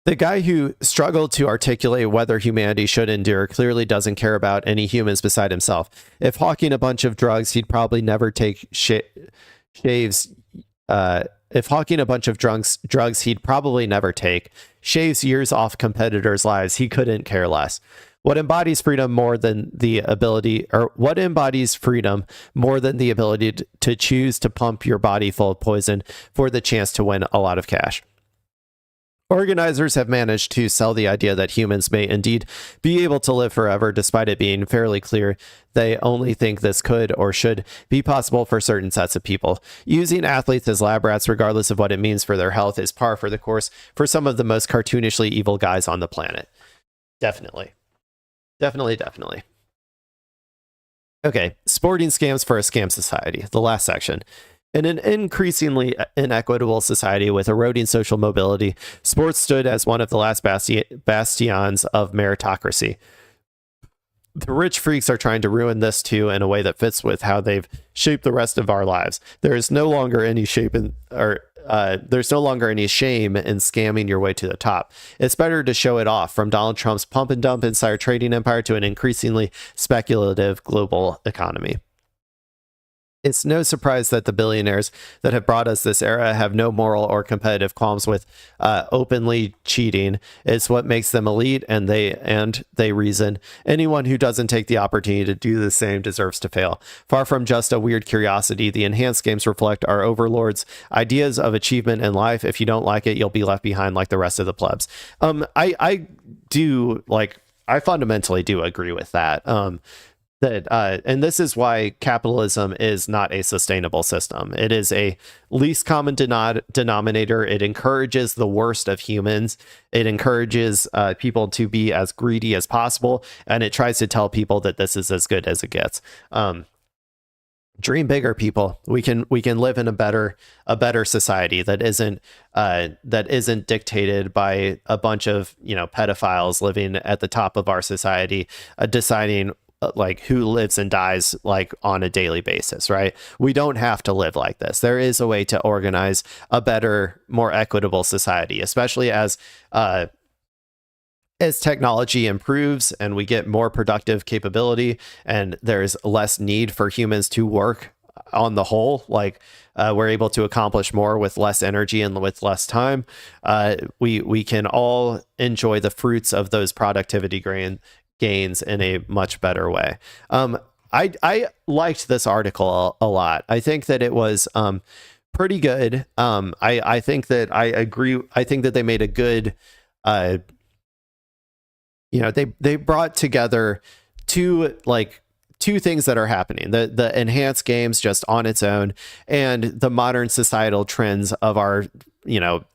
The guy who struggled to articulate whether humanity should endure clearly doesn't care about any humans beside himself. If hawking a bunch of drugs, he'd probably never take shaves. If hawking a bunch of drugs he'd probably never take, shaves years off competitors' lives, he couldn't care less. What embodies freedom more than the ability to choose to pump your body full of poison for the chance to win a lot of cash? Organizers have managed to sell the idea that humans may indeed be able to live forever, despite it being fairly clear they only think this could or should be possible for certain sets of people. Using athletes as lab rats, regardless of what it means for their health, is par for the course for some of the most cartoonishly evil guys on the planet. Definitely. Okay, sporting scams for a scam society, the last section. In an increasingly inequitable society with eroding social mobility, sports stood as one of the last bastions of meritocracy. The rich freaks are trying to ruin this too in a way that fits with how they've shaped the rest of our lives. There is no longer any shame in scamming your way to the top. It's better to show it off, from Donald Trump's pump and dump insider trading empire to an increasingly speculative global economy. It's no surprise that the billionaires that have brought us this era have no moral or competitive qualms with openly cheating. It's what makes them elite, and they reason. Anyone who doesn't take the opportunity to do the same deserves to fail. Far from just a weird curiosity, the enhanced games reflect our overlords' ideas of achievement in life. If you don't like it, you'll be left behind like the rest of the plebs. I fundamentally do agree with that. And this is why capitalism is not a sustainable system. It is a least common denominator. It encourages the worst of humans. It encourages people to be as greedy as possible, and it tries to tell people that this is as good as it gets. Dream bigger, people. We can live in a better society that isn't dictated by a bunch of pedophiles living at the top of our society, deciding like who lives and dies like on a daily basis, right? We don't have to live like this. There is a way to organize a better, more equitable society, especially as technology improves and we get more productive capability and there's less need for humans to work on the whole, like we're able to accomplish more with less energy and with less time. We can all enjoy the fruits of those productivity gains in a much better way. I liked this article a lot. I think that it was pretty good. I think that I agree. I think that they made a good they brought together two things that are happening, the enhanced games just on its own and the modern societal trends of our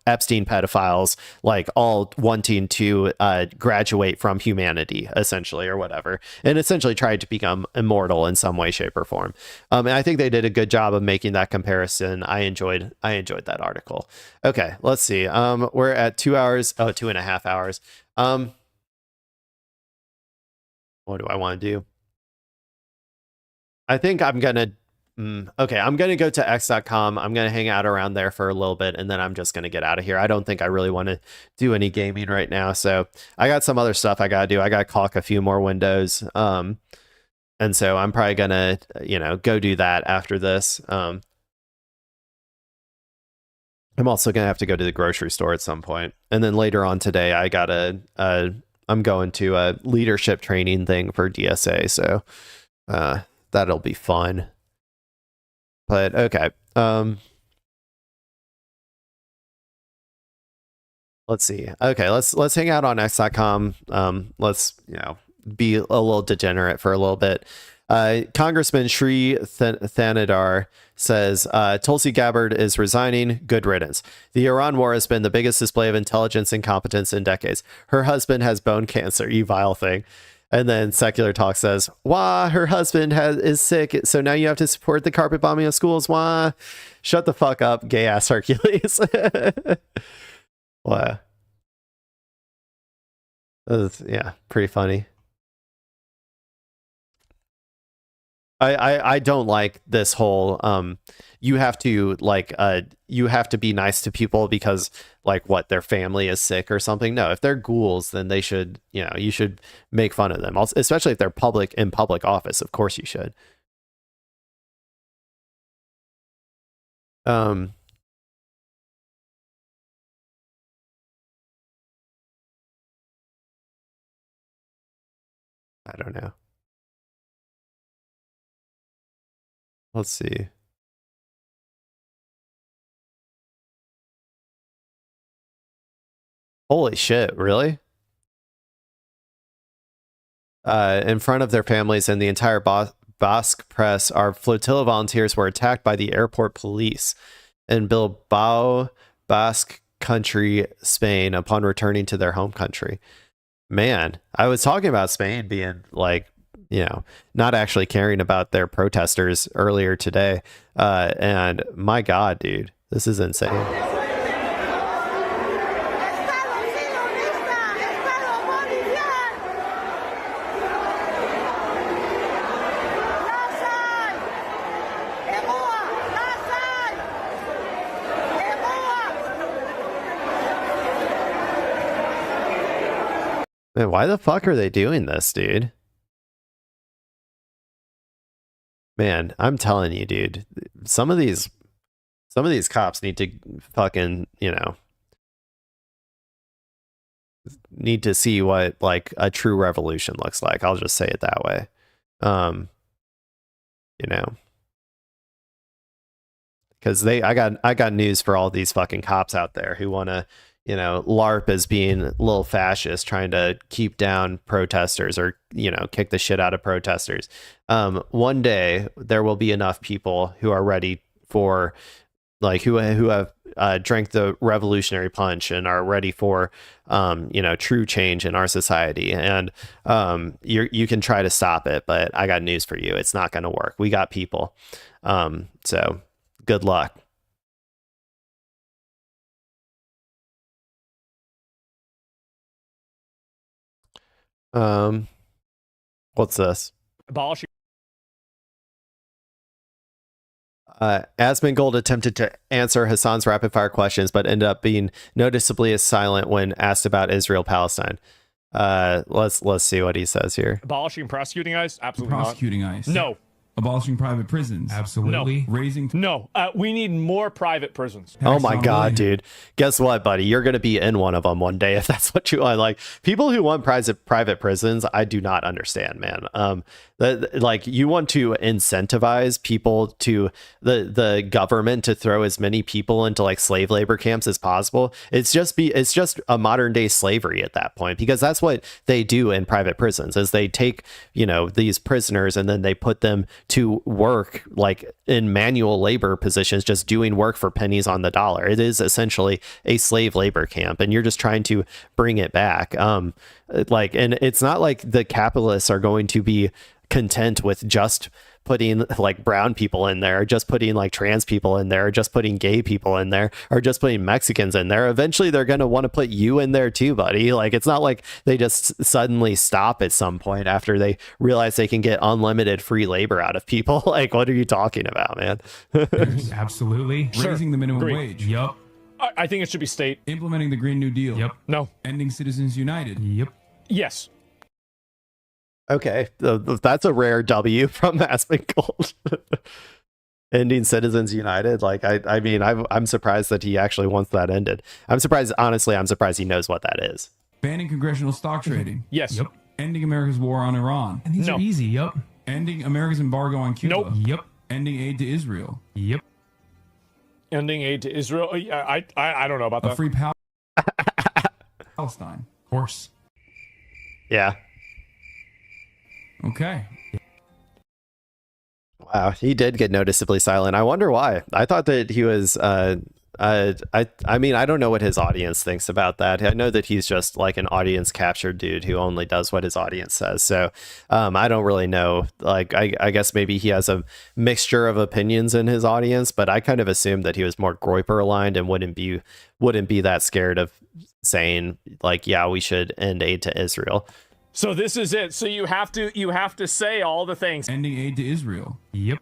Epstein pedophiles, like all wanting to graduate from humanity essentially, or whatever, and essentially tried to become immortal in some way, shape, or form. And I think they did a good job of making that comparison. I enjoyed that article. Okay, let's see. We're at 2 hours. 2.5 hours. What do I want to do? I think I'm gonna I'm gonna go to x.com. I'm gonna hang out around there for a little bit and then I'm just gonna get out of here. I don't think I really want to do any gaming right now, so I got some other stuff I gotta do. I gotta caulk a few more windows, and so I'm probably gonna go do that after this. I'm also gonna have to go to the grocery store at some point, and then later on today I gotta I'm going to a leadership training thing for DSA, so that'll be fun. But okay, let's see. Okay, let's hang out on x.com. Let's be a little degenerate for a little bit. Congressman Shri Thanadar says Tulsi Gabbard is resigning. Good riddance. The Iran war has been the biggest display of intelligence and competence in decades. Her husband has bone cancer, you vile thing. And then Secular Talk says, wah, her husband is sick, so now you have to support the carpet bombing of schools. Wah, shut the fuck up, gay ass Hercules. Wow. Yeah, pretty funny. I don't like this whole you have to be nice to people because what, their family is sick or something. No, if they're ghouls, then they should, you should make fun of them, especially if they're in public office. Of course you should. I don't know. Let's see. Holy shit, really? In front of their families and the entire Basque press, our flotilla volunteers were attacked by the airport police in Bilbao, Basque country, Spain, upon returning to their home country. Man, I was talking about Spain being not actually caring about their protesters earlier today. And my God, dude, this is insane. Man, why the fuck are they doing this, dude? Man, I'm telling you, dude, some of these cops need to fucking, need to see what a true revolution looks like. I'll just say it that way. Because I got news for all these fucking cops out there who want to, LARP as being a little fascist, trying to keep down protesters or, kick the shit out of protesters. One day there will be enough people who are ready for, who have drank the revolutionary punch and are ready for, true change in our society. And you can try to stop it, but I got news for you. It's not going to work. We got people. So good luck. What's this? Abolishing. Asmongold attempted to answer Hassan's rapid fire questions, but ended up being noticeably silent when asked about Israel Palestine. Let's see what he says here. Abolishing prosecuting ICE? Absolutely Prosecuting not. ICE. No. Abolishing private prisons. Absolutely. No. Raising. No. We need more private prisons. Oh my God, dude. Guess what, buddy? You're going to be in one of them one day if that's what you want. Like, people who want private prisons, I do not understand, man. Like, you want to incentivize people to the government to throw as many people into like slave labor camps as possible. It's just a modern day slavery at that point, because that's what they do in private prisons is they take, these prisoners and then they put them to work like in manual labor positions, just doing work for pennies on the dollar. It is essentially a slave labor camp, and you're just trying to bring it back. And it's not like the capitalists are going to be content with just putting like brown people in there, or just putting like trans people in there, or just putting gay people in there, or just putting Mexicans in there. Eventually they're going to want to put you in there too, buddy. Like, it's not like they just suddenly stop at some point after they realize they can get unlimited free labor out of people. Like, what are you talking about, man? Absolutely. Sure. Raising the minimum Agree. wage. Yep. I think it should be state. Implementing the Green New Deal. Yep. No. Ending Citizens United. Yep. Yes. Okay, that's a rare W from Asmongold. Ending Citizens United. Like, I mean, I'm surprised that he actually wants that ended. I'm surprised he knows what that is. Banning congressional stock trading. Yes. Yep. Ending America's war on Iran. And these No. are easy. Yep. Ending America's embargo on Cuba. Nope. Yep. Ending aid to Israel. Yep. Ending aid to Israel. I don't know about A that. free Palestine. Of course. Yeah. Okay. Wow, he did get noticeably silent. I wonder why. I thought that he was I mean, I don't know what his audience thinks about that. I know that he's just like an audience captured dude who only does what his audience says. So I don't really know. Like, I guess maybe he has a mixture of opinions in his audience, but I kind of assumed that he was more Groyper aligned and wouldn't be that scared of saying like, yeah, we should end aid to Israel. So this is it. So you have to say all the things. Ending aid to Israel. Yep.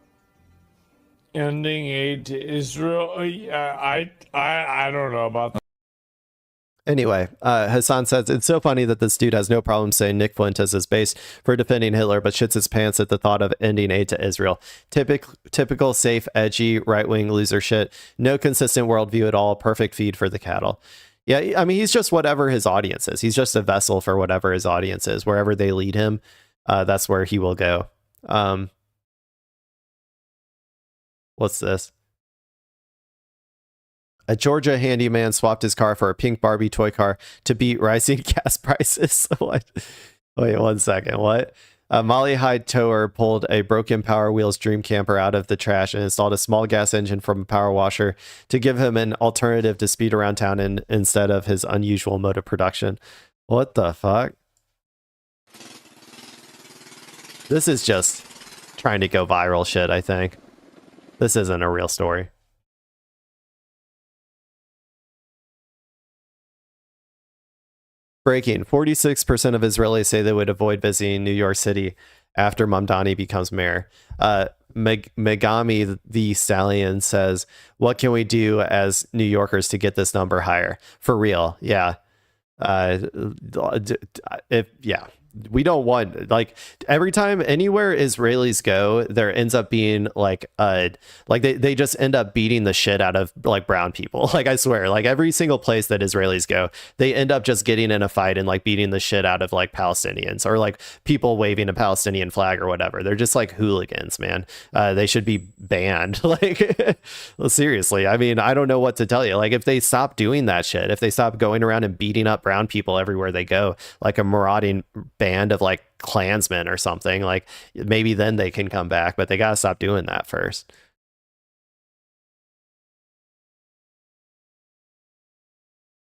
Ending aid to Israel. I don't know about that. Anyway, Hassan says, it's so funny that this dude has no problem saying Nick Fuentes is based for defending Hitler, but shits his pants at the thought of ending aid to Israel. Typical safe, edgy, right-wing loser shit. No consistent worldview at all. Perfect feed for the cattle. Yeah, I mean, he's just whatever his audience is. He's just a vessel for whatever his audience is. Wherever they lead him, that's where he will go. What's this? A Georgia handyman swapped his car for a pink Barbie toy car to beat rising gas prices. What? Wait 1 second. What? A Molly Hyde tower pulled a broken Power Wheels dream camper out of the trash and installed a small gas engine from a power washer to give him an alternative to speed around town instead of his unusual mode of production. What the fuck? This is just trying to go viral shit, I think. This isn't a real story. Breaking. 46% of Israelis say they would avoid visiting New York City after Mamdani becomes mayor. Megami the Stallion says, what can we do as New Yorkers to get this number higher? For real. Yeah. We don't want, like, every time anywhere Israelis go, there ends up being like they just end up beating the shit out of like brown people. Like, I swear, like every single place that Israelis go, they end up just getting in a fight and like beating the shit out of like Palestinians or like people waving a Palestinian flag or whatever. They're just like hooligans, man. They should be banned. Like, well, seriously, I mean, I don't know what to tell you. Like, if they stop doing that shit, if they stop going around and beating up brown people everywhere they go, like a marauding band of like Klansmen or something, like maybe then they can come back, but they gotta stop doing that first.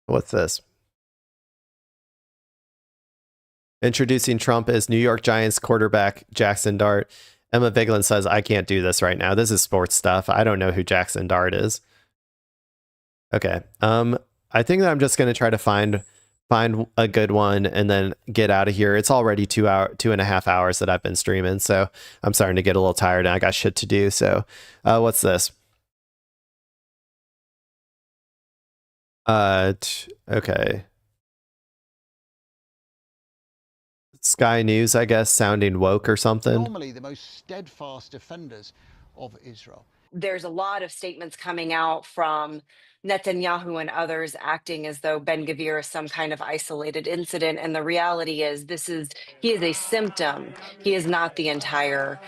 What's this? Introducing Trump as New York Giants quarterback Jackson Dart. Emma Vigeland says, I can't do this right now. This is sports stuff. I don't know who Jackson Dart is. Okay. I think that I'm just going to try to find find a good one, and then get out of here. It's already 2.5 hours that I've been streaming, so I'm starting to get a little tired and I got shit to do. So what's this? Okay. Sky News, I guess, sounding woke or something. Normally the most steadfast defenders of Israel. There's a lot of statements coming out from Netanyahu and others acting as though Ben Gvir is some kind of isolated incident. And the reality is he is a symptom. He is not the entire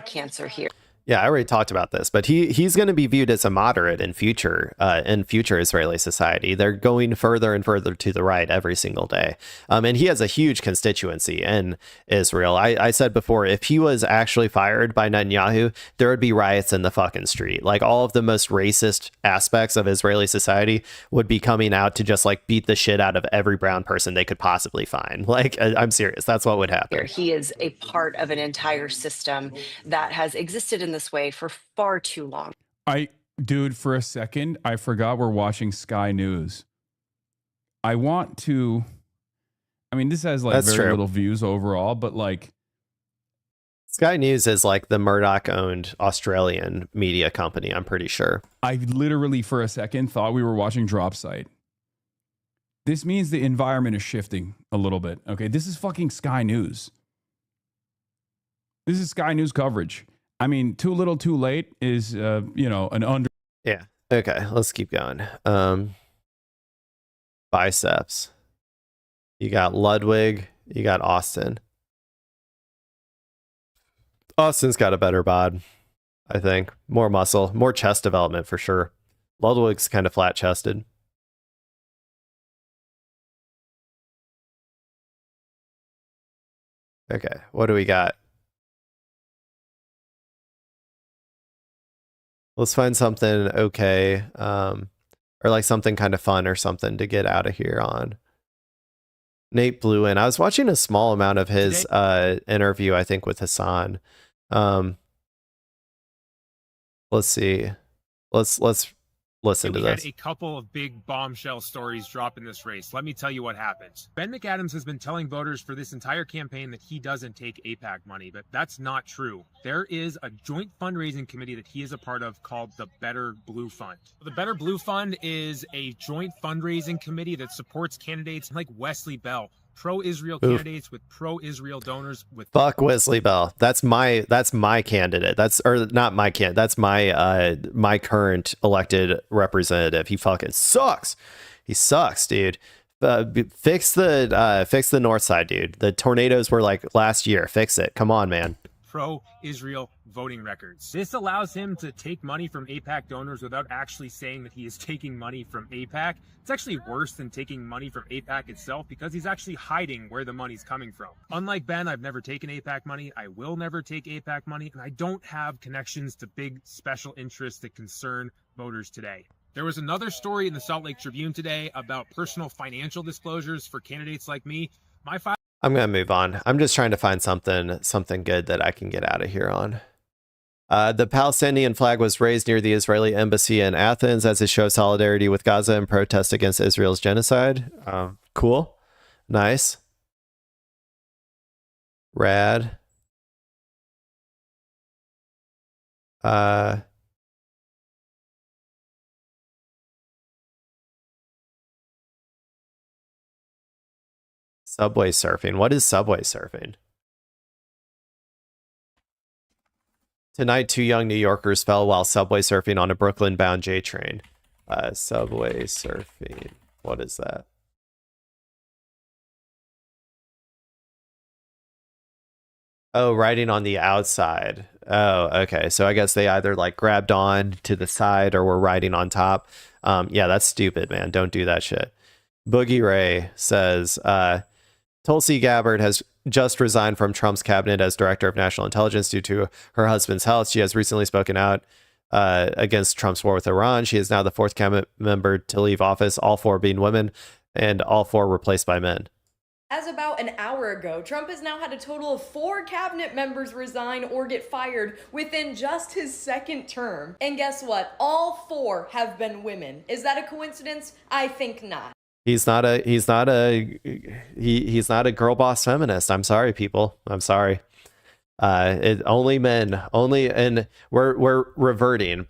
cancer here. Yeah, I already talked about this, but he's going to be viewed as a moderate in future Israeli society. They're going further and further to the right every single day. And he has a huge constituency in Israel. I said before, if he was actually fired by Netanyahu, there would be riots in the fucking street. Like, all of the most racist aspects of Israeli society would be coming out to just like beat the shit out of every brown person they could possibly find. Like, I'm serious. That's what would happen. He is a part of an entire system that has existed in this way for far too long. Dude, for a second, I forgot we're watching Sky News. I mean, this has like That's very true. little views overall, but like Sky News is like the Murdoch-owned Australian media company, I'm pretty sure. I literally for a second thought we were watching Drop Site. This means the environment is shifting a little bit. Okay, this is fucking Sky News. This is Sky News coverage. I mean, too little, too late is, an under. Yeah. Okay. Let's keep going. Biceps. You got Ludwig. You got Austin. Austin's got a better bod, I think. More muscle, more chest development for sure. Ludwig's kind of flat chested. Okay. What do we got? Let's find something okay, or like something kind of fun or something to get out of here on. Nate blew in. I was watching a small amount of his interview, I think, with Hassan. Let's see. Let's listen to this. We had a couple of big bombshell stories drop in this race. Let me tell you what happened. Ben McAdams has been telling voters for this entire campaign that he doesn't take AIPAC money, but that's not true. There is a joint fundraising committee that he is a part of called the Better Blue Fund. The Better Blue Fund is a joint fundraising committee that supports candidates like Wesley Bell, pro-Israel candidates with pro-Israel donors. With Fuck Wesley Bell. That's my candidate. That's my current elected representative. He fucking sucks. He sucks, dude. Fix the north side, dude. The tornadoes were like last year. Fix it. Come on, man. Pro-Israel voting records. This allows him to take money from AIPAC donors without actually saying that he is taking money from AIPAC. It's actually worse than taking money from AIPAC itself because he's actually hiding where the money's coming from. Unlike Ben, I've never taken AIPAC money. I will never take AIPAC money, and I don't have connections to big special interests that concern voters today. There was another story in the Salt Lake Tribune today about personal financial disclosures for candidates like me. I'm going to move on. I'm just trying to find something good that I can get out of here on. The Palestinian flag was raised near the Israeli embassy in Athens as a show of solidarity with Gaza and protest against Israel's genocide. Cool. Nice. Rad. Subway surfing. What is subway surfing? Tonight, 2 young New Yorkers fell while subway surfing on a Brooklyn-bound J train. Subway surfing. What is that? Oh, riding on the outside. Oh, okay. So I guess they either like grabbed on to the side or were riding on top. Yeah, that's stupid, man. Don't do that shit. Boogie Ray says, Tulsi Gabbard has just resigned from Trump's cabinet as director of national intelligence due to her husband's health. She has recently spoken out against Trump's war with Iran. She is now the 4th cabinet member to leave office, all 4 being women and all 4 replaced by men. As about an hour ago, Trump has now had a total of 4 cabinet members resign or get fired within just his 2nd term. And guess what? All 4 have been women. Is that a coincidence? I think not. He's not a he's not a girl boss feminist. I'm sorry, people. I'm sorry. Only men, and we're reverting.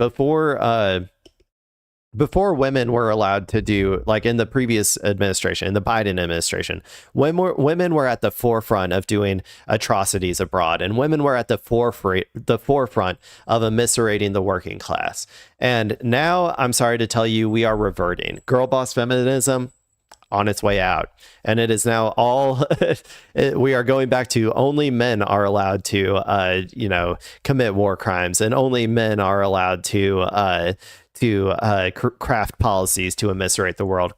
Before women were allowed to do, like in the previous administration, in the Biden administration, women were at the forefront of doing atrocities abroad, and women were at the forefront of eviscerating the working class. And now, I'm sorry to tell you, we are reverting. Girl boss feminism on its way out, and it is now all we are going back to only men are allowed to commit war crimes, and only men are allowed to craft policies to eviscerate the world,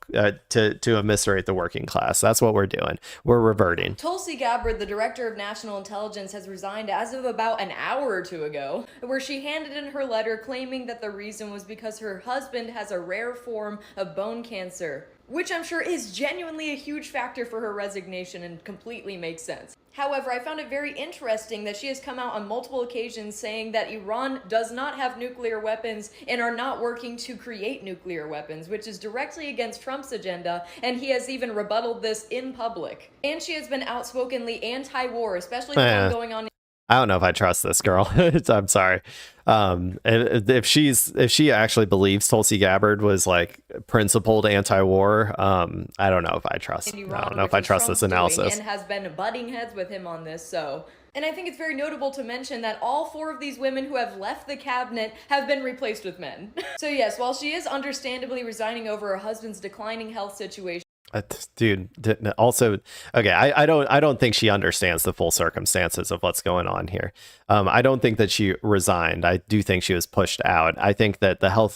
to eviscerate the working class. That's what we're doing. We're reverting. Tulsi Gabbard, the director of national intelligence, has resigned as of about an hour or two ago, where she handed in her letter claiming that the reason was because her husband has a rare form of bone cancer, which I'm sure is genuinely a huge factor for her resignation and completely makes sense. However, I found it very interesting that she has come out on multiple occasions saying that Iran does not have nuclear weapons and are not working to create nuclear weapons, which is directly against Trump's agenda, and he has even rebutted this in public. And she has been outspokenly anti-war, especially the one going on. I don't know if I trust this girl. I'm sorry. If she actually believes Tulsi Gabbard was like principled anti-war, I don't know if I trust. I don't know if I trust this analysis. And has been butting heads with him on this. And I think it's very notable to mention that all 4 of these women who have left the cabinet have been replaced with men. So yes, while she is understandably resigning over her husband's declining health situation. Dude, also, okay, I don't think she understands the full circumstances of what's going on here. I don't think that she resigned. I do think she was pushed out. I think that the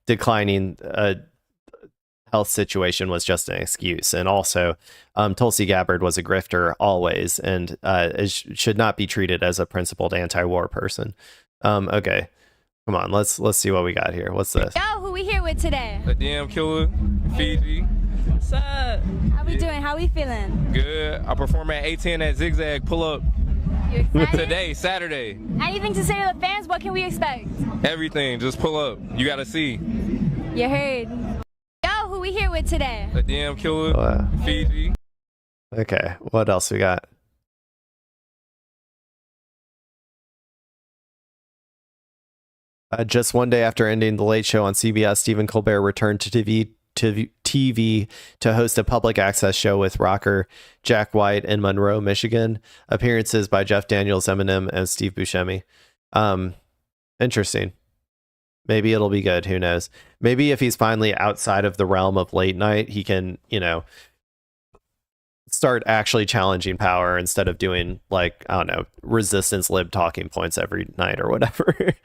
declining health situation was just an excuse. And also, Tulsi Gabbard was a grifter always, and should not be treated as a principled anti-war person. Okay, come on, let's see what we got here. What's this? Yo, who we here with today? A damn killer, Fiji. What's up? How we doing? How we feeling? Good. I perform at 810 at Zigzag. Pull up. You excited? Today, Saturday. Anything to say to the fans? What can we expect? Everything. Just pull up. You gotta see. You heard. Yo, who we here with today? A damn killer, Fiji. Okay, what else we got? Just one day after ending the Late Show on CBS, Stephen Colbert returned to TV to host a public access show with rocker Jack White in Monroe, Michigan. Appearances by Jeff Daniels, Eminem, and Steve Buscemi. Interesting. Maybe it'll be good. Who knows? Maybe if he's finally outside of the realm of late night, he can, start actually challenging power instead of doing, like, I don't know, resistance lib talking points every night or whatever.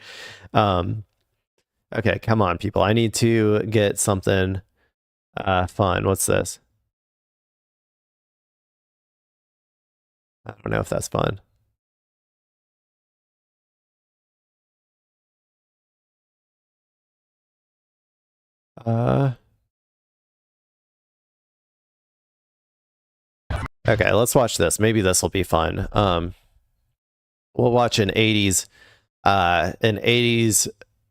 Okay, come on, people. I need to get something fun. What's this? I don't know if that's fun. Okay, let's watch this. Maybe this will be fun. We'll watch an 80s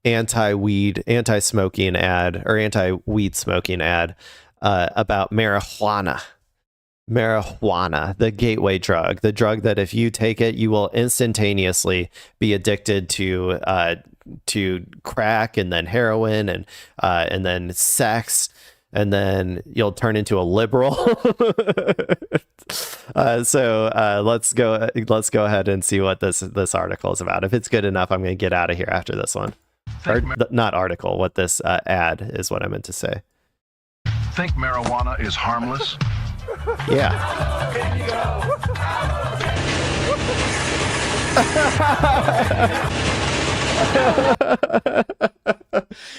anti-weed, anti-smoking ad, or anti-weed smoking ad about marijuana. Marijuana, the gateway drug, the drug that if you take it, you will instantaneously be addicted to crack, and then heroin, and then sex, and then you'll turn into a liberal. So let's go ahead and see what this article is about. If it's good enough, I'm going to get out of here after this one. Not article, what this ad is what I meant to say. Think marijuana is harmless? Yeah.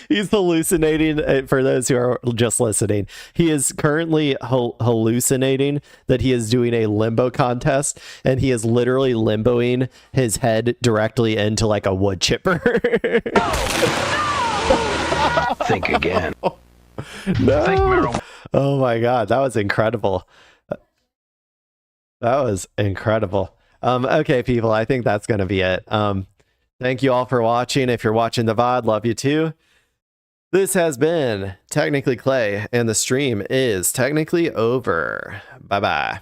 He's hallucinating. For those who are just listening, he is currently hallucinating that he is doing a limbo contest, and he is literally limboing his head directly into like a wood chipper. Think again. No. Oh my god, that was incredible. That was incredible. Okay, people, I think that's going to be it. Thank you all for watching. If you're watching the VOD, love you too. This has been Technically Clay, and the stream is technically over. Bye-bye.